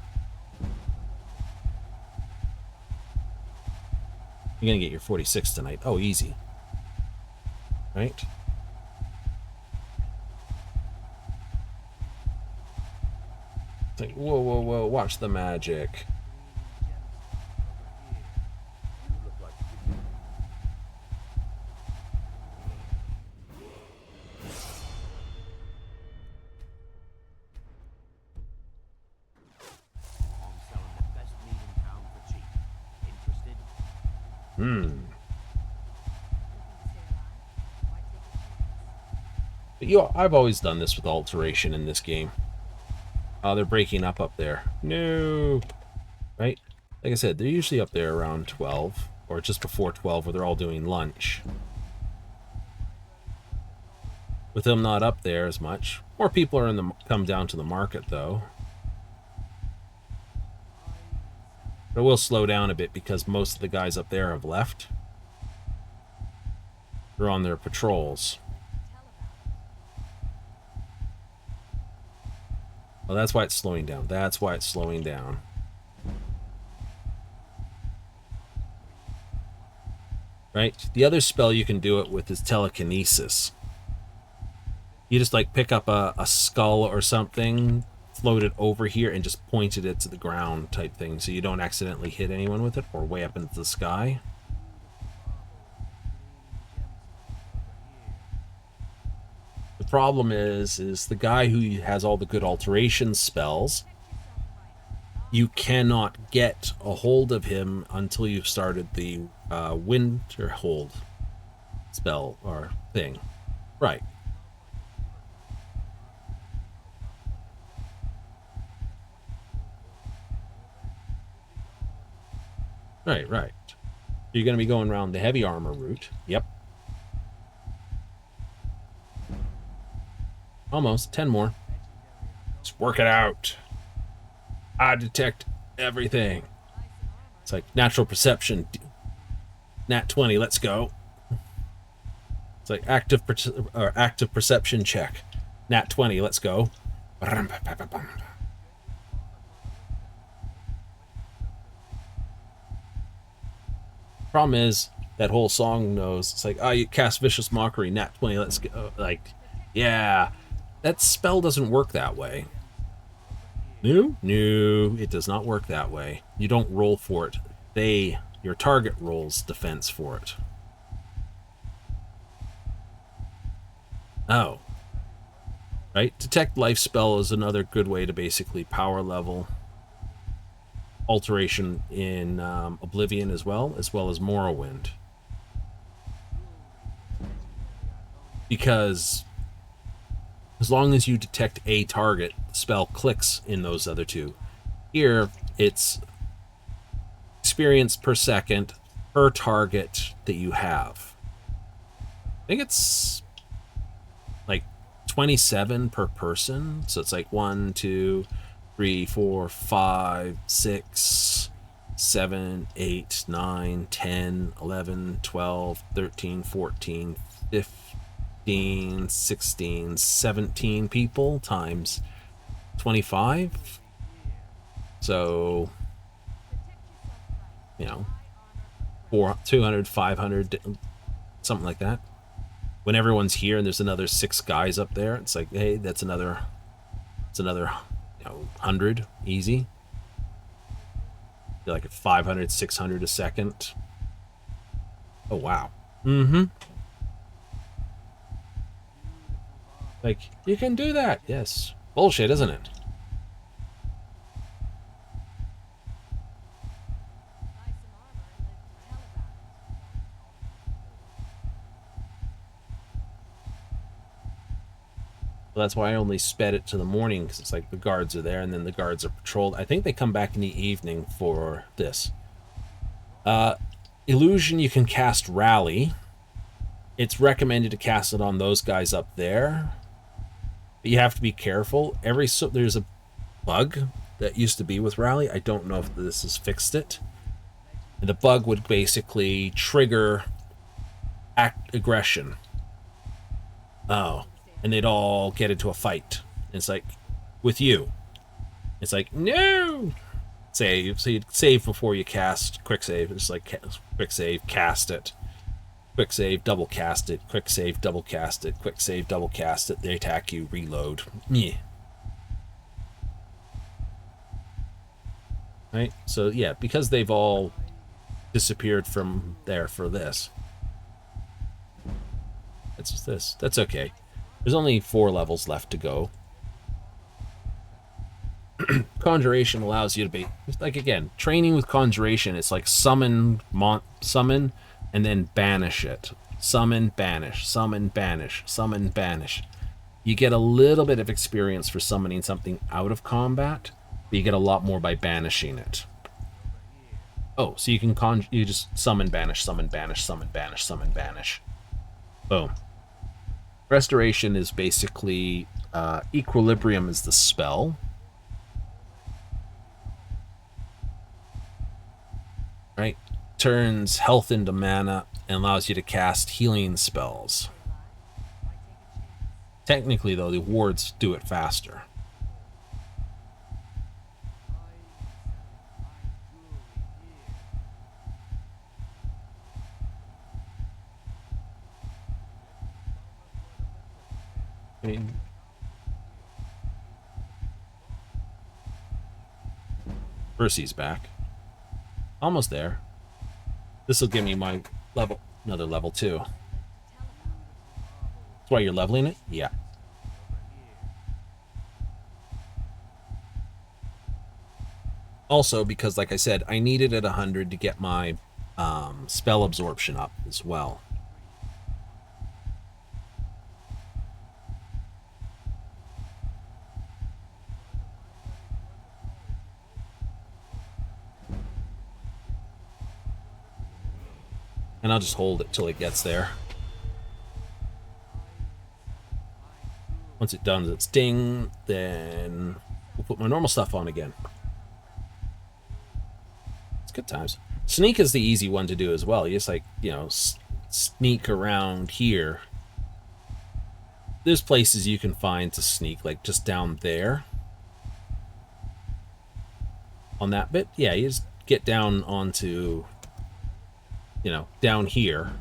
You're gonna get your 46 tonight. Oh, easy. Right? It's like, whoa, whoa, whoa, watch the magic. But I've always done this with alteration in this game. Oh, they're breaking up there. No. Right? Like I said, they're usually up there around 12, or just before 12, where they're all doing lunch. With them not up there as much. More people are come down to the market, though. But it will slow down a bit because most of the guys up there have left. They're on their patrols. Well, that's why it's slowing down. That's why it's slowing down. Right? The other spell you can do it with is telekinesis. You just like pick up a skull or something, float it over here, and just pointed it to the ground type thing, so you don't accidentally hit anyone with it or way up into the sky. The problem is the guy who has all the good alteration spells, you cannot get a hold of him until you've started the winter hold spell or thing. Right. Right. You're going to be going around the heavy armor route. Yep. Almost. 10 more. Just work it out. I detect everything. It's like natural perception. Nat 20, let's go. It's like active perception check. Nat 20, let's go. Problem is, that whole song knows, it's like, oh, you cast Vicious Mockery, Nat 20, let's go. Like, yeah, that spell doesn't work that way. No, it does not work that way. You don't roll for it. Your target rolls defense for it. Oh. Right? Detect Life spell is another good way to basically power level. Alteration in Oblivion as well as Morrowind. Because as long as you detect a target, the spell clicks in those other two. Here, it's experience per second per target that you have. I think it's like 27 per person. So it's like 1, 2, 3, 4, 5, 6, 7, 8, 9, 10, 11, 12, 13, 14, 15, 16, 17 people times 25. So, you know, 200, 500, something like that. When everyone's here and there's another 6 guys up there, it's like, hey, that's another, you know, 100 easy. You're like at 500, 600 a second. Oh, wow. Mm-hmm. Like, you can do that. Yes. Bullshit, isn't it? Well, that's why I only sped it to the morning, because it's like the guards are there and then the guards are patrolled. I think they come back in the evening for this. Illusion, you can cast Rally. It's recommended to cast it on those guys up there. But you have to be careful. There's a bug that used to be with Rally. I don't know if this has fixed it. And the bug would basically trigger aggression. Oh. And they'd all get into a fight. And it's like, with you. It's like, no! Save. So you'd save before you cast. Quick save. It's like, quick save, cast it. Quick save, double cast it. Quick save, double cast it. Quick save, double cast it. They attack you, reload. Yeah. Right? So, yeah, because they've all disappeared from there for this. It's just this. That's okay. There's only 4 levels left to go. Conjuration allows you to be... Like, again, training with Conjuration, it's like summon, and then banish it. Summon, banish, summon, banish, summon, banish. You get a little bit of experience for summoning something out of combat, but you get a lot more by banishing it. Oh, so you can you just summon, banish, summon, banish, summon, banish, summon, banish. Boom. Restoration is basically Equilibrium is the spell. Right? Turns health into mana and allows you to cast healing spells. Technically, though, the wards do it faster. I mean, Percy's back. Almost there. This will give me my level, another level 2. That's why you're leveling it? Yeah. Also, because like I said, I needed it 100 to get my spell absorption up as well. And I'll just hold it till it gets there. Once it does its ding, then we'll put my normal stuff on again. It's good times. Sneak is the easy one to do as well. You just, like, you know, sneak around here. There's places you can find to sneak, like just down there. On that bit, yeah, you just get down onto, you know, down here.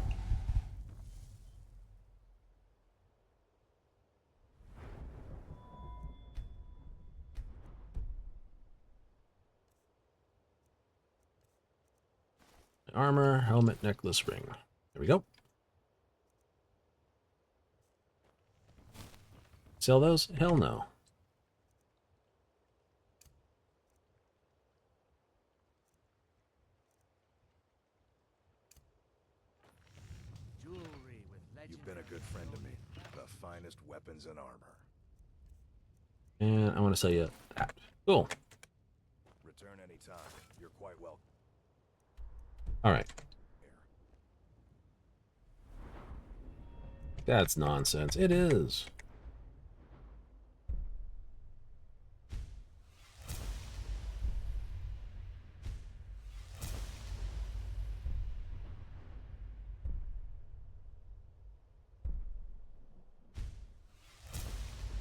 Armor, helmet, necklace, ring. There we go. Sell those? Hell no. You've been a good friend to me. The finest weapons and armor. And I want to sell you that. Cool. Return anytime. You're quite welcome. All right. That's nonsense. It is.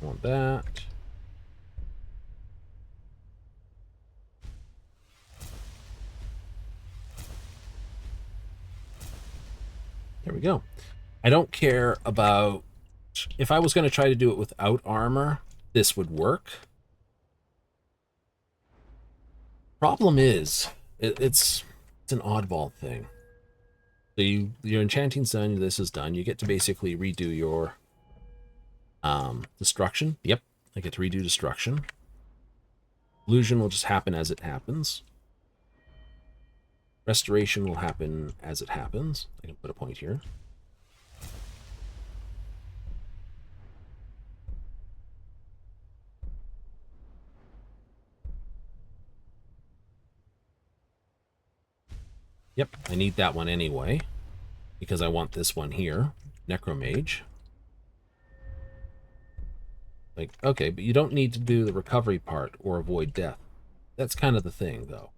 Want that. There we go. I don't care about... If I was going to try to do it without armor, this would work. Problem is, it's an oddball thing. So your enchanting's done, this is done. You get to basically redo your destruction. Yep, I get to redo destruction. Illusion will just happen as it happens. Restoration will happen as it happens. I can put a point here. Yep, I need that one anyway, because I want this one here, Necromage. Like, okay, but you don't need to do the recovery part or avoid death. That's kind of the thing, though.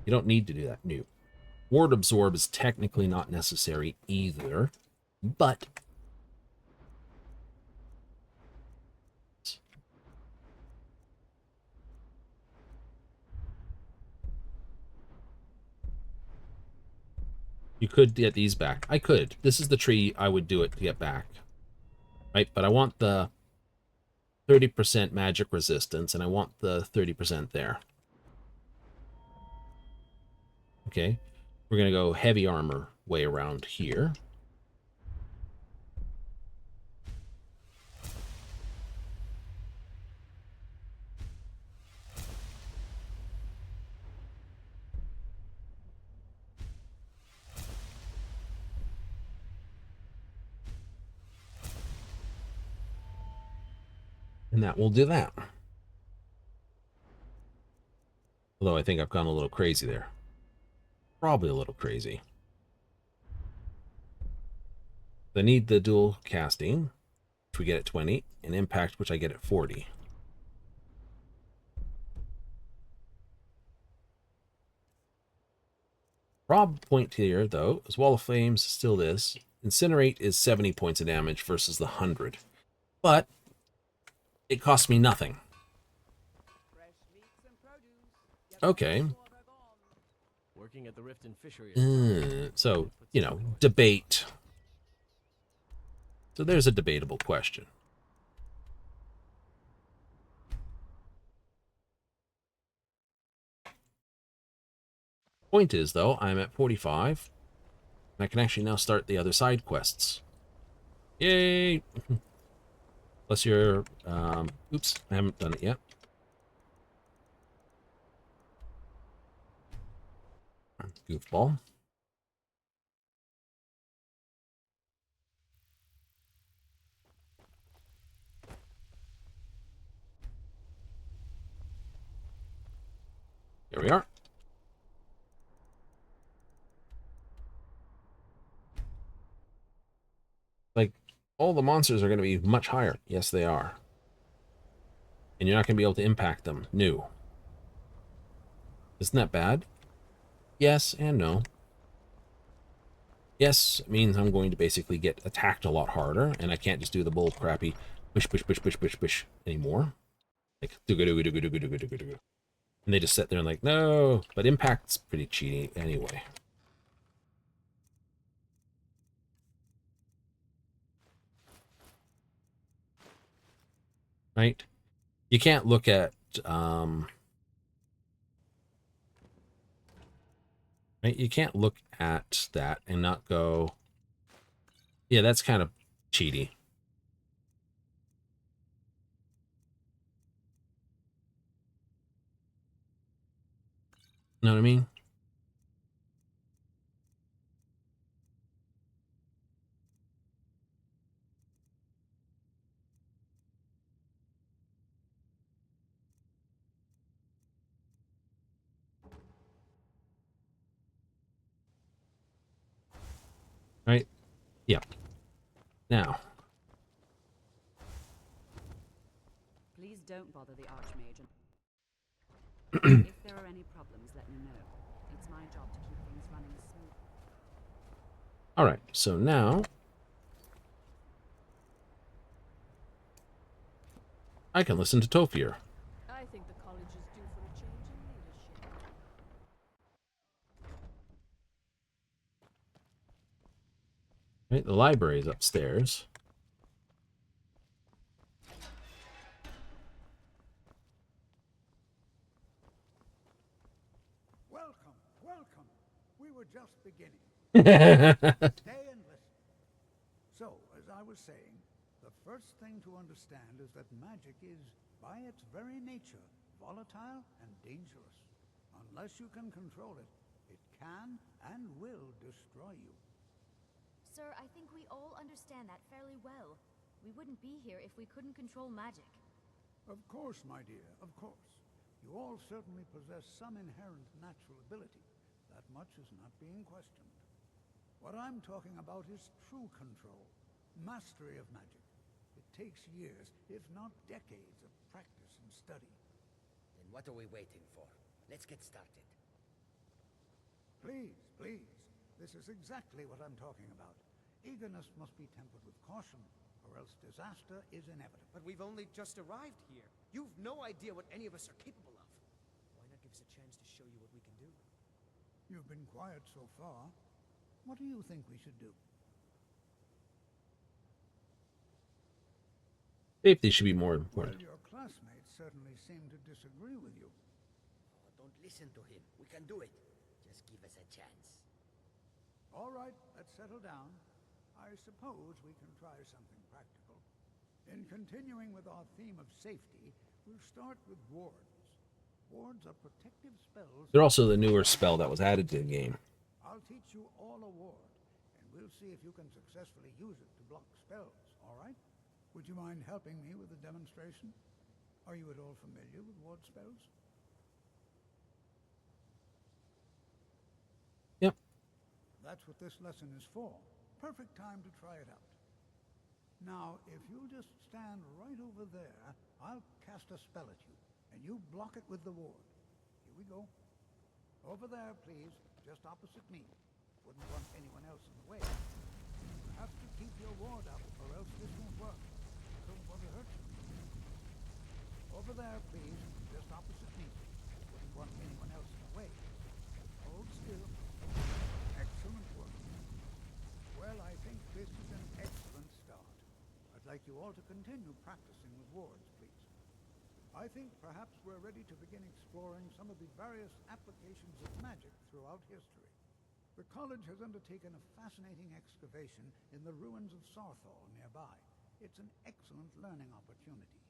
You don't need to do that. New. Ward Absorb is technically not necessary either, but... You could get these back. I could. This is the tree I would do it to get back. Right? But I want the 30% magic resistance, and I want the 30% there. Okay. We're going to go heavy armor way around here. And that will do that. Although I think I've gone a little crazy there. Probably a little crazy. I need the dual casting, which we get at 20, and impact, which I get at 40. Prob point here, though, is Wall of Flames still this. Incinerate is 70 points of damage versus the 100. But it costs me nothing. Okay. Working at the Rift and Fishery. So, you know, debate. So there's a debatable question. Point is, though, I'm at 45. And I can actually now start the other side quests. Yay! Plus your, oops, I haven't done it yet. Goofball. Here we are. Like, all the monsters are going to be much higher. Yes, they are. And you're not going to be able to impact them. New. Isn't that bad? Yes and no. Yes means I'm going to basically get attacked a lot harder, and I can't just do the bull crappy push anymore. Like, and they just sit there and like, no, but impact's pretty cheaty anyway. Right? You can't look at, right? You can't look at that and not go, yeah, that's kind of cheaty. Know what I mean? Right? Yeah. Now. Please don't bother the Archmage. If there are any problems, let me know. It's my job to keep things running smooth. Alright, so now I can listen to Tophier. I think the college is due for a change in leadership. Right, the library is upstairs. Welcome, welcome. We were just beginning. Stay and listen. So, as I was saying, the first thing to understand is that magic is, by its very nature, volatile and dangerous. Unless you can control it, it can and will destroy you. Sir, I think we all understand that fairly well. We wouldn't be here if we couldn't control magic. Of course, my dear, of course. You all certainly possess some inherent natural ability. That much is not being questioned. What I'm talking about is true control, mastery of magic. It takes years, if not decades, of practice and study. Then what are we waiting for? Let's get started. Please, please. This is exactly what I'm talking about. Eagerness must be tempered with caution, or else disaster is inevitable. But we've only just arrived here. You've no idea what any of us are capable of. Why not give us a chance to show you what we can do? You've been quiet so far. What do you think we should do? Safety should be more important. Well, your classmates certainly seem to disagree with you. Oh, don't listen to him. We can do it. Just give us a chance. All right, let's settle down. I suppose we can try something practical. In continuing with our theme of safety, we'll start with wards. Wards are protective spells. They're also the newer spell that was added to the game. I'll teach you all a ward, and we'll see if you can successfully use it to block spells, all right? Would you mind helping me with the demonstration? Are you at all familiar with ward spells? Yep. That's what this lesson is for. Perfect time to try it out. Now, if you'll just stand right over there, I'll cast a spell at you, and you block it with the ward. Here we go. Over there, please, just opposite me. Wouldn't want anyone else in the way. You have to keep your ward up, or else this won't work. I don't want to hurt you. Over there, please, just opposite me. Wouldn't want anyone else in the way. Hold still. Excellent work. Well, I think this is an excellent start. I'd like you all to continue practicing with wards, please. I think perhaps we're ready to begin exploring some of the various applications of magic throughout history. The college has undertaken a fascinating excavation in the ruins of Sarthal nearby. It's an excellent learning opportunity.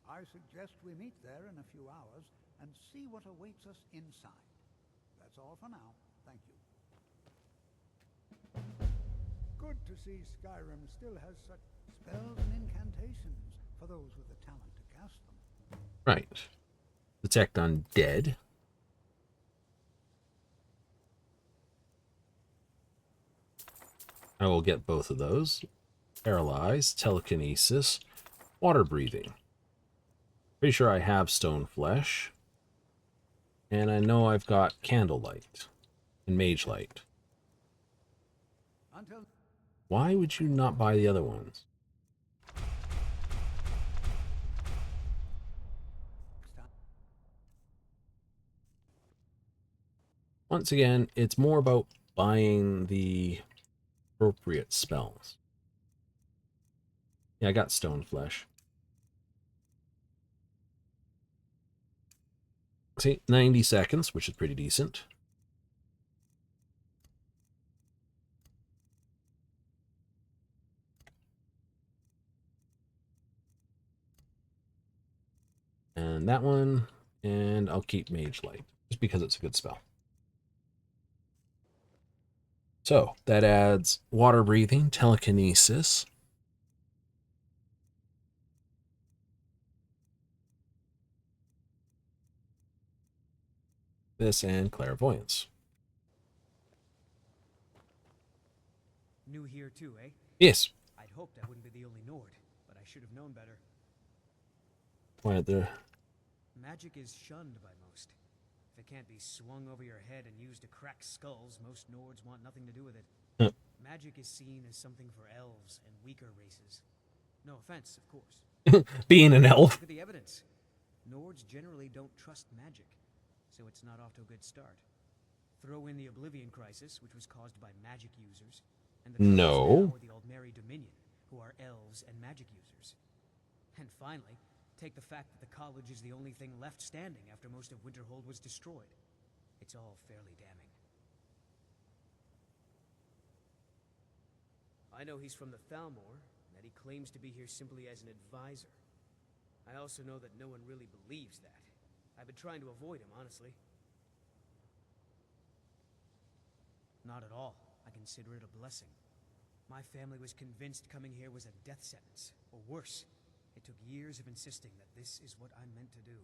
I suggest we meet there in a few hours and see what awaits us inside. That's all for now. Thank you. Good to see Skyrim still has such spells and incantations for those with the talent to cast them. Right. Detect undead. I will get both of those. Paralyze, telekinesis, water breathing. Pretty sure I have stone flesh. And I know I've got Candlelight and Mage Light. Why would you not buy the other ones? Once again, it's more about buying the appropriate spells. Yeah, I got Stone Flesh. See, 90 seconds, which is pretty decent. And that one, and I'll keep Mage Light, just because it's a good spell. So, that adds Water Breathing, Telekinesis. This and Clairvoyance. New here too, eh? Yes. I'd hoped I wouldn't be the only Nord, but I should have known better. Why there? Magic is shunned by most. If it can't be swung over your head and used to crack skulls, most Nords want nothing to do with it. Magic is seen as something for elves and weaker races. No offense, of course. Being an elf. Look at the evidence. Nords generally don't trust magic, so it's not off to a good start. Throw in the Oblivion crisis, which was caused by magic users, and the No. the Aldmeri Dominion, who are elves and magic users. And finally, take the fact that the college is the only thing left standing after most of Winterhold was destroyed. It's all fairly damning. I know he's from the Thalmor, and that he claims to be here simply as an advisor. I also know that no one really believes that. I've been trying to avoid him, honestly. Not at all. I consider it a blessing. My family was convinced coming here was a death sentence, or worse. It took years of insisting that this is what I'm meant to do.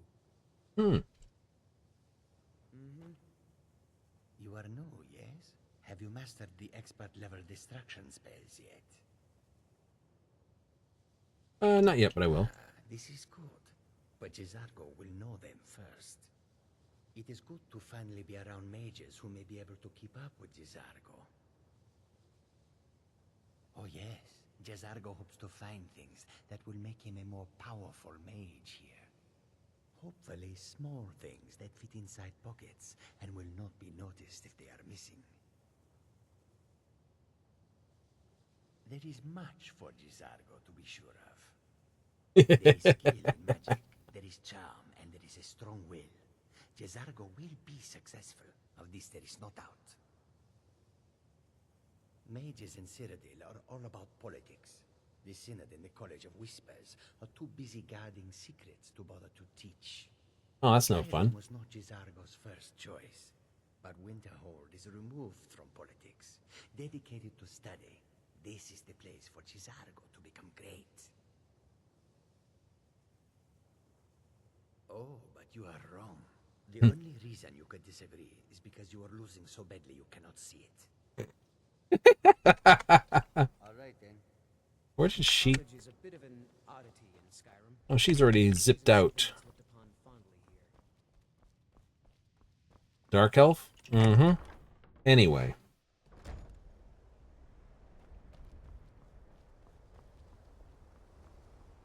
You are new, yes? Have you mastered the expert-level distraction spells yet? Not yet, but I will. This is good, but Jizargo will know them first. It is good to finally be around mages who may be able to keep up with Jizargo. Oh yes, Jizargo hopes to find things that will make him a more powerful mage here. Hopefully small things that fit inside pockets and will not be noticed if they are missing. There is much for Jizargo to be sure of. There is skill in magic, there is charm, and there is a strong will. Jizargo will be successful, of this there is no doubt. Mages in Cyrodiil are all about politics. The Synod and the College of Whispers are too busy guarding secrets to bother to teach. Oh, that's no fun. Skyrim was not Jizargo's first choice, but Winterhold is removed from politics, dedicated to study. This is the place for Jizargo to become great. Oh, but you are wrong. The only reason you could disagree is because you are losing so badly you cannot see it. All right then. Where did she? College is a bit of an oddity in Skyrim. Oh, she's already zipped out. Dark Elf? Anyway.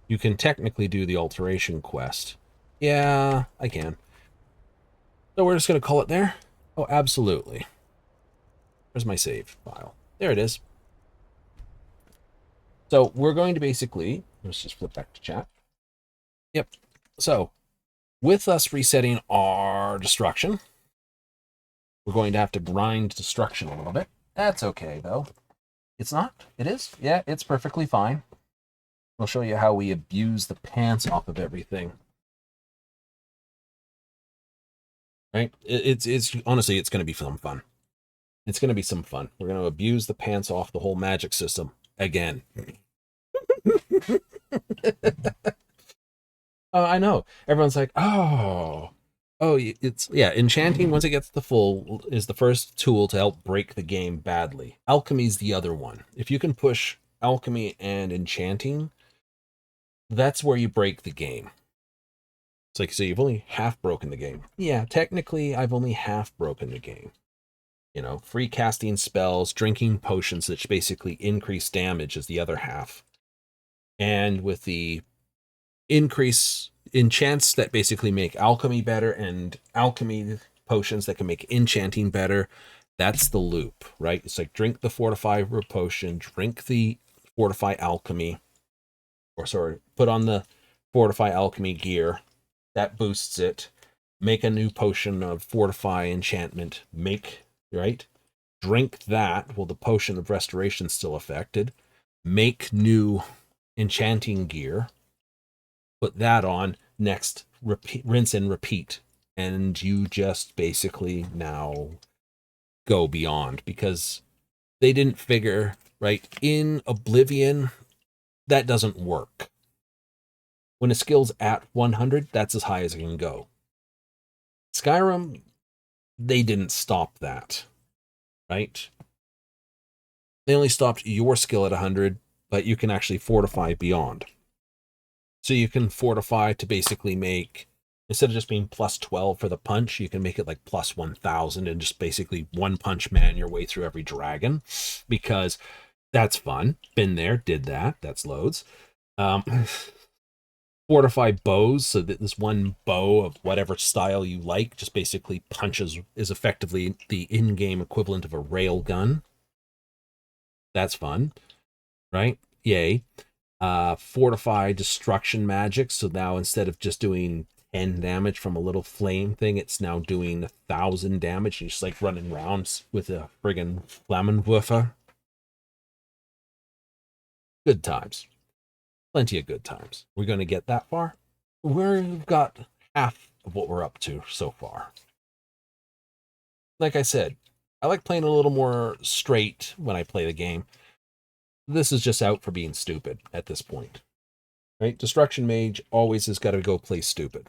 You can technically do the alteration quest. Yeah, I can. So we're just going to call it there? Oh, absolutely. Where's my save file? There it is. So we're going to basically, let's just flip back to chat. Yep. So with us resetting our destruction, we're going to have to grind destruction a little bit. That's okay, though. It's not? It is? Yeah, it's perfectly fine. I'll show you how we abuse the pants off of everything. Right? It's honestly, it's going to be some fun. It's going to be some fun. We're going to abuse the pants off the whole magic system again. I know. Everyone's like, oh, it's, yeah, enchanting, once it gets to full, is the first tool to help break the game badly. Alchemy's the other one. If you can push alchemy and enchanting, that's where you break the game. It's like, so you've only half broken the game. Yeah, technically, I've only half broken the game. You know, free casting spells, drinking potions that basically increase damage is the other half. And with the increase enchants that basically make alchemy better and alchemy potions that can make enchanting better, that's the loop, right? It's like drink the fortify potion, drink the fortify alchemy, or sorry, put on the fortify alchemy gear. That boosts it. Make a new potion of fortify enchantment. Right? Drink that. Well, the potion of restoration still affected. Make new enchanting gear. Put that on. Next, rinse and repeat. And you just basically now go beyond, because they didn't figure, right? In Oblivion, that doesn't work. When a skill's at 100, that's as high as it can go. Skyrim, they didn't stop that, right? They only stopped your skill at 100, but you can actually fortify beyond. So you can fortify to basically make, instead of just being plus 12 for the punch, you can make it like plus 1,000 and just basically one punch man your way through every dragon, because that's fun. Been there, did that. That's loads. Fortify bows, so that this one bow of whatever style you like just basically punches, is effectively the in-game equivalent of a rail gun. That's fun, right? Yay. Fortify destruction magic, so now instead of just doing 10 damage from a little flame thing, it's now doing 1,000 damage. You're just like running rounds with a friggin' Flammenwerfer. Good times. Plenty of good times. We're going to get that far. We've got half of what we're up to so far. Like I said, I like playing a little more straight when I play the game. This is just out for being stupid at this point. Right? Destruction Mage always has got to go play stupid.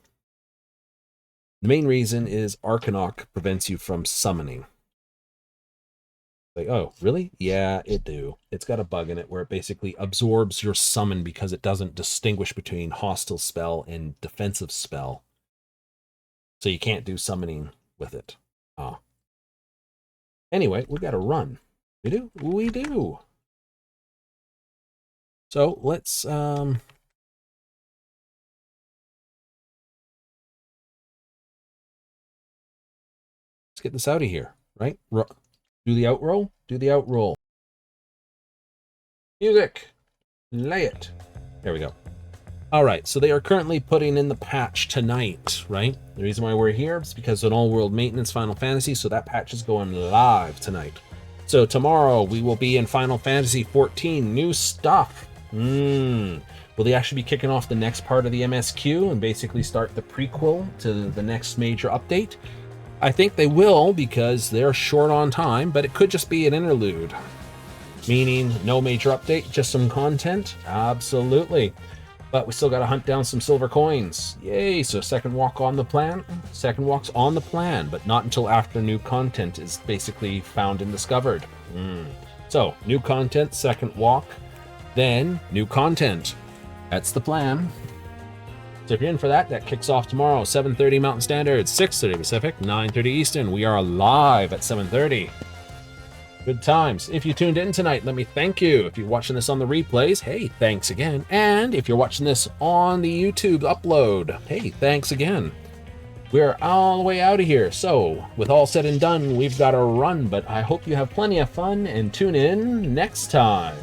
The main reason is Arcanok prevents you from summoning. Like, oh, really? Yeah, it do. It's got a bug in it where it basically absorbs your summon because it doesn't distinguish between hostile spell and defensive spell. So you can't do summoning with it. Anyway, we got to run. We do? We do. So let's get this out of here, right? Do the outroll. Do the outroll. Music. Lay it. There we go. All right, so they are currently putting in the patch tonight, right? The reason why we're here is because of an all-world maintenance Final Fantasy, so that patch is going live tonight. So tomorrow we will be in Final Fantasy 14. New stuff. Will they actually be kicking off the next part of the MSQ and basically start the prequel to the next major update? I think they will, because they're short on time, but it could just be an interlude. Meaning no major update, just some content? Absolutely. But we still got to hunt down some silver coins. Yay, so second walk on the plan? Second walk's on the plan, but not until after new content is basically found and discovered. So, new content, second walk, then new content. That's the plan. So if you're in for that, that kicks off tomorrow, 7:30 Mountain Standard, 6:30 Pacific, 9:30 Eastern. We are live at 7:30. Good times. If you tuned in tonight, let me thank you. If you're watching this on the replays, hey, thanks again. And if you're watching this on the YouTube upload, hey, thanks again. We're all the way out of here. So with all said and done, we've got to run, but I hope you have plenty of fun and tune in next time.